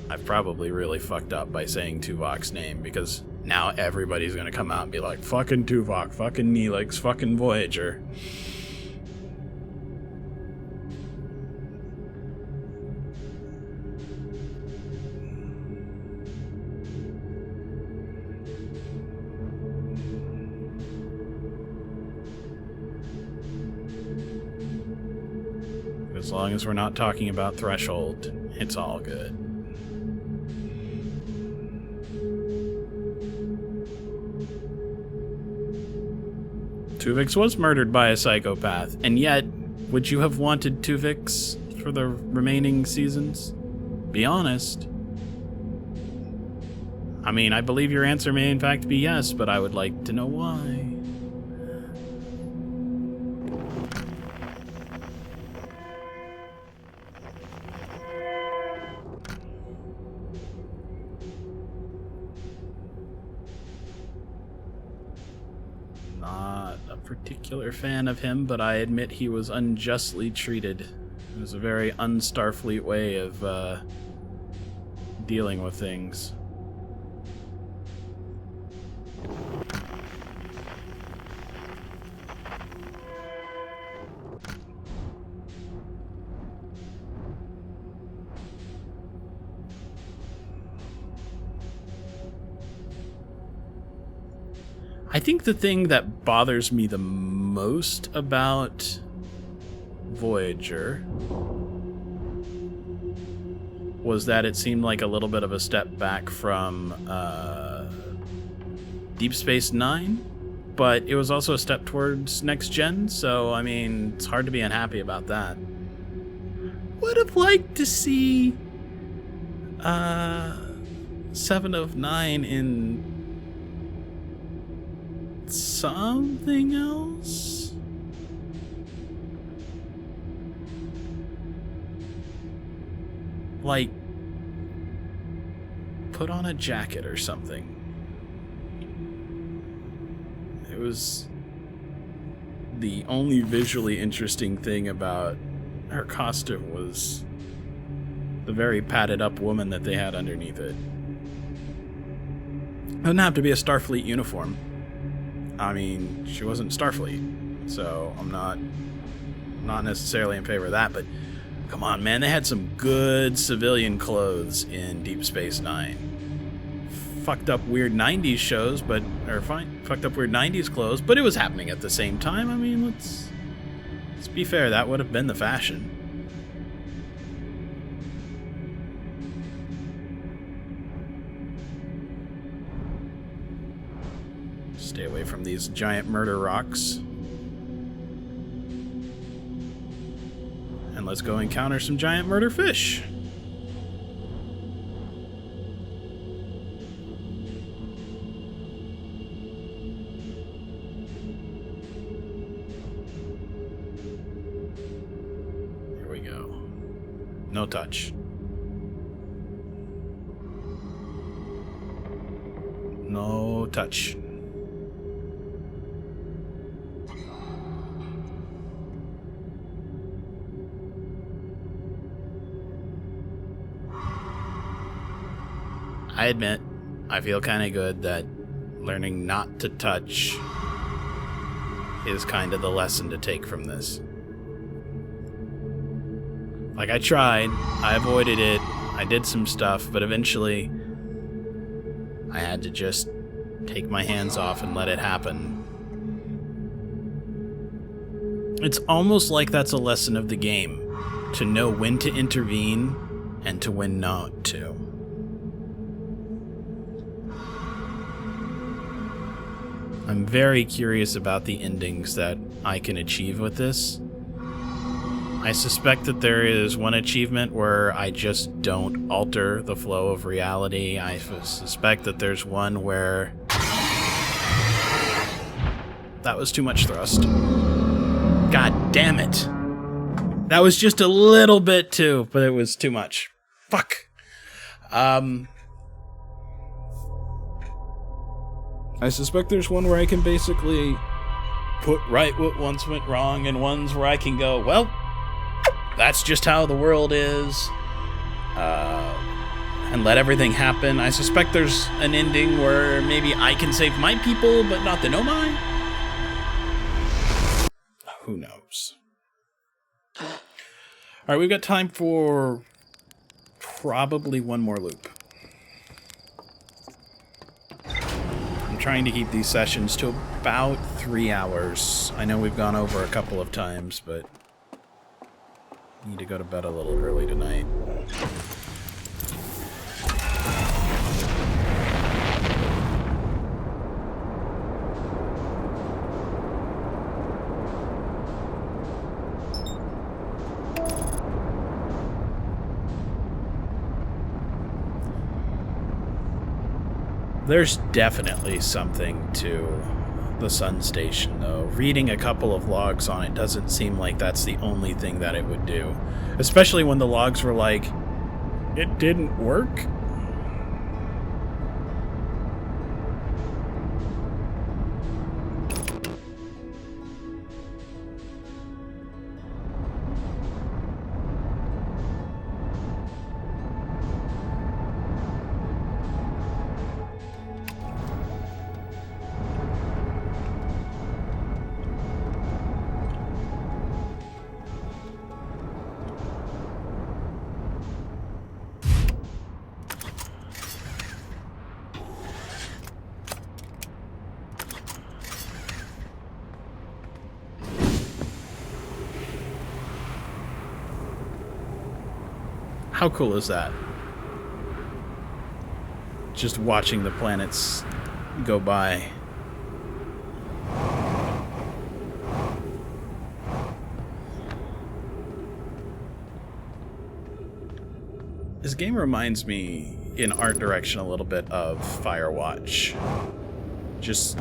I've probably really fucked up by saying Tuvok's name, because now everybody's gonna come out and be like, fucking Tuvok, fucking Neelix, fucking Voyager. As long as we're not talking about Threshold, it's all good. Tuvix was murdered by a psychopath, and yet, would you have wanted Tuvix for the remaining seasons? Be honest. I mean, I believe your answer may in fact be yes, but I would like to know why. Not a particular fan of him, but I admit he was unjustly treated. It was a very un-Starfleet way of dealing with things. I think the thing that bothers me the most about Voyager was that it seemed like a little bit of a step back from Deep Space Nine, but it was also a step towards Next Gen, so, I mean, it's hard to be unhappy about that. Would have liked to see 7 of 9 in something else? Like, put on a jacket or something. It was the only visually interesting thing about her costume was the very padded up woman that they had underneath it. It doesn't have to be a Starfleet uniform. I mean, she wasn't Starfleet, so I'm not necessarily in favor of that, but come on, man, they had some good civilian clothes in Deep Space Nine. Fucked up weird 90s shows, fucked up weird 90s clothes, but it was happening at the same time. I mean, let's be fair, that would have been the fashion. Stay away from these giant murder rocks. And let's go encounter some giant murder fish. Here we go. No touch. No touch. I admit, I feel kind of good that learning not to touch is kind of the lesson to take from this. Like, I tried, I avoided it, I did some stuff, but eventually I had to just take my hands off and let it happen. It's almost like that's a lesson of the game, to know when to intervene and to when not to. I'm very curious about the endings that I can achieve with this. I suspect that there is one achievement where I just don't alter the flow of reality. I suspect that there's one where that was too much thrust. God damn it. That was just a little bit too, but it was too much. Fuck. I suspect there's one where I can basically put right what once went wrong, and ones where I can go, well, that's just how the world is, and let everything happen. I suspect there's an ending where maybe I can save my people, but not the Nomai. Who knows? Alright, we've got time for probably one more loop. Trying to keep these sessions to about 3 hours. I know we've gone over a couple of times, but I need to go to bed a little early tonight. There's definitely something to the Sun Station, though. Reading a couple of logs on it doesn't seem like that's the only thing that it would do. Especially when the logs were like, it didn't work? How cool is that? Just watching the planets go by. This game reminds me, in art direction, a little bit of Firewatch. Just...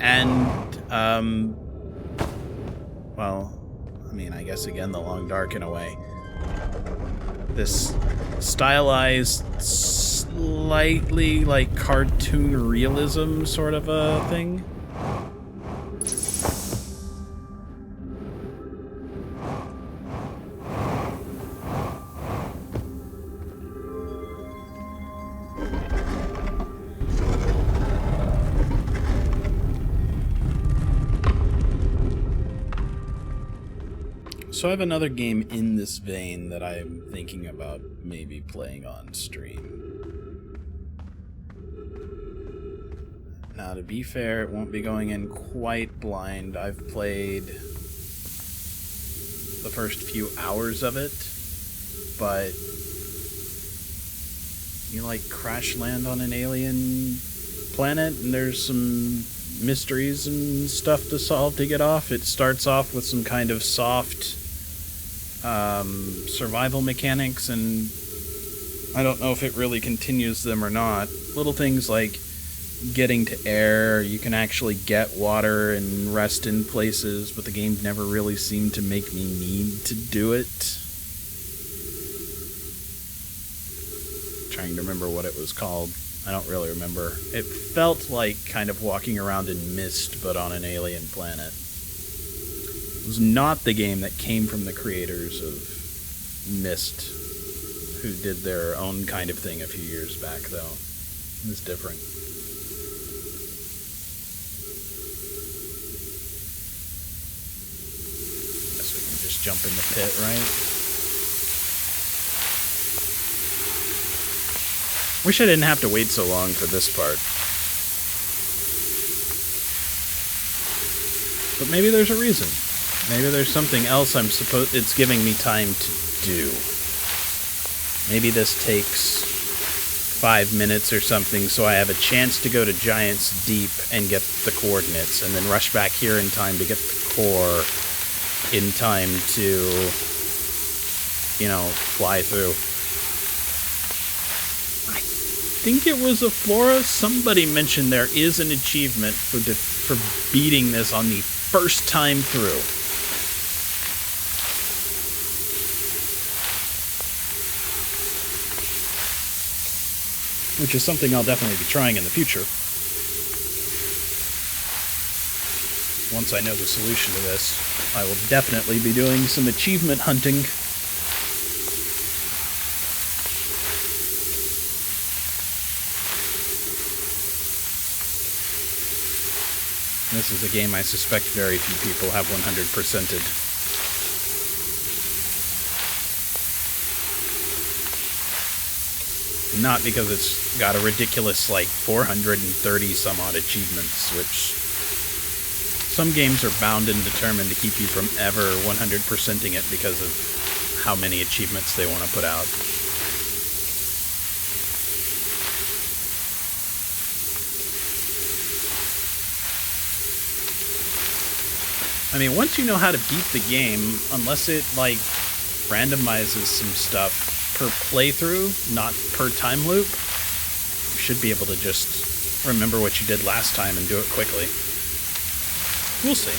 And, well, I mean, I guess, again, The Long Dark in a way. This stylized, slightly, like, cartoon realism sort of a thing. So I have another game in this vein that I'm thinking about maybe playing on stream. Now, to be fair, it won't be going in quite blind. I've played the first few hours of it, but you like crash land on an alien planet and there's some mysteries and stuff to solve to get off. It starts off with some kind of soft survival mechanics, and I don't know if it really continues them or not. Little things like getting to air, you can actually get water and rest in places, but the game never really seemed to make me need to do it. Trying to remember what it was called. I don't really remember. It felt like kind of walking around in Myst, but on an alien planet. It was not the game that came from the creators of Myst, who did their own kind of thing a few years back, though. It was different. Guess we can just jump in the pit, right? Wish I didn't have to wait so long for this part. But maybe there's a reason. Maybe there's something else it's giving me time to do. Maybe this takes 5 minutes or something, so I have a chance to go to Giants Deep and get the coordinates, and then rush back here in time to get the core in time to, you know, fly through. I think it was a Flora. Somebody mentioned there is an achievement for beating this on the first time through. Which is something I'll definitely be trying in the future. Once I know the solution to this, I will definitely be doing some achievement hunting. This is a game I suspect very few people have 100%ed. Not because it's got a ridiculous, like, 430 some odd achievements, which some games are bound and determined to keep you from ever 100%ing it because of how many achievements they want to put out. I mean, once you know how to beat the game, unless it, like, randomizes some stuff per playthrough, not per time loop, you should be able to just remember what you did last time and do it quickly. We'll see.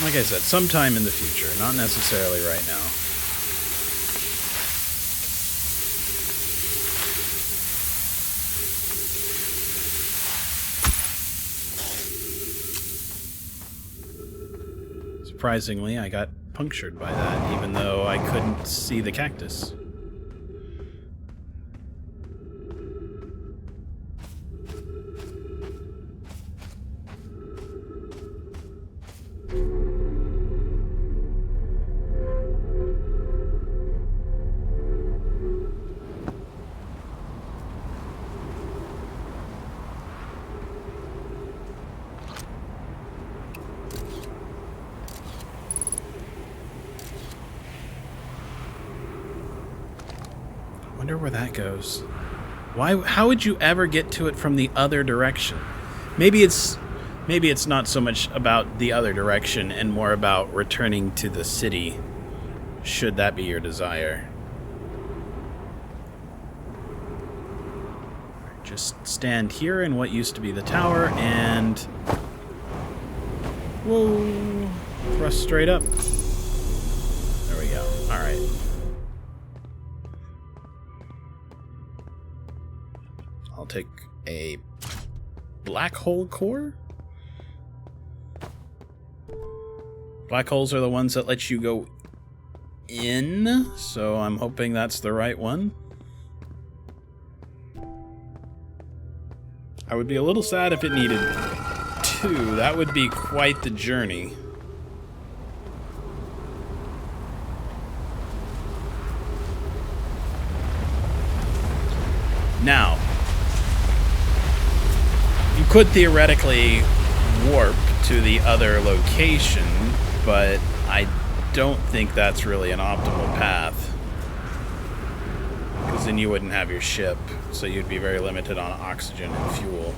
Like I said, sometime in the future, not necessarily right now. Surprisingly, I got punctured by that, even though I couldn't see the cactus. Wonder where that goes. Why? How would you ever get to it from the other direction? Maybe it's not so much about the other direction and more about returning to the city, should that be your desire. Just stand here in what used to be the tower and... Whoa! Thrust straight up. There we go. Alright. I'll take a black hole core? Black holes are the ones that let you go in, so I'm hoping that's the right one. I would be a little sad if it needed 2. That would be quite the journey. Now, you could theoretically warp to the other location, but I don't think that's really an optimal path. Because then you wouldn't have your ship, so you'd be very limited on oxygen and fuel.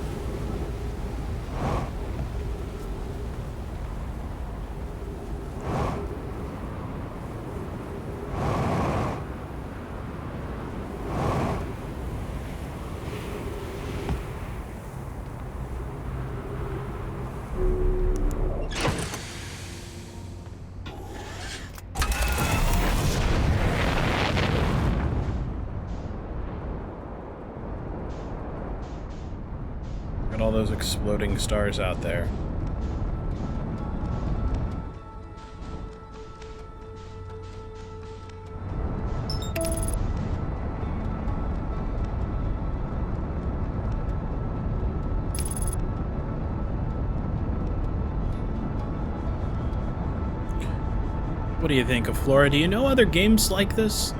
All those exploding stars out there. What do you think of Flora? Do you know other games like this?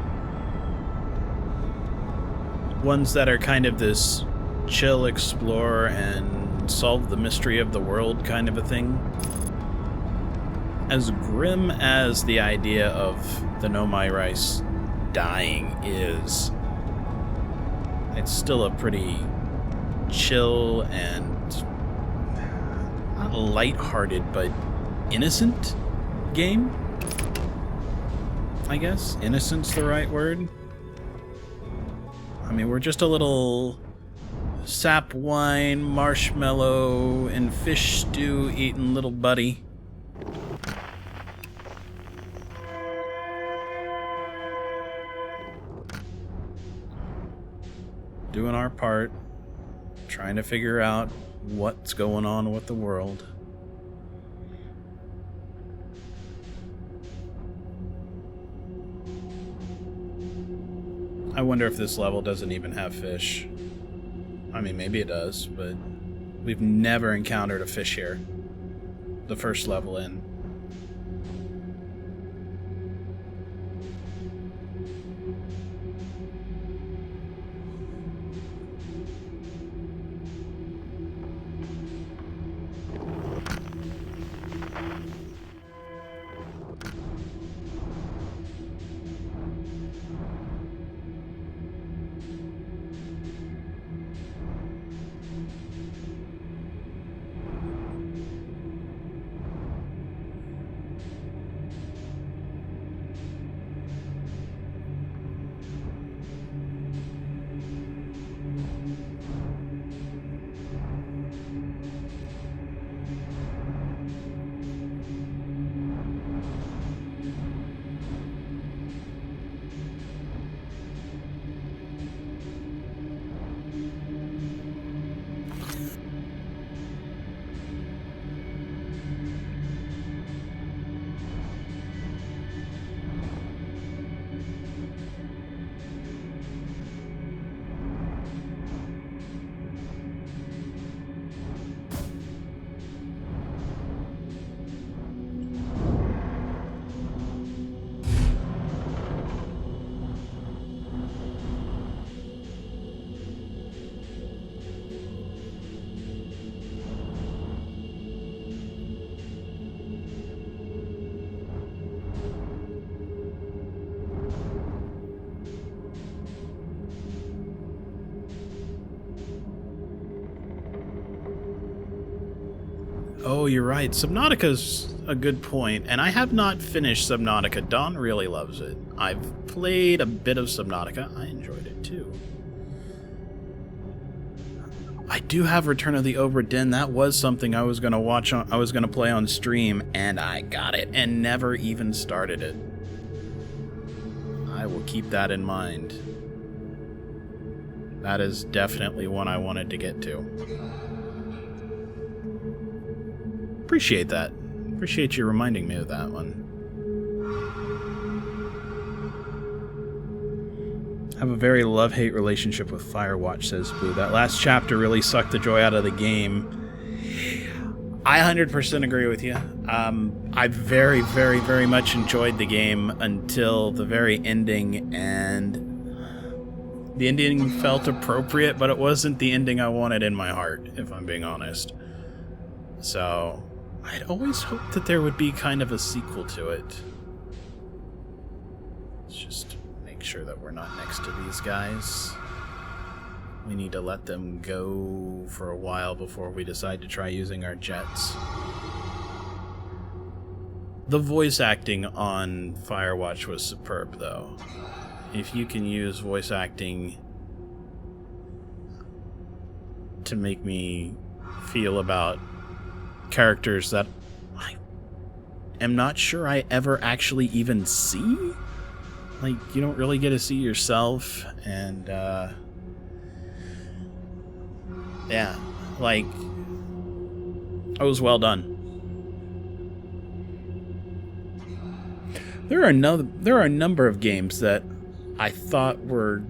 Ones that are kind of this chill, explore, and solve the mystery of the world kind of a thing. As grim as the idea of the Nomai Rice dying is, it's still a pretty chill and not lighthearted, but innocent game, I guess. Innocent's the right word. I mean, we're just a little sap wine, marshmallow, and fish stew eating little buddy. Doing our part, trying to figure out what's going on with the world. I wonder if this level doesn't even have fish. I mean, maybe it does, but we've never encountered a fish here. The first level in. Oh, you're right. Subnautica's a good point, and I have not finished Subnautica. Dawn really loves it. I've played a bit of Subnautica. I enjoyed it too. I do have Return of the Obra Dinn. That was something I was gonna watch on. I was gonna play on stream, and I got it and never even started it. I will keep that in mind. That is definitely one I wanted to get to. Appreciate that. Appreciate you reminding me of that one. Have a very love-hate relationship with Firewatch, says Boo. That last chapter really sucked the joy out of the game. I 100% agree with you. I very, very, very much enjoyed the game until the very ending, and the ending felt appropriate, but it wasn't the ending I wanted in my heart, if I'm being honest. So I'd always hoped that there would be kind of a sequel to it. Let's just make sure that we're not next to these guys. We need to let them go for a while before we decide to try using our jets. The voice acting on Firewatch was superb, though. If you can use voice acting to make me feel about characters that I am not sure I ever actually even see. Like, you don't really get to see yourself, and, yeah, like, it was well done. There are a number of games that I thought were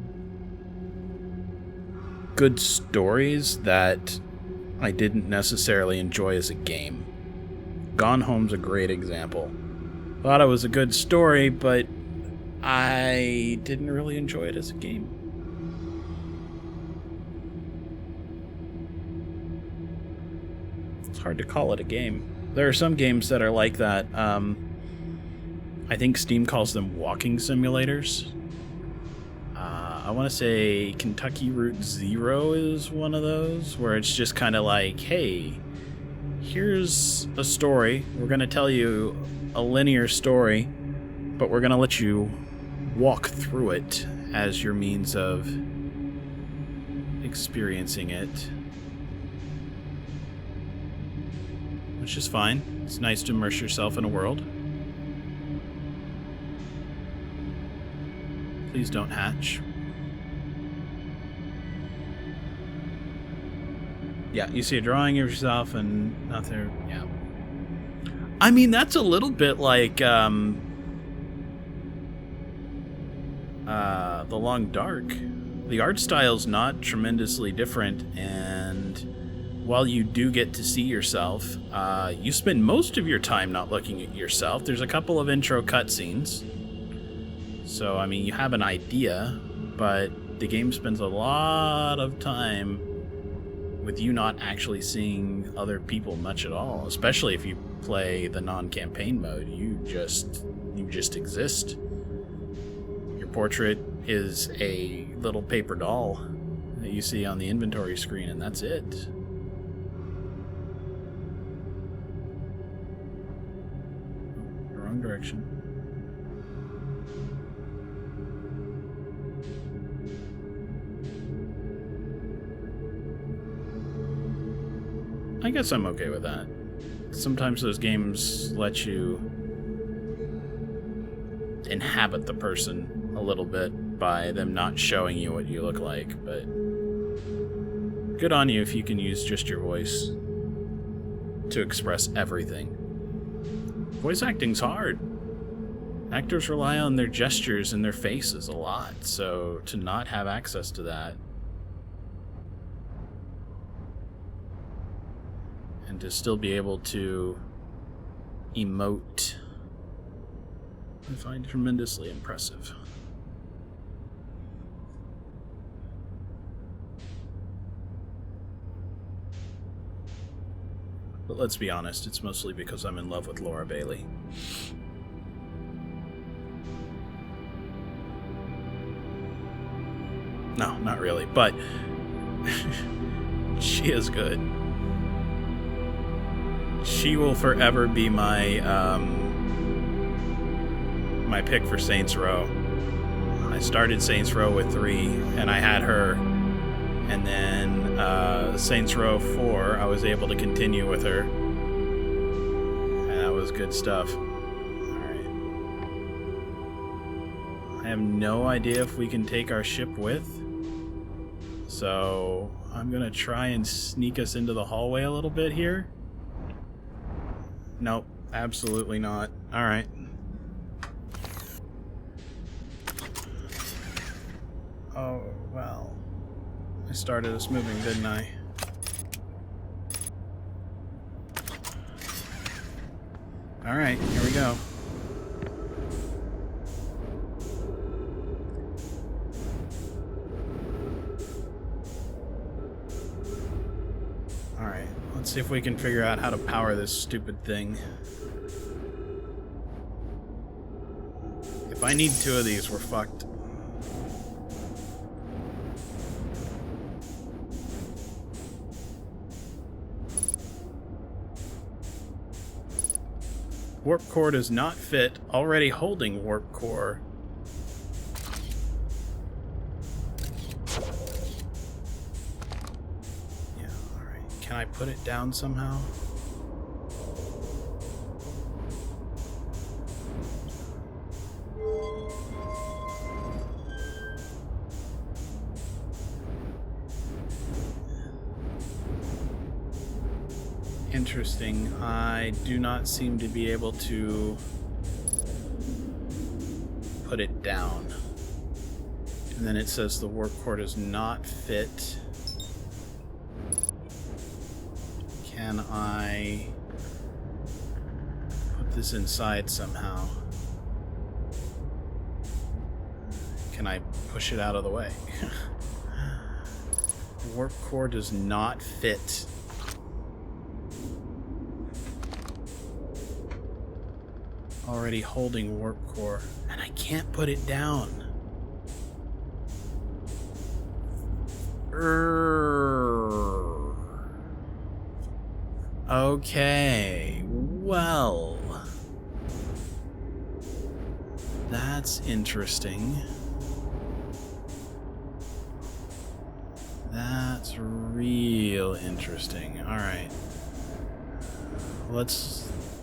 good stories that I didn't necessarily enjoy as a game. Gone Home's a great example. Thought it was a good story, but I didn't really enjoy it as a game. It's hard to call it a game. There are some games that are like that. I think Steam calls them walking simulators. I want to say Kentucky Route Zero is one of those, where it's just kind of like, hey, here's a story. We're going to tell you a linear story, but we're going to let you walk through it as your means of experiencing it. Which is fine. It's nice to immerse yourself in a world. Please don't hatch. Yeah, you see a drawing of yourself and not there. Yeah. I mean, that's a little bit like The Long Dark. The art style's not tremendously different, and while you do get to see yourself, you spend most of your time not looking at yourself. There's a couple of intro cutscenes. So, I mean, you have an idea, but the game spends a lot of time with you not actually seeing other people much at all, especially if you play the non-campaign mode. You just exist. Your portrait is a little paper doll that you see on the inventory screen, and that's it. Wrong direction. I guess I'm okay with that. Sometimes those games let you inhabit the person a little bit by them not showing you what you look like, but good on you if you can use just your voice to express everything. Voice acting's hard. Actors rely on their gestures and their faces a lot, so to not have access to that and to still be able to emote, I find tremendously impressive. But let's be honest, it's mostly because I'm in love with Laura Bailey. No, not really, but she is good. She will forever be my my pick for Saints Row. I started Saints Row with 3, and I had her. And then Saints Row 4, I was able to continue with her. And that was good stuff. Alright. I have no idea if we can take our ship with. So I'm going to try and sneak us into the hallway a little bit here. Nope, absolutely not. Alright. Oh, well. I started us moving, didn't I? Alright, here we go. Alright, let's see if we can figure out how to power this stupid thing. If I need 2 of these, we're fucked. Warp core does not fit. Already holding warp core. Yeah, alright. Can I put it down somehow? Interesting. I do not seem to be able to put it down. And then it says the warp core does not fit. Can I put this inside somehow? Can I push it out of the way? Warp core does not fit. Already holding warp core, and I can't put it down. Okay, well, that's interesting. That's real interesting. All right,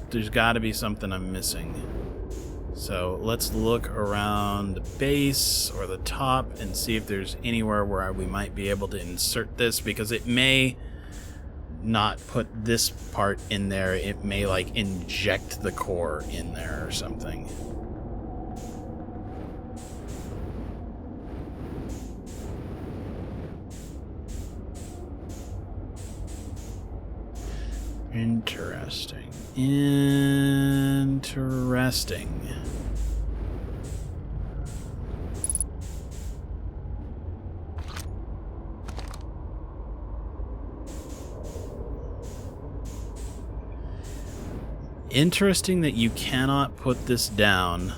there's got to be something I'm missing. So let's look around the base or the top and see if there's anywhere where we might be able to insert this, because it may not put this part in there. It may like inject the core in there or something. Interesting. Interesting. Interesting that you cannot put this down.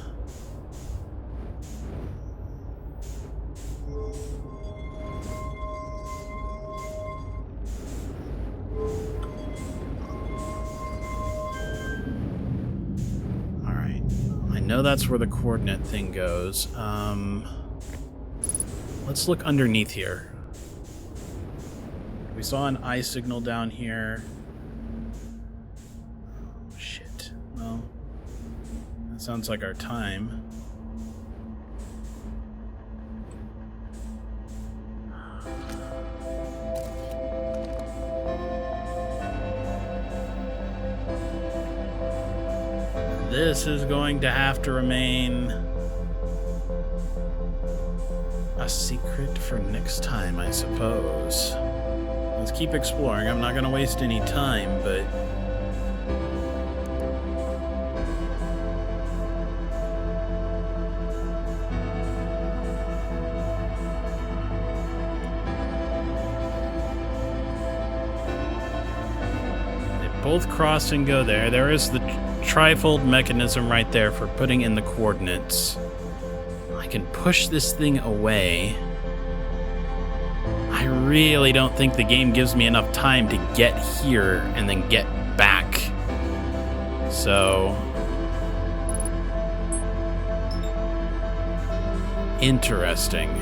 I know that's where the coordinate thing goes. Let's look underneath here. We saw an eye signal down here. Oh, shit. Well, that sounds like our time. This is going to have to remain a secret for next time, I suppose. Let's keep exploring. I'm not going to waste any time, but... they both cross and go there. There is the trifold mechanism right there for putting in the coordinates. I can push this thing away. I really don't think the game gives me enough time to get here and then get back So... interesting.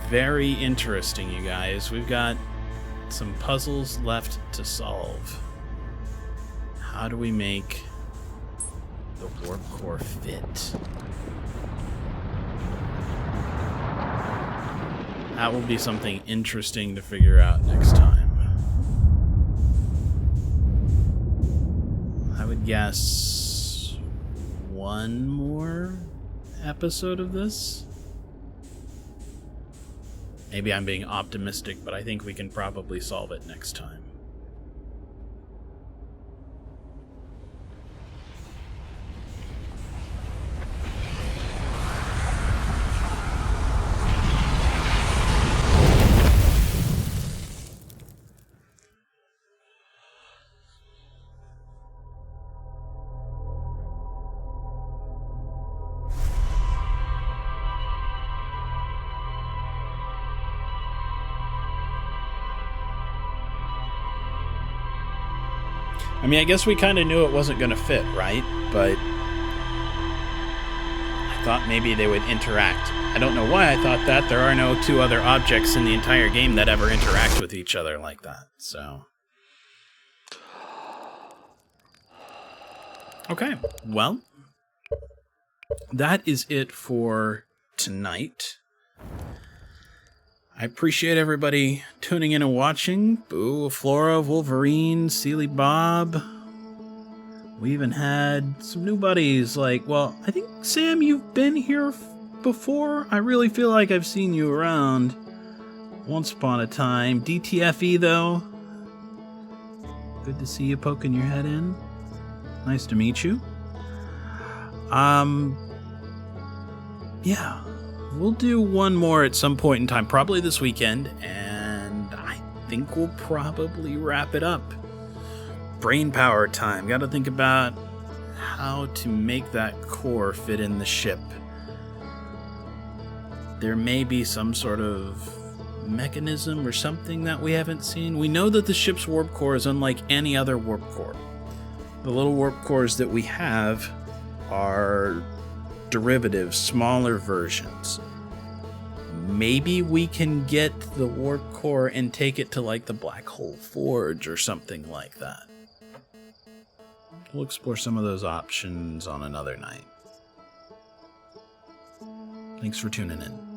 Very interesting, you guys. We've got some puzzles left to solve. How do we make the warp core fit? That will be something interesting to figure out next time. I would guess one more episode of this. Maybe I'm being optimistic, but I think we can probably solve it next time. I mean, I guess we kind of knew it wasn't going to fit, right? But I thought maybe they would interact. I don't know why I thought that. There are no two other objects in the entire game that ever interact with each other like that. So... okay, well, that is it for tonight. I appreciate everybody tuning in and watching. Boo, Flora, Wolverine, Sealy Bob. We even had some new buddies like, well, I think, Sam, you've been here before? I really feel like I've seen you around once upon a time. DTFE, though. Good to see you poking your head in. Nice to meet you. Yeah. We'll do one more at some point in time, probably this weekend, and I think we'll probably wrap it up. Brain power time. Got to think about how to make that core fit in the ship. There may be some sort of mechanism or something that we haven't seen. We know that the ship's warp core is unlike any other warp core. The little warp cores that we have are derivatives, smaller versions. Maybe we can get the warp core and take it to like the Black Hole Forge or something like that. We'll explore some of those options on another night. Thanks for tuning in.